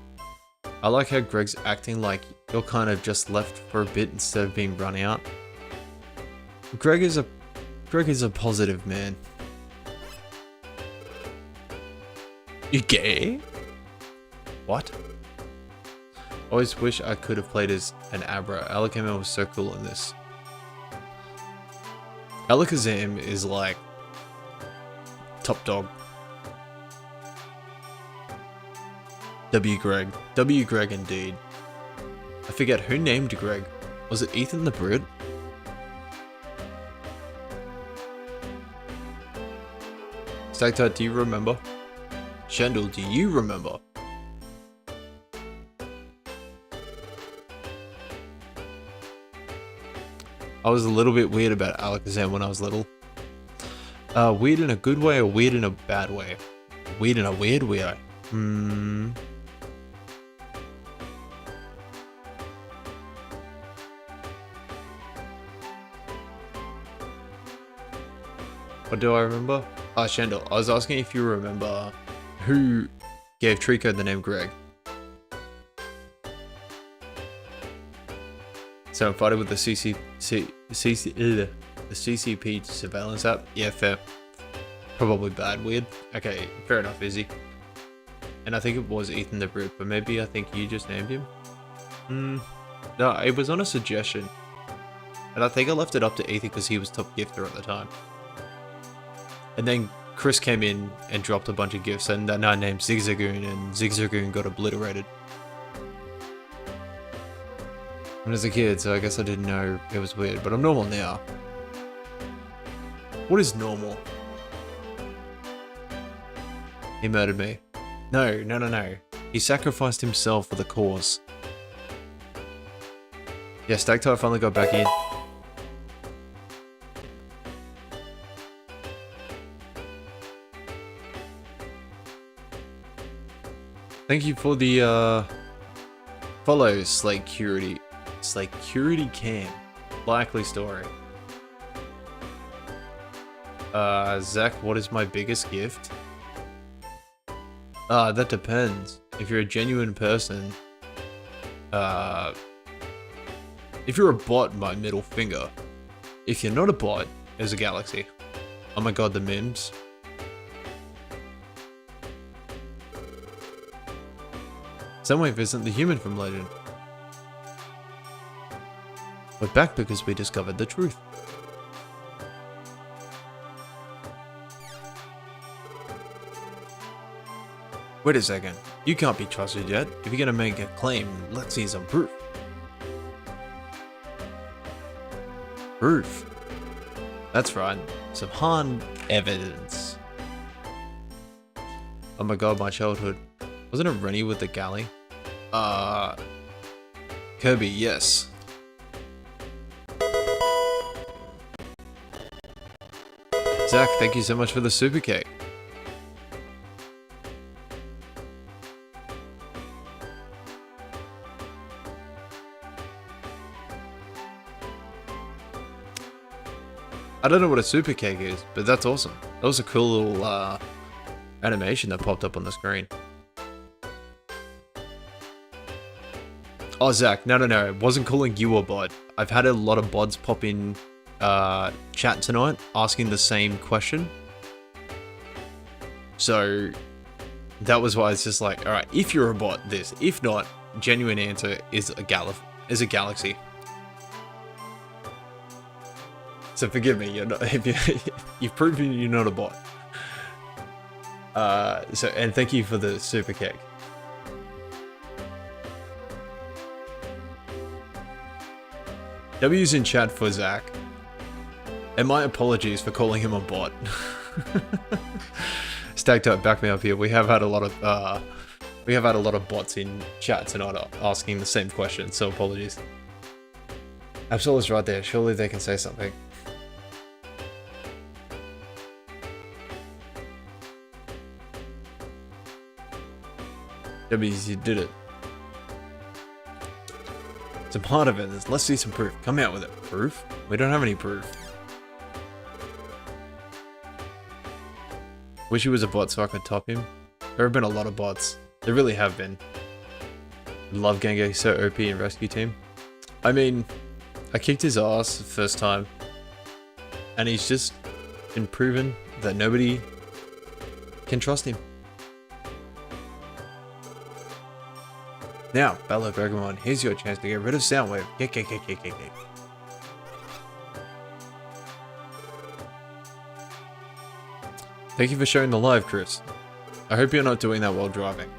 I like how Greg's acting like you're kind of just left for a bit instead of being run out. Greg is a positive man. You gay? What? Always wish I could have played as an Abra. Alakazam was so cool in this. Alakazam is like top dog. W Greg indeed. I forget who named Greg. Was it Ethan the Brute? Stagtide, do you remember? Shandel, do you remember? I was a little bit weird about Alakazam when I was little. Weird in a good way or weird in a bad way? Weird in a weird way. What do I remember? Ah, Shandel, I was asking if you remember who gave Trico the name Greg. So I'm fighting with the CCP surveillance app? Yeah, fair. Probably bad, weird. Okay, fair enough, Izzy. And I think it was Ethan the Brute, but maybe I think you just named him? No, it was on a suggestion. And I think I left it up to Ethan because he was top gifter at the time. And then Chris came in and dropped a bunch of gifts, and then I named Zigzagoon, and Zigzagoon got obliterated. And as a kid, so I guess I didn't know it was weird, but I'm normal now. What is normal? He murdered me. No. He sacrificed himself for the cause. Yeah, Stagtire finally got back in. Thank you for the follow, Slate Curity Cam. Likely story. Zach, what is my biggest gift? That depends. If you're a genuine person, If you're a bot, my middle finger. If you're not a bot, there's a galaxy. Oh my god, the memes. Soundwave isn't the human from Legend. We're back because we discovered the truth. Wait a second. You can't be trusted yet. If you're gonna make a claim, let's see some proof. Proof. That's right. Some hard evidence. Oh my god, my childhood. Wasn't it Rennie with the galley? Kirby, yes. Zach, thank you so much for the super cake. I don't know what a super cake is, but that's awesome. That was a cool little animation that popped up on the screen. Oh, Zach, no, I wasn't calling you a bot. I've had a lot of bots pop in chat tonight asking the same question. So that was why it's just like, all right, if you're a bot, this. If not, genuine answer is a galaxy. So forgive me, you're not, if you've proven you're not a bot. And thank you for the super cake. W's in chat for Zach. And my apologies for calling him a bot. Stacked up, back me up here. We have had a lot of bots in chat tonight asking the same question, so apologies. Absol's right there. Surely they can say something. W's, you did it. Some part of it is, let's see some proof. Come out with it. Proof? We don't have any proof. Wish he was a bot so I could top him. There have been a lot of bots. There really have been. Love Gengar, he's so OP in Rescue Team. I mean, I kicked his ass the first time. And he's just been proven that nobody can trust him. Now, fellow Pokemon, here's your chance to get rid of Soundwave. Thank you for sharing the live, Chris. I hope you're not doing that while driving.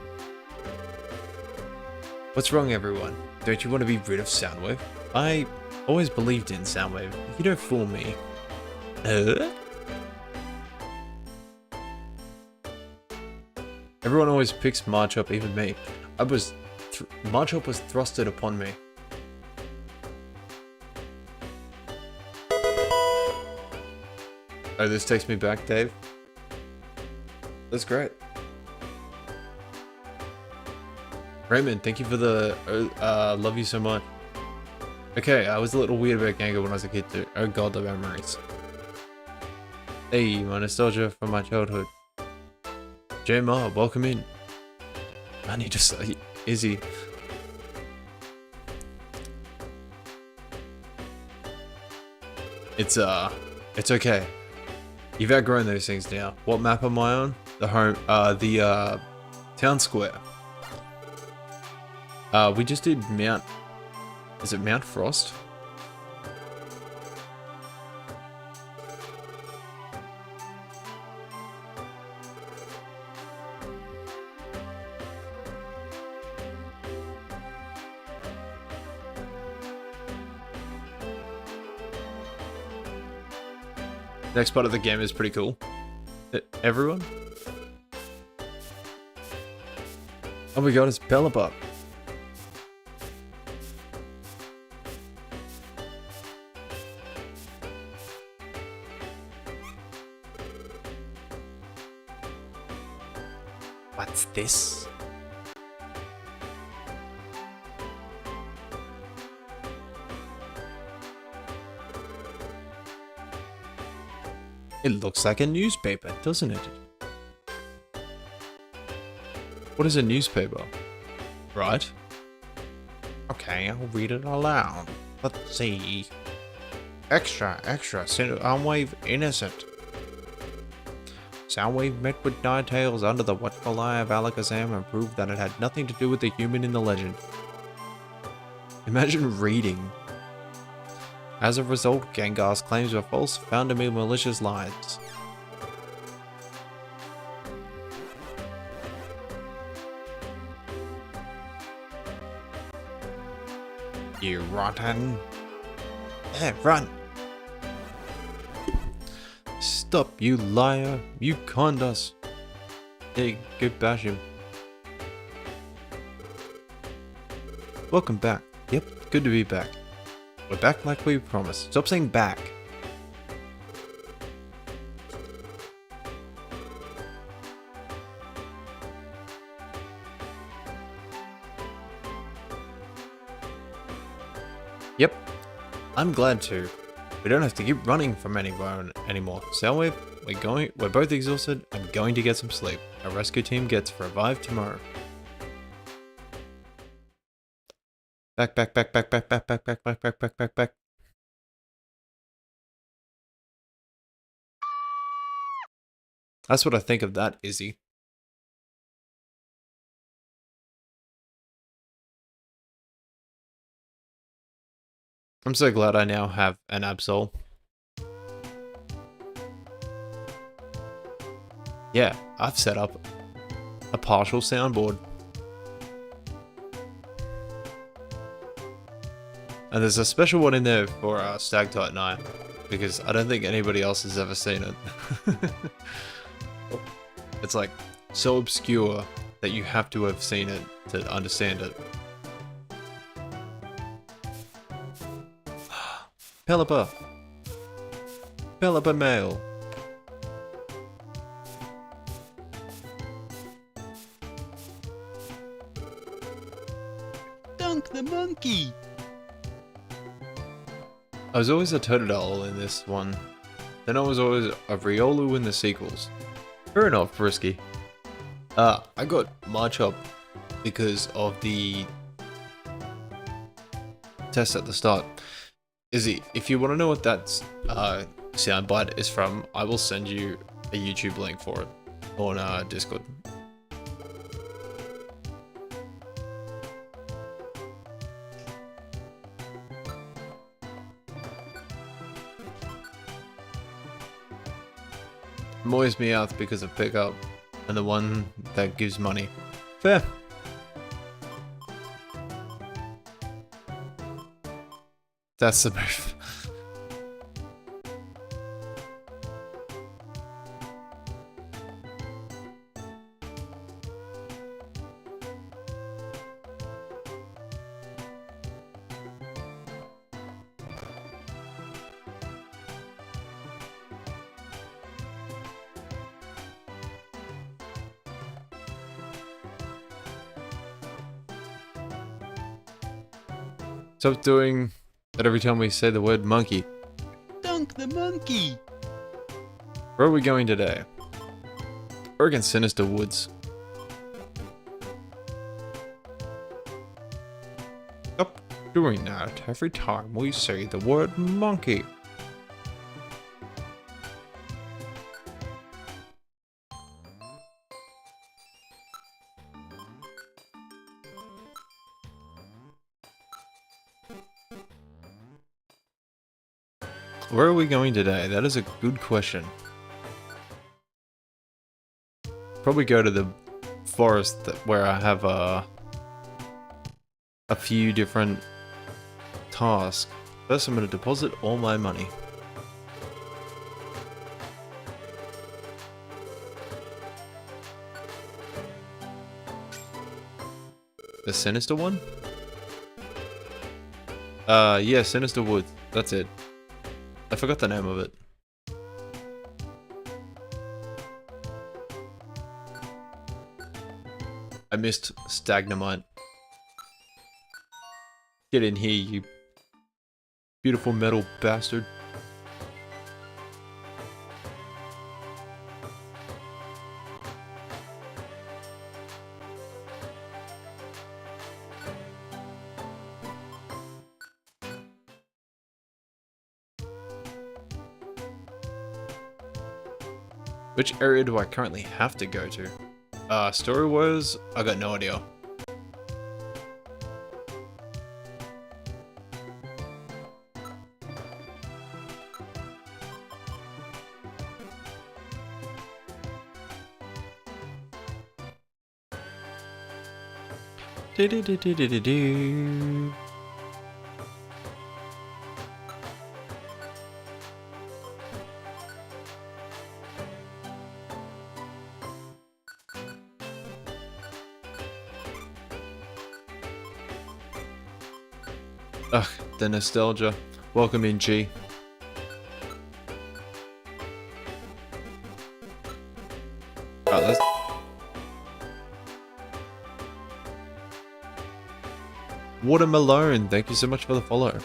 What's wrong, everyone? Don't you want to be rid of Soundwave? I always believed in Soundwave. You don't fool me. Everyone always picks Marchup, even me. Marchup was thrusted upon me. Oh, this takes me back, Dave. That's great. Raymond, thank you for the love you so much. Okay, I was a little weird about Gengar when I was a kid too. Oh god, the memories. Hey, my nostalgia from my childhood. JMR, welcome in. I need to say, Izzy. It's okay. You've outgrown those things now. What map am I on? The home, the town square. We just did Mount. Is it Mount Frost? Next part of the game is pretty cool. Everyone? Oh my god, it's Pelipper. What's this? It looks like a newspaper, doesn't it? What is a newspaper? Right? Okay, I'll read it aloud. Let's see. Extra, Soundwave innocent. Soundwave met with Ninetales under the watchful eye of Alakazam and proved that it had nothing to do with the human in the legend. Imagine reading. As a result, Gengar's claims were false, found to be malicious lies. You rotten. Run! Stop, you liar! You conned us! Hey, go bash him. Welcome back. Yep, good to be back. We're back like we promised. Stop saying back. Yep, I'm glad to. We don't have to keep running from anywhere anymore. Soundwave, we're both exhausted. I'm going to get some sleep. Our rescue team gets revived tomorrow. Back. That's what I think of that, Izzy. I'm so glad I now have an Absol. Yeah, I've set up a partial soundboard. And there's a special one in there for Stagtite and I, because I don't think anybody else has ever seen it. It's like so obscure that you have to have seen it to understand it. Pelipper mail.
Dunk the monkey.
I was always a Totodile in this one. Then I was always a Riolu in the sequels. Fair enough, Frisky. I got Marchop because of the test at the start. Izzy, if you want to know what that soundbite is from, I will send you a YouTube link for it on Discord. I'm always Meowth because of pickup and the one that gives money. Fair. That's the move. Stop doing that every time we say the word monkey.
Dunk the monkey.
Where are we going today? Oregon Sinister Woods. Stop doing that every time we say the word monkey. Where are we going today? That is a good question. Probably go to the forest where I have a few different tasks. First, I'm going to deposit all my money. The Sinister one? Yeah, Sinister Woods. That's it. I forgot the name of it. I missed Stagnemite. Get in here, you beautiful metal bastard. Which area do I currently have to go to? Story Wars? I got no idea. Do-do-do-do-do-do. Ugh, the nostalgia. Welcome in, G. Alright, let's... Watermelon, thank you so much for the follow.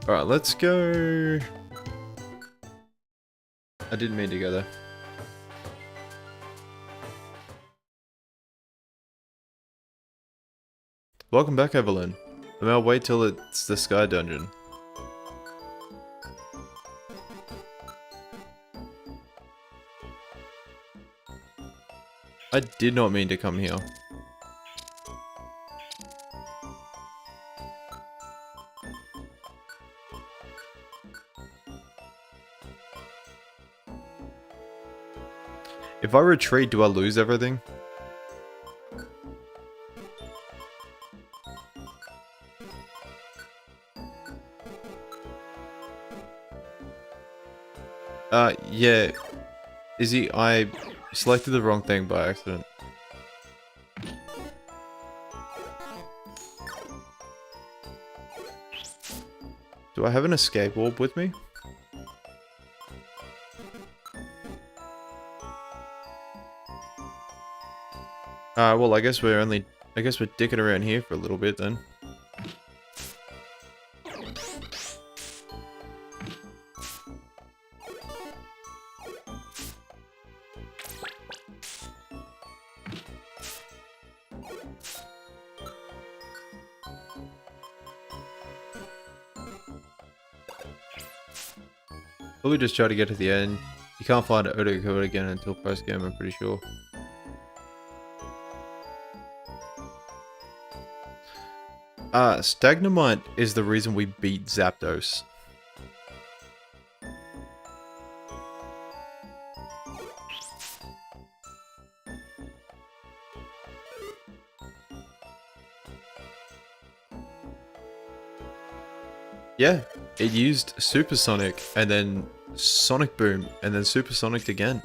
Alright, let's go... I didn't mean to go there. Welcome back, Evelyn. I'll wait till it's the Sky Dungeon. I did not mean to come here. If I retreat, do I lose everything? Yeah. Izzy, I selected the wrong thing by accident. Do I have an escape orb with me? Well, I guess we're dicking around here for a little bit then. Probably just try to get to the end. You can't find an auto code again until post game, I'm pretty sure. Stagnomite is the reason we beat Zapdos. Yeah, it used Supersonic and then Sonic Boom and then Supersonic again.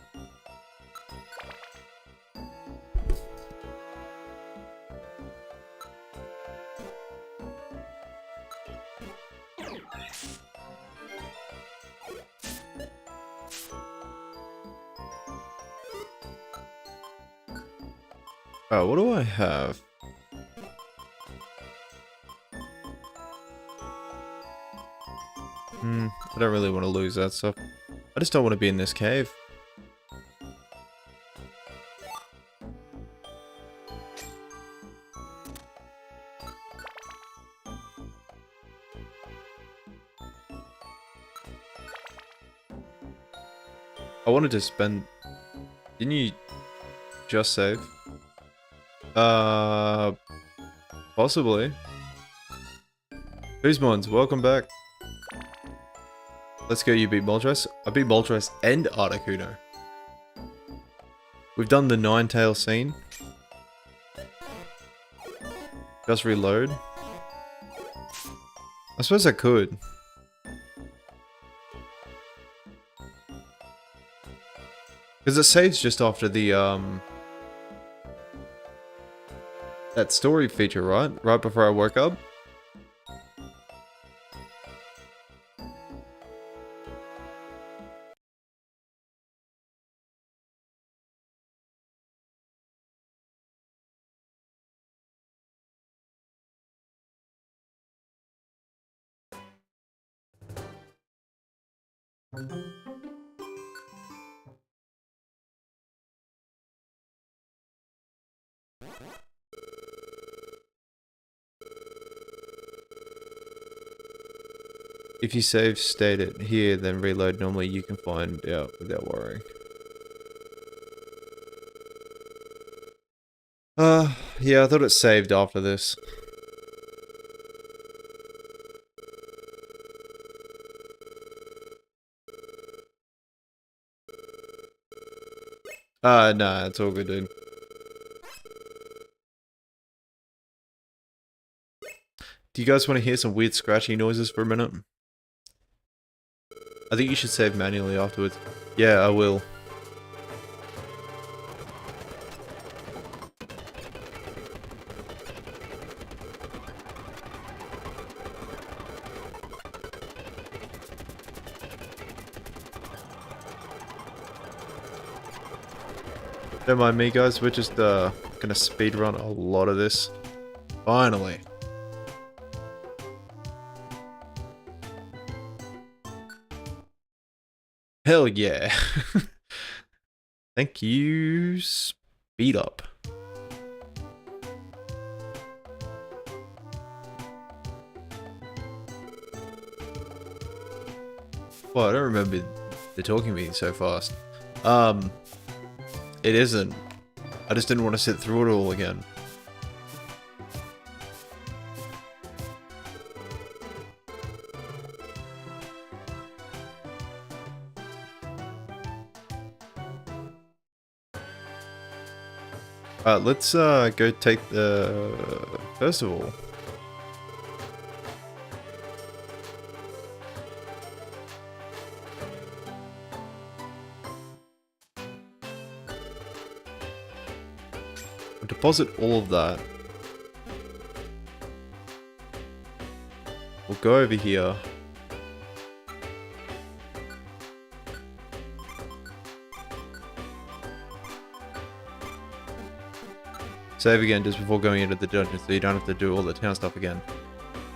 Oh, what do I have? I don't really want to lose that stuff. I just don't want to be in this cave. I wanted to spend... Didn't you just save? Possibly. Who's Mons? Welcome back. Let's go, you beat Moltres. I beat Moltres and Articuno. We've done the Ninetale scene. Just reload. I suppose I could. Because it saves just after the, that story feature, right? Right before I woke up? If you save state it here, then reload normally, you can find out without worrying. Yeah, I thought it saved after this. Nah, it's all good, dude. Do you guys want to hear some weird scratchy noises for a minute? I think you should save manually afterwards. Yeah, I will. Don't mind me, guys. We're just gonna speedrun a lot of this. Finally. Hell yeah. Thank you. Speed up. Well, I don't remember the talking being so fast. It isn't. I just didn't want to sit through it all again. Alright, let's go take the festival. We'll deposit all of that. We'll go over here. Save again just before going into the dungeon so you don't have to do all the town stuff again.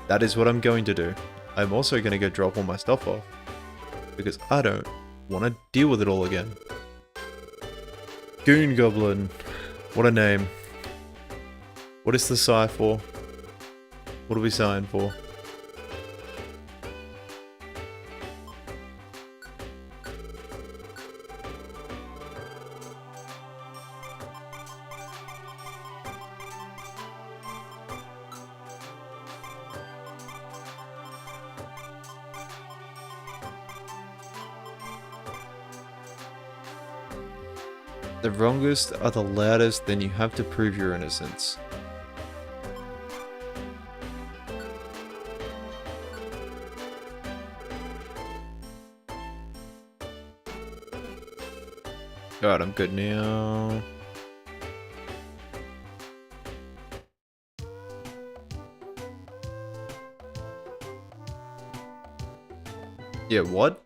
That is what I'm going to do. I'm also going to go drop all my stuff off. Because I don't want to deal with it all again. Goon Goblin. What a name. What is the sigh for? What are we sighing for? The wrongest are the loudest, then you have to prove your innocence. Alright, I'm good now. Yeah, what?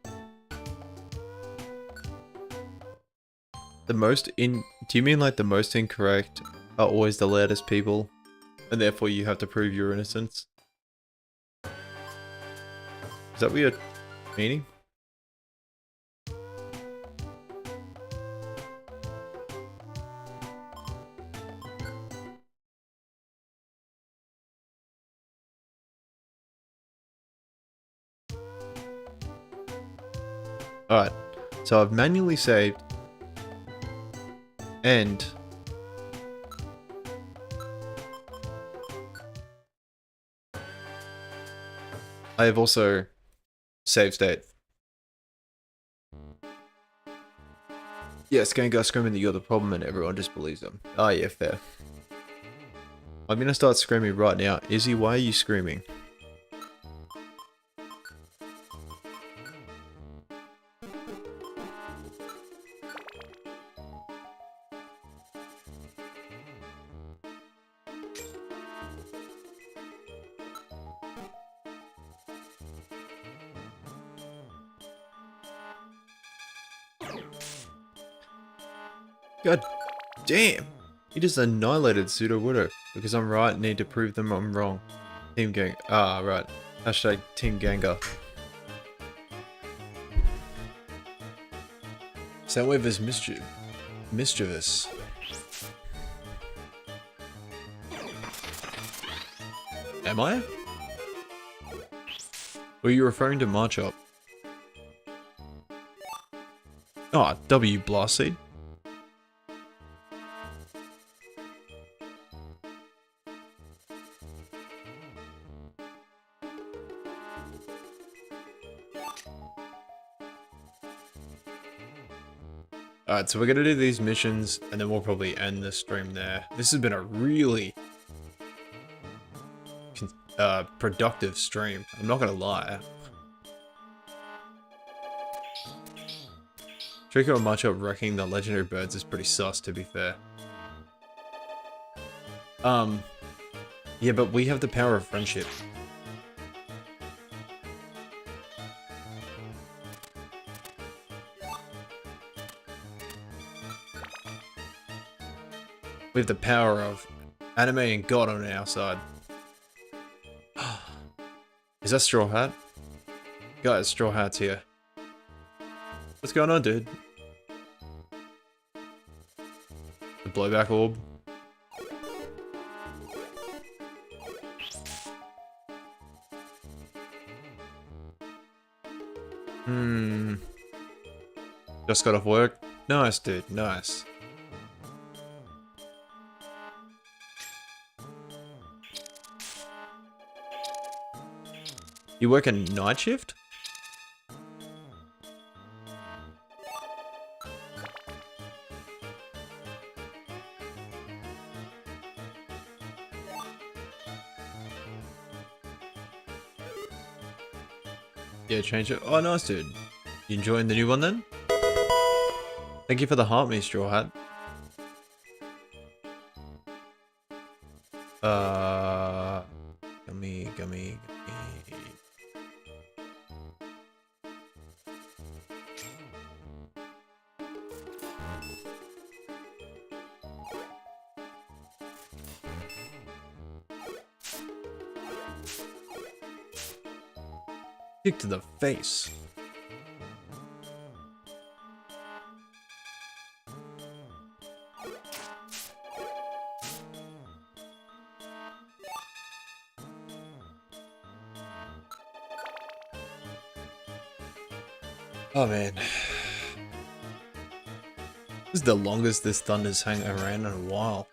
The most in... Do you mean like the most incorrect are always the loudest people? And therefore you have to prove your innocence? Is that what you're meaning? Alright, so I've manually saved. And I have also saved state. Yes, Gengar screaming that you're the problem and everyone just believes them. Oh yeah, fair. I'm gonna start screaming right now. Izzy, why are you screaming? God damn! He just annihilated Pseudo Widow. Because I'm right, need to prove them I'm wrong. Team Gang. Ah, right. Hashtag Team Gengar. Soundwave is mischievous. Am I? Were you referring to Marchop? Oh, W Blast Seed. Alright, so we're gonna do these missions, and then we'll probably end the stream there. This has been a really productive stream. I'm not gonna lie. Trico and Marchop wrecking the legendary birds is pretty sus, to be fair. Yeah, but we have the power of friendship. We have the power of anime and God on our side. Is that Straw Hat? Guys, Straw Hat's here. What's going on, dude? The blowback orb. Just got off work. Nice, dude. Nice. You work a night shift? Yeah, change it. Oh, nice, dude. You enjoying the new one then? Thank you for the heart, me, Straw Hat. Gummy. Kick to the face. Oh man. This is the longest this thunder's hung around in a while.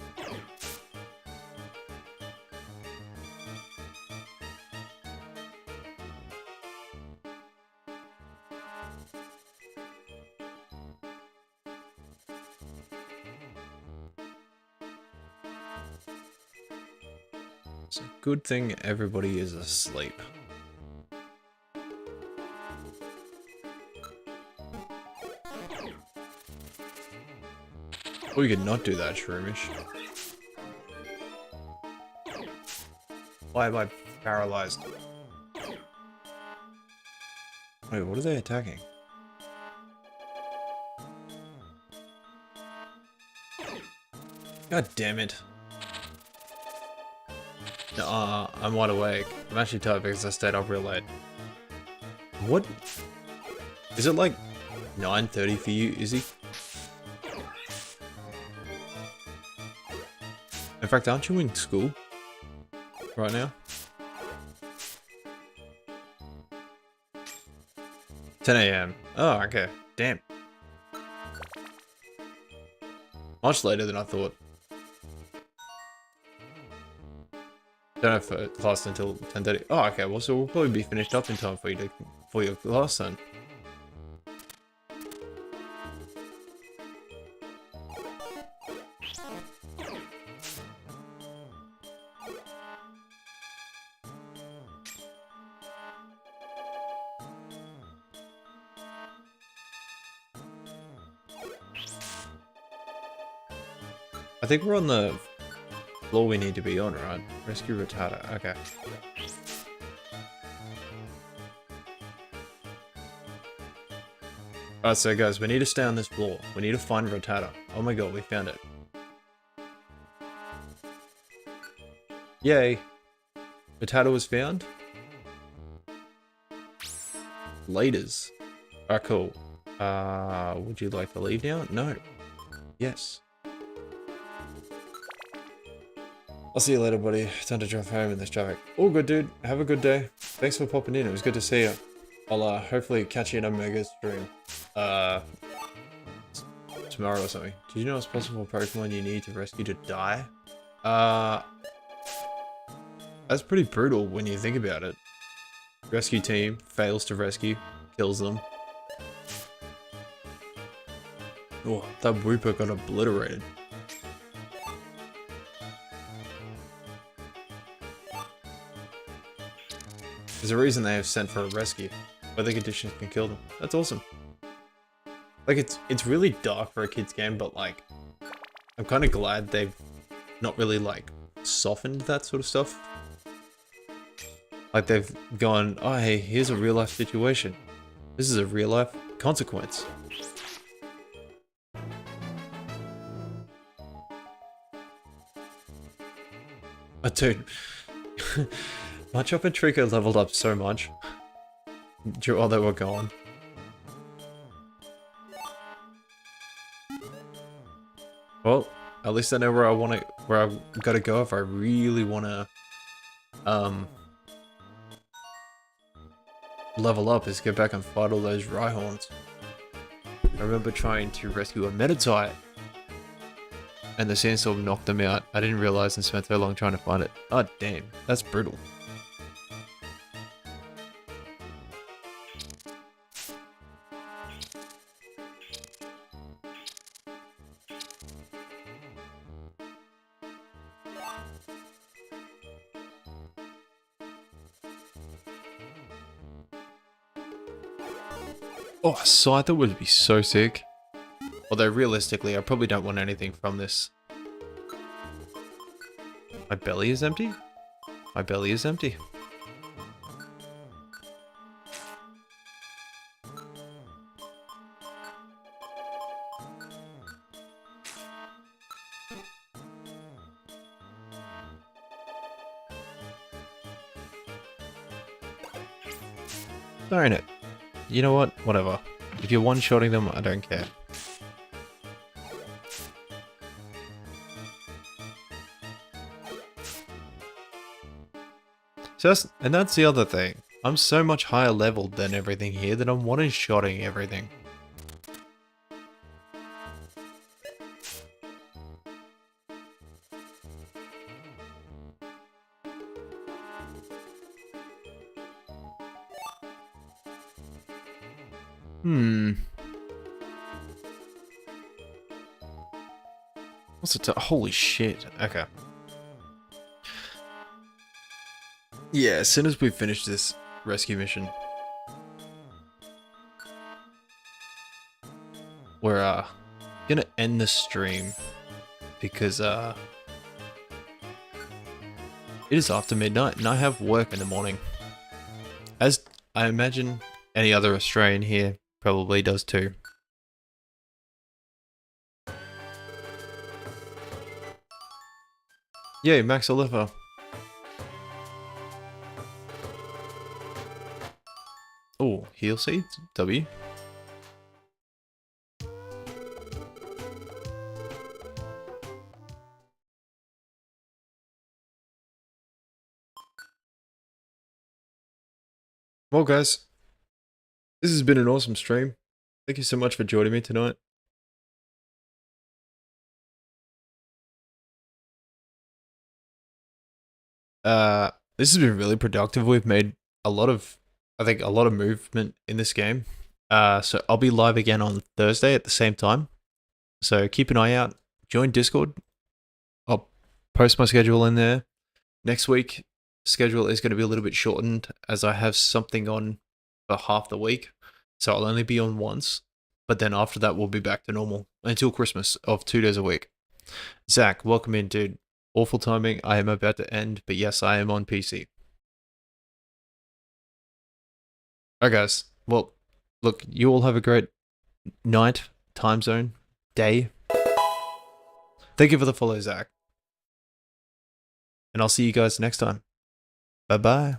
It's a good thing everybody is asleep. We could not do that, Shroomish. Why am I paralyzed? Wait, what are they attacking? God damn it. I'm wide awake. I'm actually tired because I stayed up real late. What? Is it like 9:30 for you, Izzy? In fact, aren't you in school right now? 10 AM. Oh, okay. Damn. Much later than I thought. Don't have class until 10:30. Oh, okay. Well, so we'll probably be finished up in time for you for your class then. I think we're on the floor we need to be on, right? Rescue Rattata. Okay. Alright, so guys, we need to stay on this floor. We need to find Rattata. Oh my god, we found it. Yay. Rattata was found. Laters. Alright, cool. Would you like to leave now? No. Yes. I'll see you later, buddy. Time to drive home in this traffic. All good, dude. Have a good day. Thanks for popping in. It was good to see you. I'll hopefully catch you in a mega stream. Tomorrow or something. Did you know it's possible Pokemon you need to rescue to die? That's pretty brutal when you think about it. Rescue team fails to rescue, kills them. Oh, that Wooper got obliterated. There's a reason they have sent for a rescue. Weather conditions can kill them. That's awesome. Like, it's really dark for a kid's game, but like, I'm kind of glad they've not really like softened that sort of stuff. Like they've gone, oh hey, here's a real life situation. This is a real life consequence. Oh, dude. Machop and Trico leveled up so much while they were gone. Well, at least I know where I've gotta go if I really wanna level up, is get back and fight all those Rhyhorns. I remember trying to rescue a Meditite and the sandstorm knocked them out. I didn't realize and spent so long trying to find it. Oh damn, that's brutal. Oh, Scyther would be so sick. Although realistically, I probably don't want anything from this. My belly is empty? My belly is empty. Darn it. You know what? Whatever. If you're one-shotting them, I don't care. So that's the other thing. I'm so much higher leveled than everything here that I'm one-shotting everything. What's it? Holy shit. Okay. Yeah, as soon as we finish this rescue mission, we're gonna end the stream because it is after midnight and I have work in the morning. As I imagine any other Australian here probably does too. Yay, Max Oliver. Oh, heal seeds? W. Well guys, this has been an awesome stream. Thank you so much for joining me tonight. This has been really productive. We've made a lot of, I think, a lot of movement in this game. So I'll be live again on Thursday at the same time. So keep an eye out. Join Discord. I'll post my schedule in there. Next week, schedule is going to be a little bit shortened as I have something on for half the week. So I'll only be on once. But then after that, we'll be back to normal until Christmas of 2 days a week. Zach, welcome in, dude. Awful timing. I am about to end, but yes, I am on PC. Alright guys, well, look, you all have a great night, time zone, day. Thank you for the follow, Zach. And I'll see you guys next time. Bye-bye.